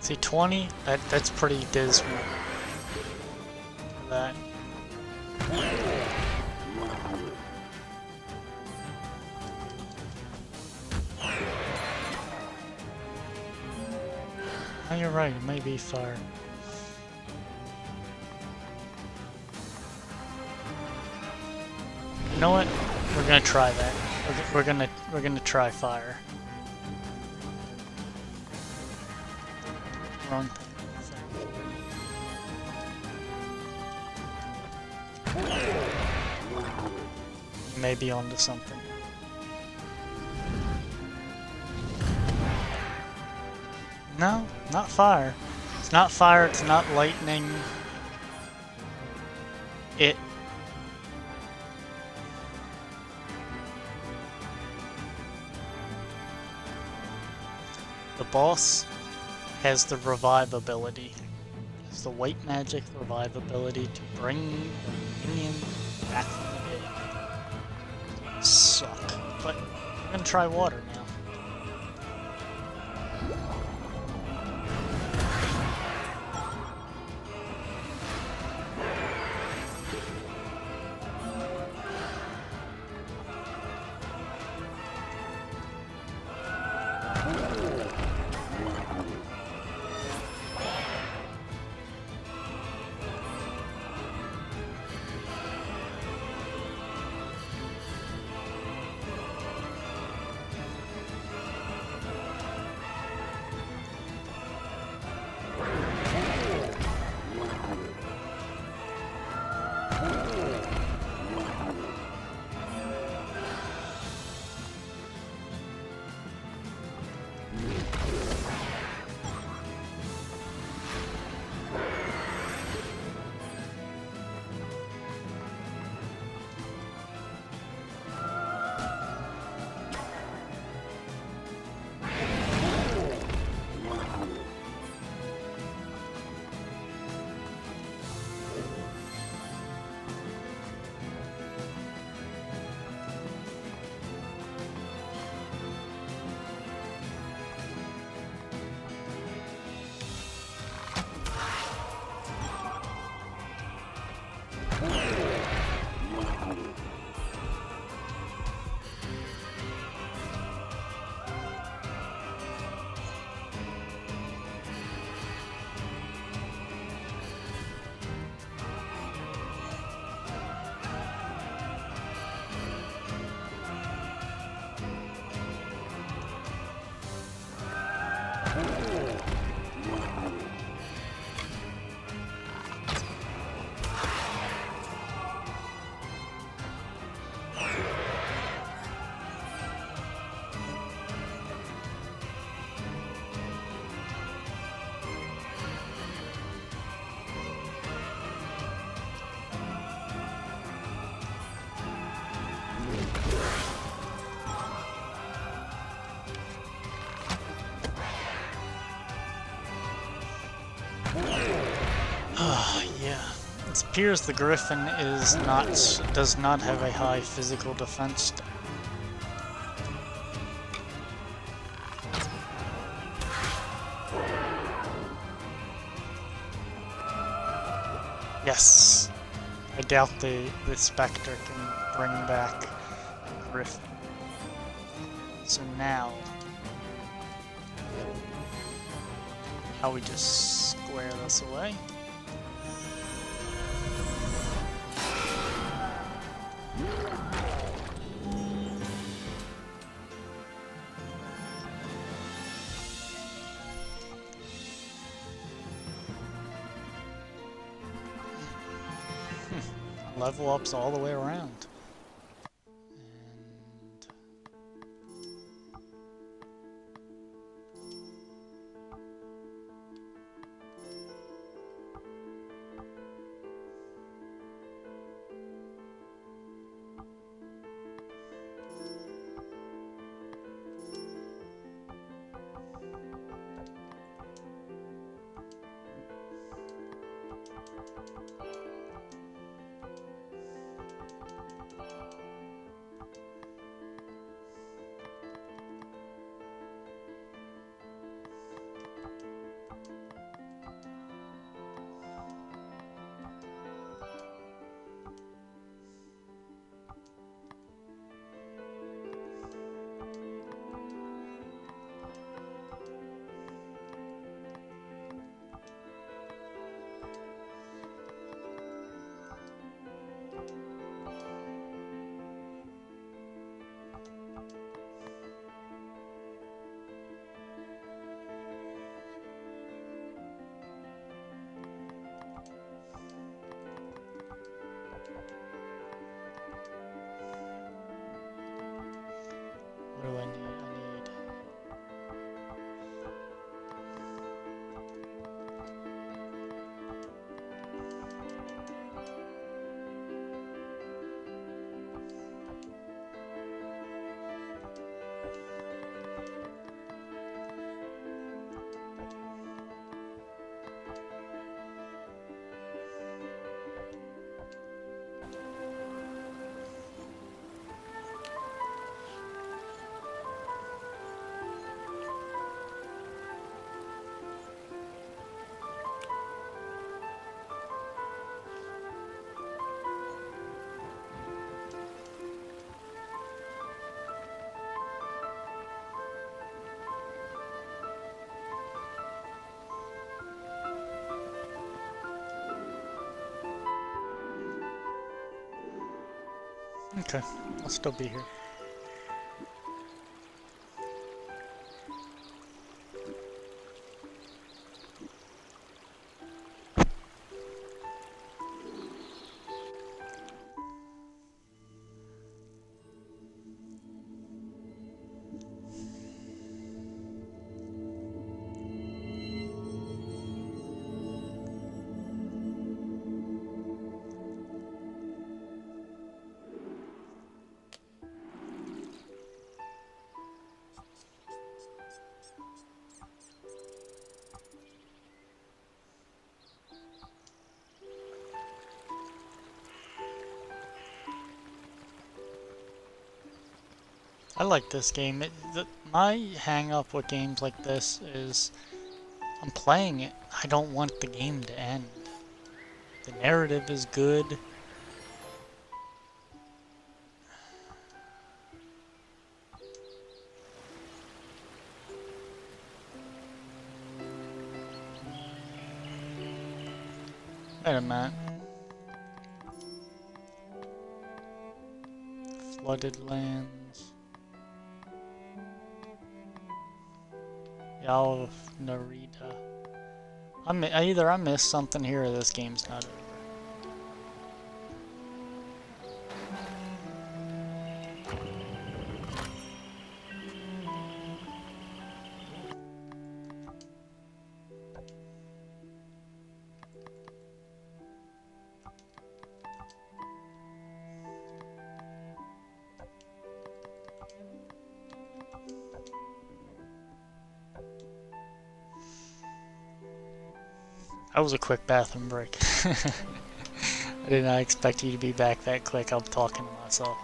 See, 20? That's pretty dismal. That. Oh, you're right, it may be fire. You know what? We're gonna try that. We're gonna try fire. Wrong thing. Maybe onto something. No, not fire. It's not fire, it's not lightning. The boss has the revive ability. Has the white magic revive ability to bring the minion back from the dead. Suck. But we're gonna try water now. It appears the Griffin does not have a high physical defense stat. Yes! I doubt the Spectre can bring back the Griffin. So now we just square this away. Level ups all the way around. What do I need? Okay, I'll still be here. I like this game. My hang up with games like this is I'm playing it. I don't want the game to end. The narrative is good. Wait a minute. Flooded lands. Y'all of Narita. Either I missed something here or this game's not over. That was a quick bathroom break. I did not expect you to be back that quick. I'm talking to myself.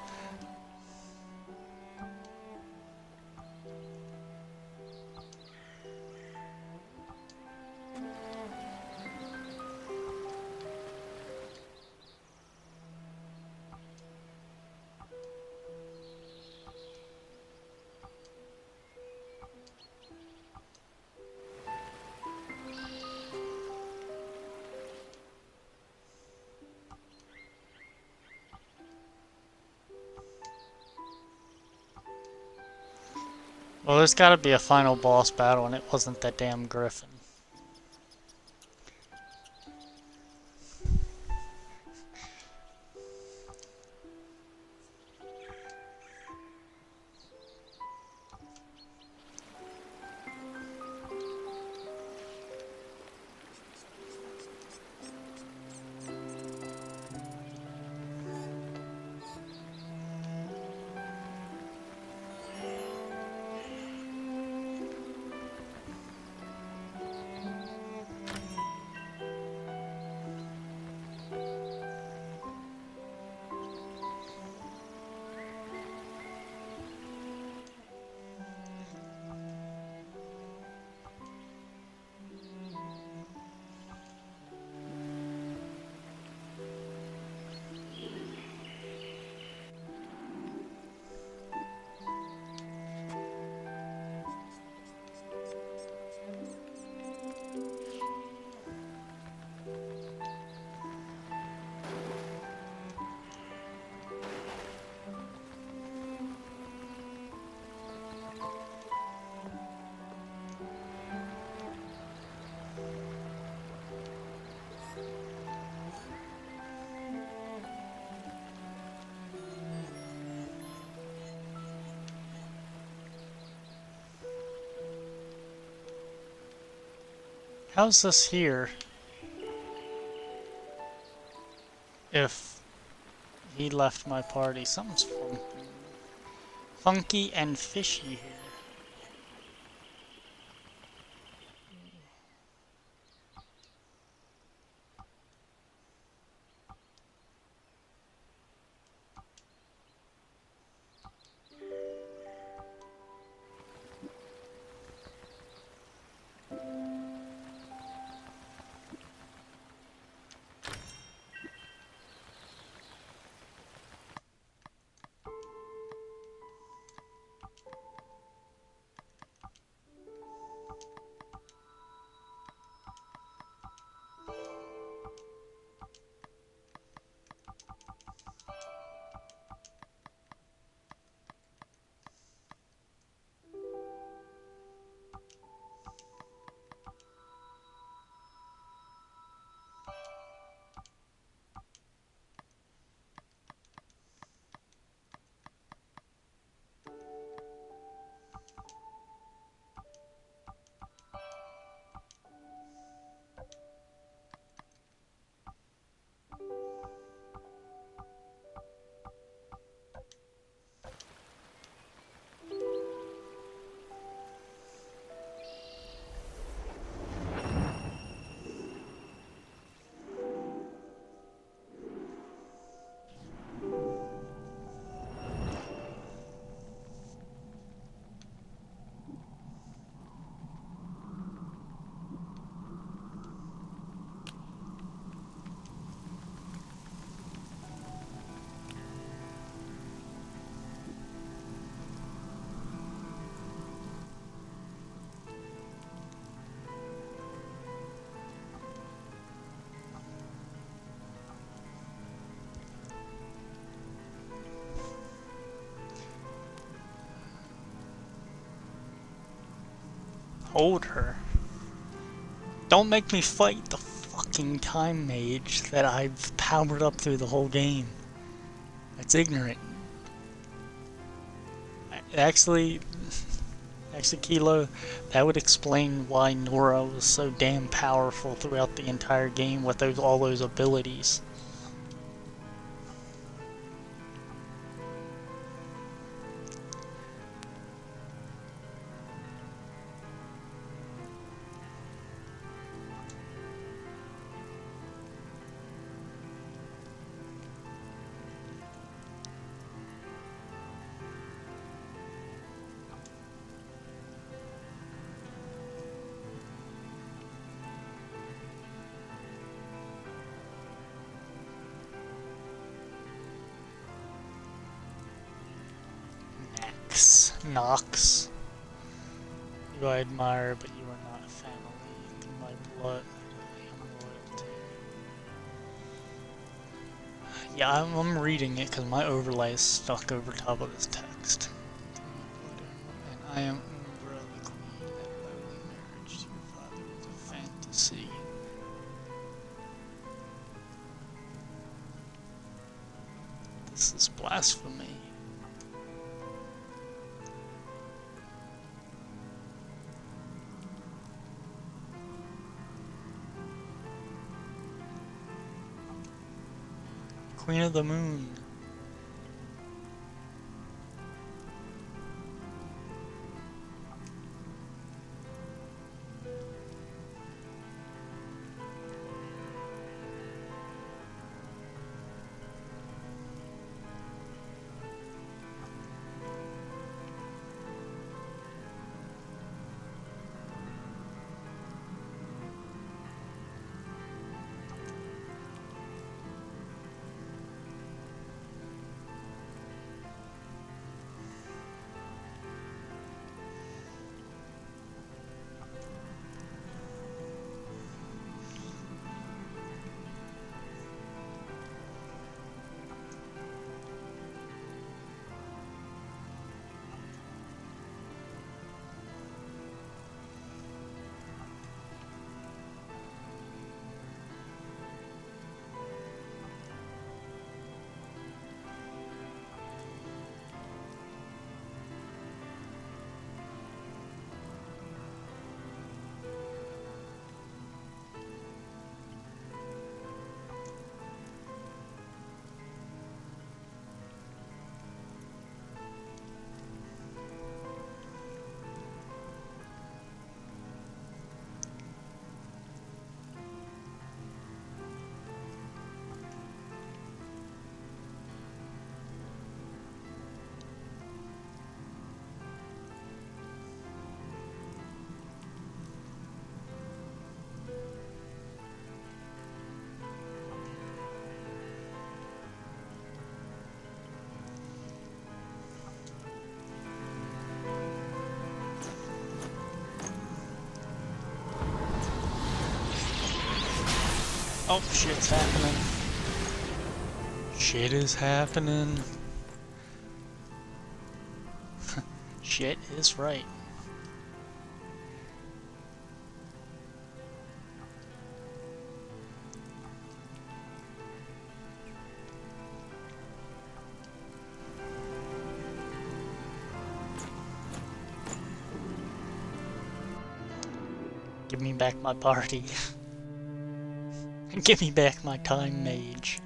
Well, there's gotta be a final boss battle, and it wasn't that damn griffin. How's this here? If he left my party, something's funky and fishy here. Hold her. Don't make me fight the fucking time mage that I've powered up through the whole game. That's ignorant. Actually, Kilo, that would explain why Nora was so damn powerful throughout the entire game with all those abilities. Nox, you I admire, but you are not family. Through my blood, I am loyal to you. Yeah, I'm reading it because my overlay is stuck over top of this text. And I am Umbra, the queen, that lowly marriage to your father was a fantasy. This is blasphemy. Queen of the Moon. Oh, shit's happening. Shit is happening. Shit is right. Give me back my party. Give me back my time mage.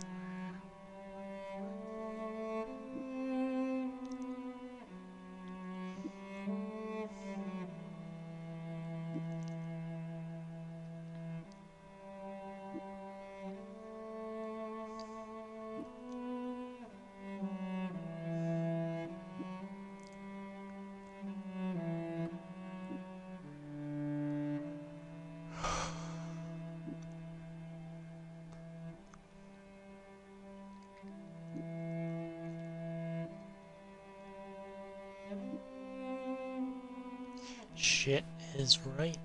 Shit is right.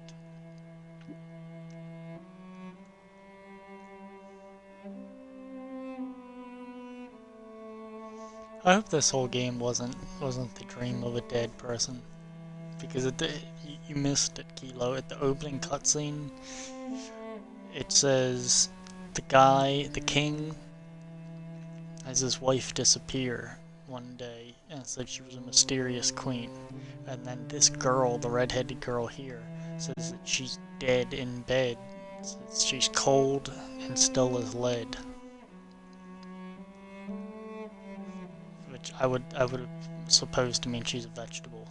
I hope this whole game wasn't the dream of a dead person, because you missed it, Kilo. At the opening cutscene, it says the king, has his wife disappear one day, and said she was a mysterious queen. And then this girl, the red-headed girl here, says that she's dead in bed. Says she's cold and still as lead. Which I would suppose to mean she's a vegetable.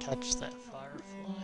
Catch that firefly.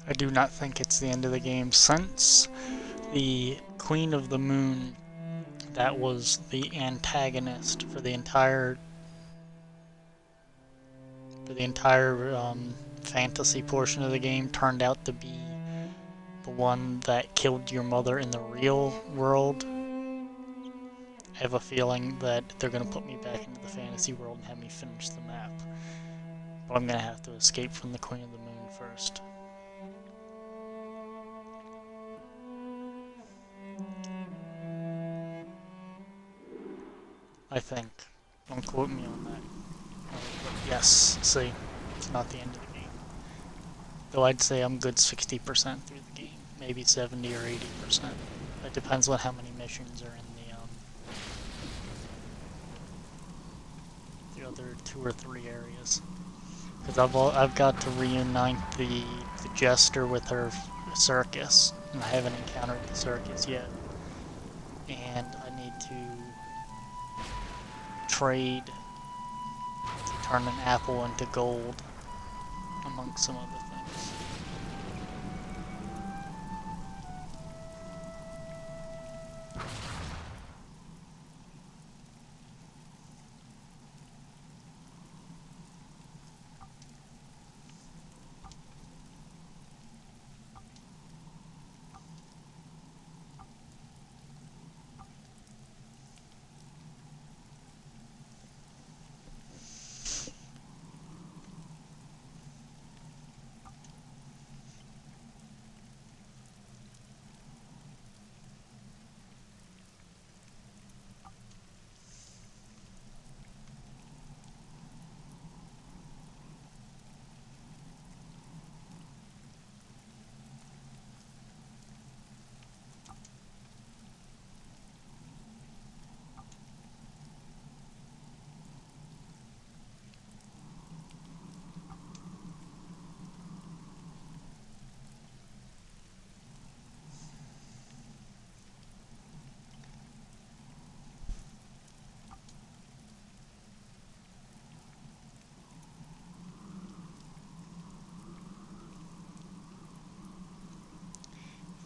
I do not think it's the end of the game, since the Queen of the Moon, that was the antagonist for the entire fantasy portion of the game, turned out to be the one that killed your mother in the real world. I have a feeling that they're going to put me back into the fantasy world and have me finish the map. But I'm going to have to escape from the Queen of the Moon first. I think. Don't quote me on that. But yes, see, it's not the end of the game. Though I'd say I'm good 60% through the game. Maybe 70 or 80%. It depends on how many missions are in the other 2 or 3 areas. Because I've got to reunite the Jester with her circus, and I haven't encountered the circus yet. And I need to trade to turn an apple into gold, among some other things.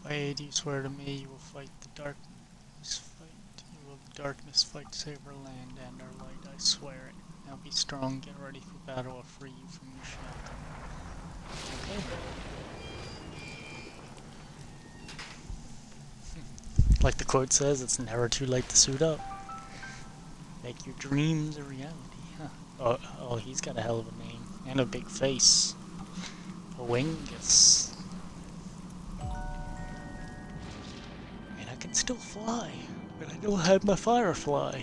Wade, you swear to me you will fight the darkness fight. You will the darkness fight, save our land and our light, I swear it. Now be strong, get ready for battle, I'll free you from your shelter. Okay. Like the quote says, it's never too late to suit up. Make your dreams a reality, huh? Oh, he's got a hell of a name. And a big face. A Wingus. I can still fly, but I don't have my Firefly.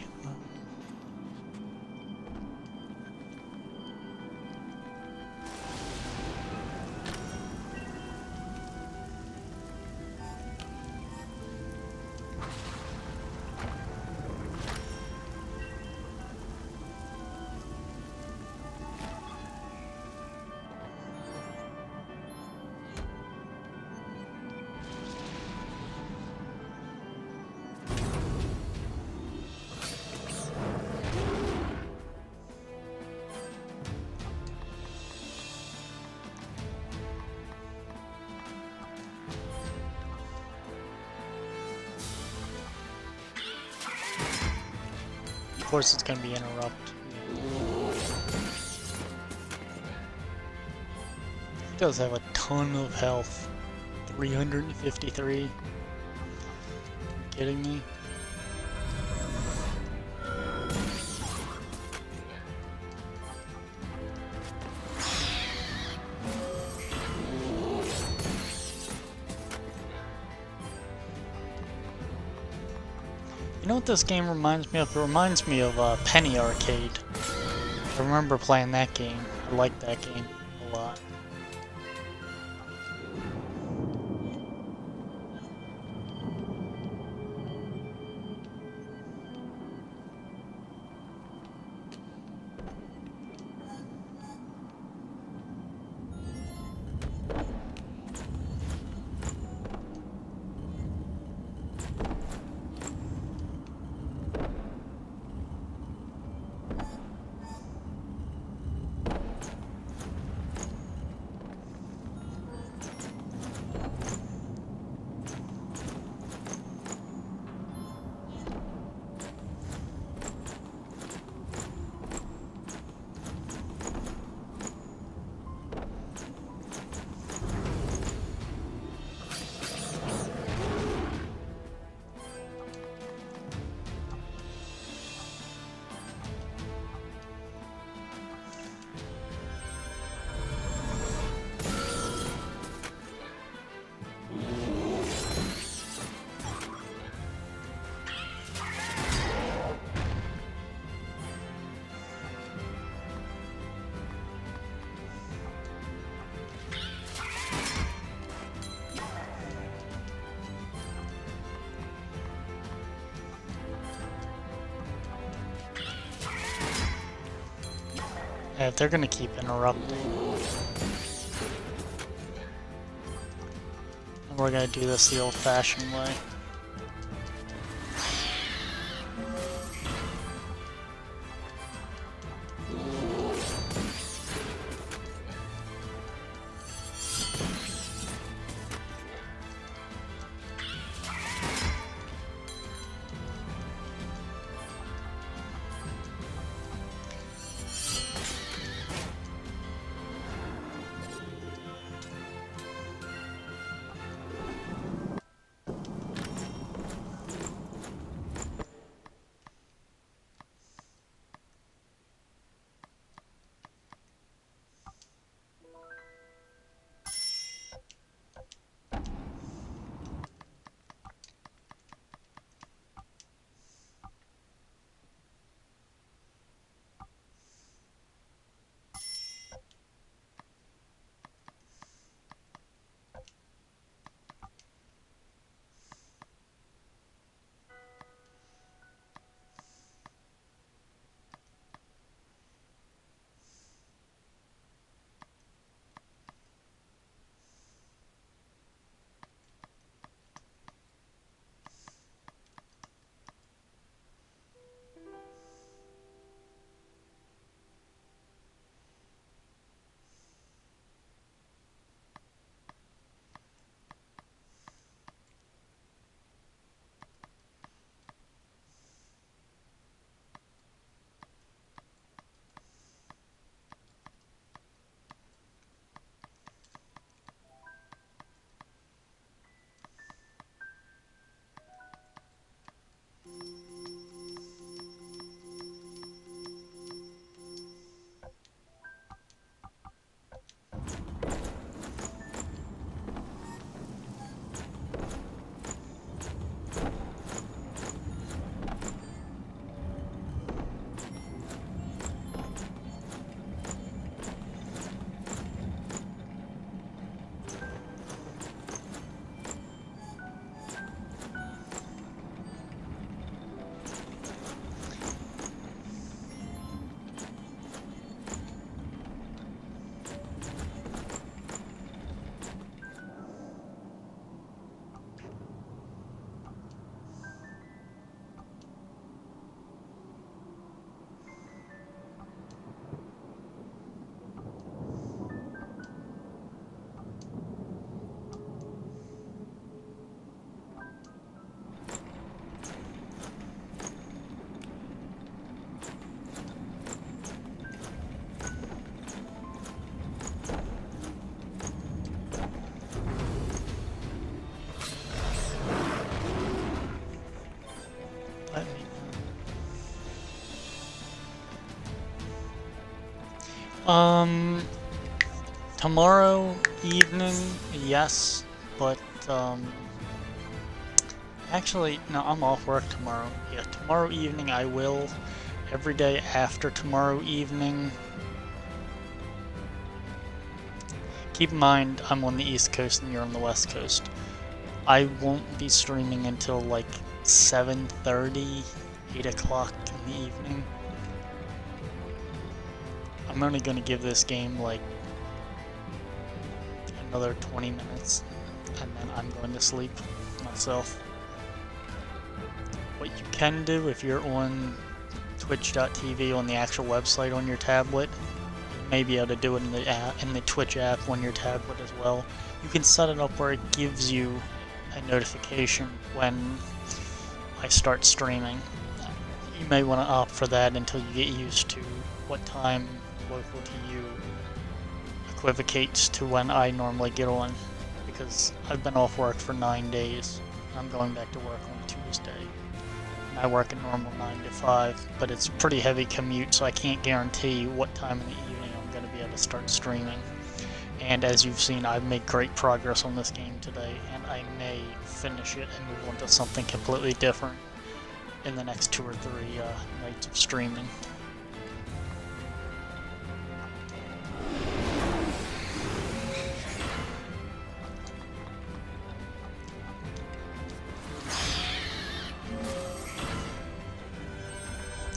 Of course it's gonna be interrupt. He does have a ton of health. 353. You kidding me? You know what this game reminds me of? It reminds me of Penny Arcade. I remember playing that game. I liked that game a lot. Yeah, they're gonna keep interrupting. And we're gonna do this the old-fashioned way. Let me tomorrow evening, yes, but, actually, no, I'm off work tomorrow. Yeah, tomorrow evening I will. Every day after tomorrow evening. Keep in mind, I'm on the East Coast and you're on the West Coast. I won't be streaming until like 7:30, 8 o'clock in the evening. I'm only going to give this game like another 20 minutes and then I'm going to sleep myself. What you can do if you're on twitch.tv on the actual website on your tablet, you may be able to do it in the app, in the Twitch app on your tablet as well. You can set it up where it gives you a notification when I start streaming. You may want to opt for that until you get used to what time local to you equivocates to when I normally get on, because I've been off work for 9 days. I'm going back to work on Tuesday. And I work a normal 9 to 5, but it's a pretty heavy commute, so I can't guarantee what time in the evening I'm going to be able to start streaming. And as you've seen, I've made great progress on this game today, and I may finish it and move on to something completely different in the next 2 or 3 nights of streaming.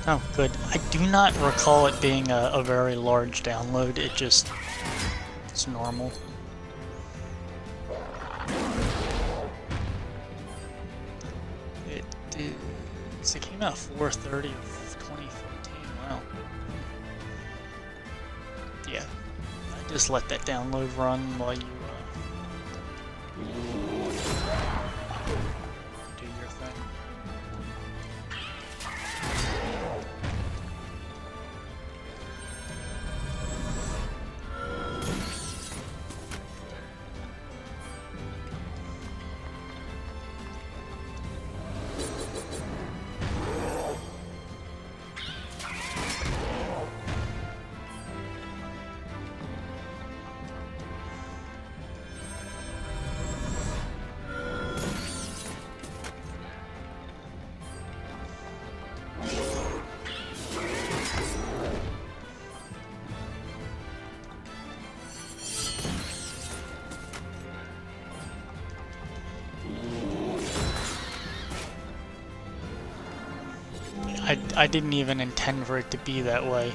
Oh, good. I do not recall it being a very large download. It's normal. It came out 4/30 of 2014. Wow. Yeah. I just let that download run while you do your thing. I didn't even intend for it to be that way.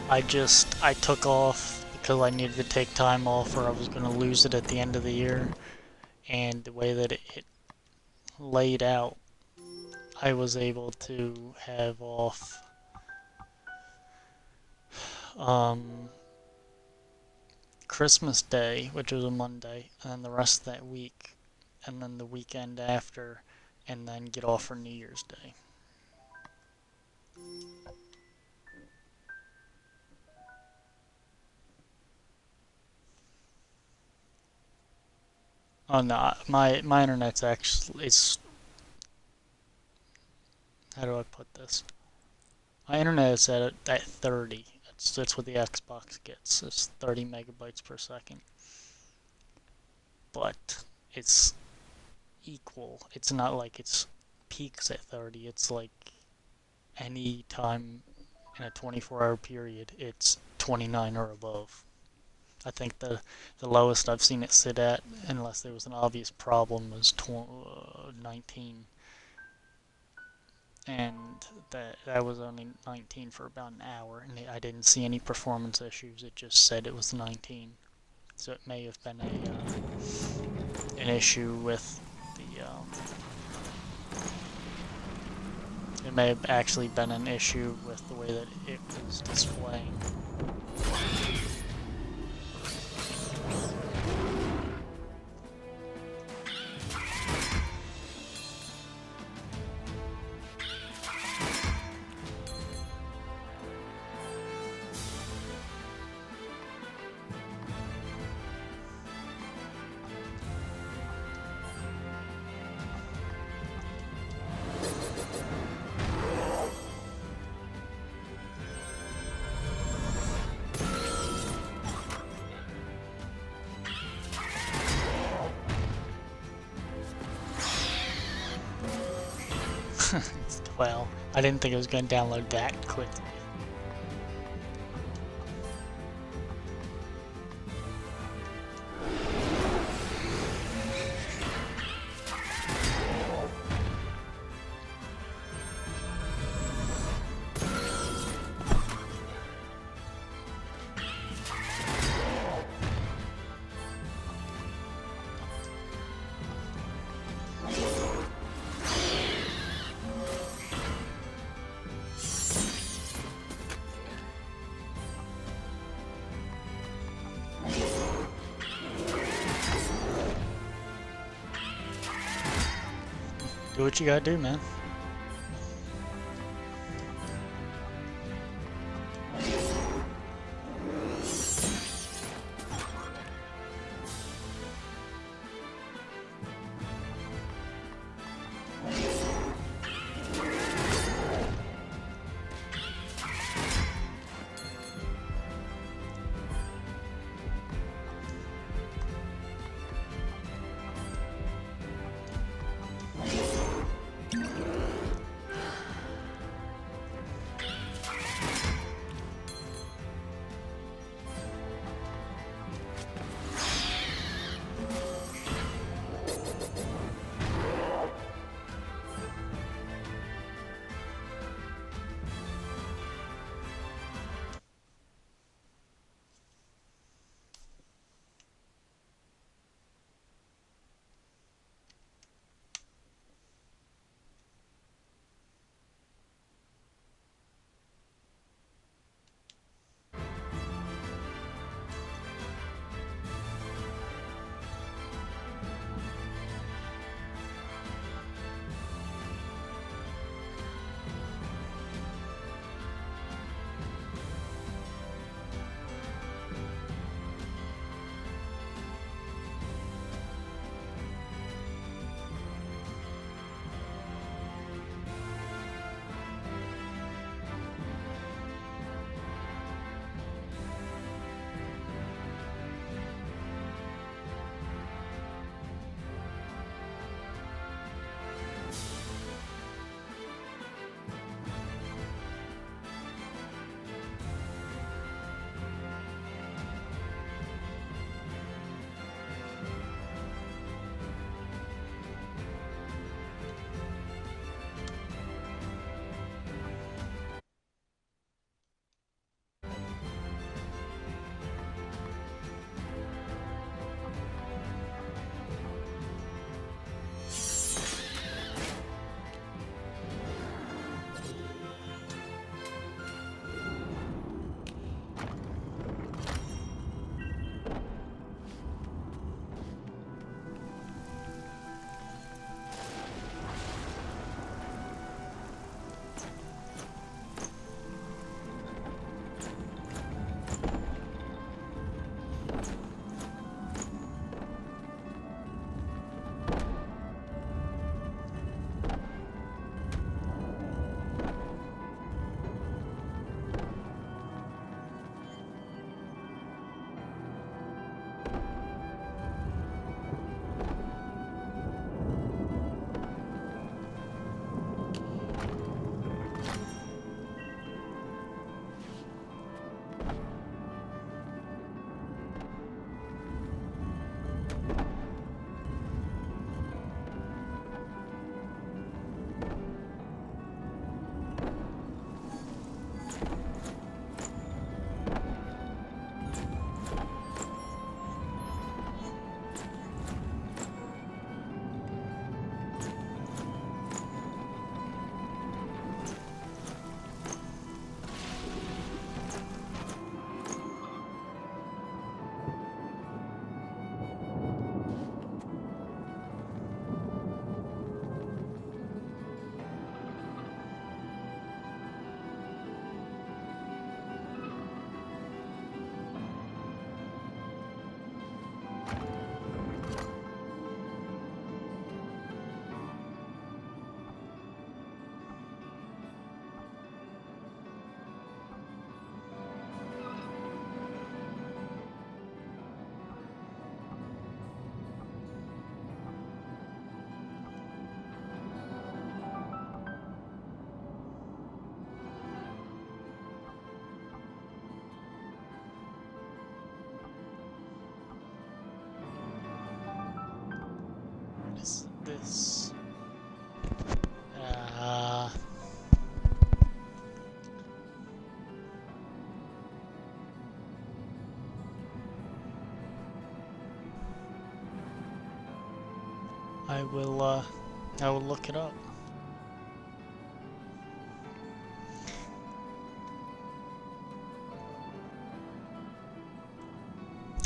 I took off because I needed to take time off or I was going to lose it at the end of the year. And the way that it laid out, I was able to have off Christmas Day, which was a Monday, and then the rest of that week, and then the weekend after, and then get off for New Year's Day. Oh no, my internet's actually, how do I put this? My internet is at 30. That's what the Xbox gets. It's 30 megabytes per second. But it's equal. It's not like it's peaks at 30. It's like any time in a 24-hour period, it's 29 or above. I think the lowest I've seen it sit at, unless there was an obvious problem, was 19. And that was only 19 for about an hour, and I didn't see any performance issues. It just said it was 19. So it may have been an issue with the it may have actually been an issue with the way that it was displaying. Well, I didn't think it was going to download that quickly. Do what you gotta do, man. I will look it up.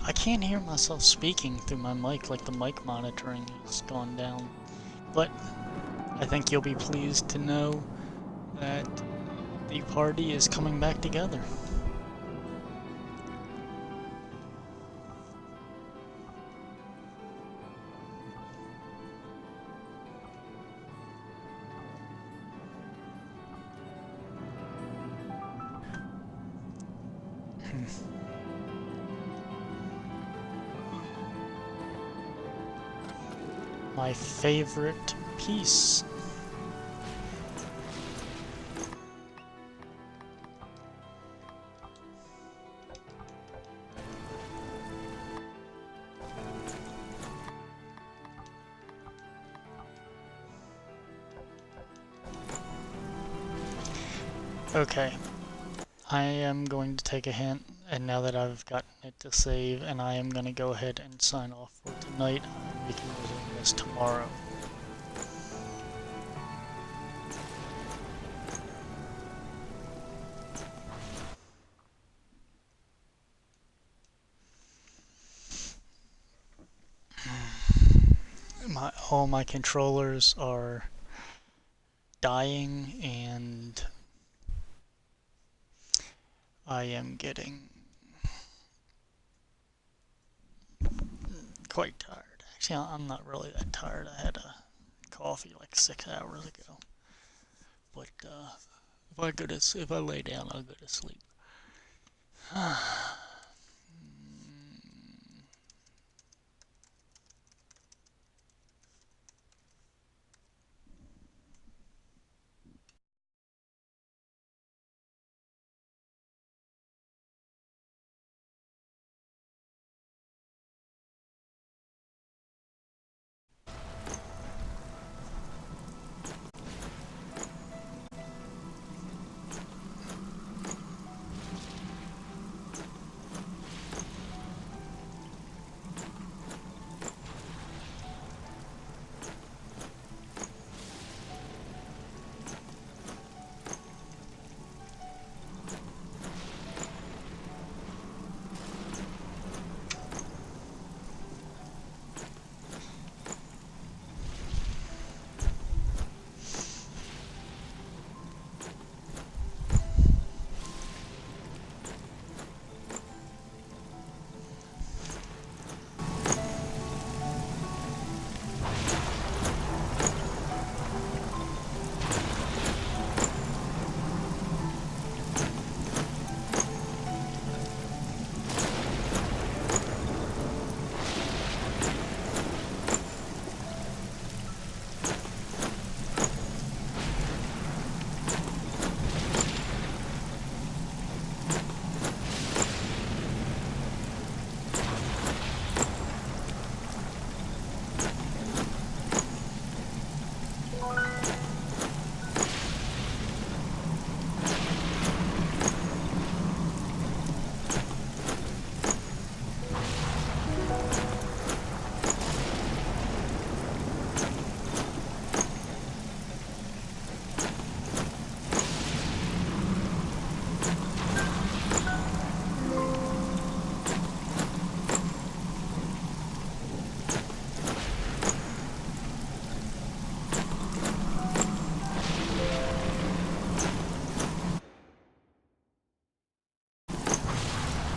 I can't hear myself speaking through my mic, like the mic monitoring has gone down. But I think you'll be pleased to know that the party is coming back together. My favorite piece. Okay, I am going to take a hint, and now that I've gotten it to save, and I am going to go ahead and sign off for tonight. We can resume this tomorrow. All my controllers are dying, and I am getting quite tired. Actually, I'm not really that tired. I had a coffee like 6 hours ago. But if I lay down, I'll go to sleep.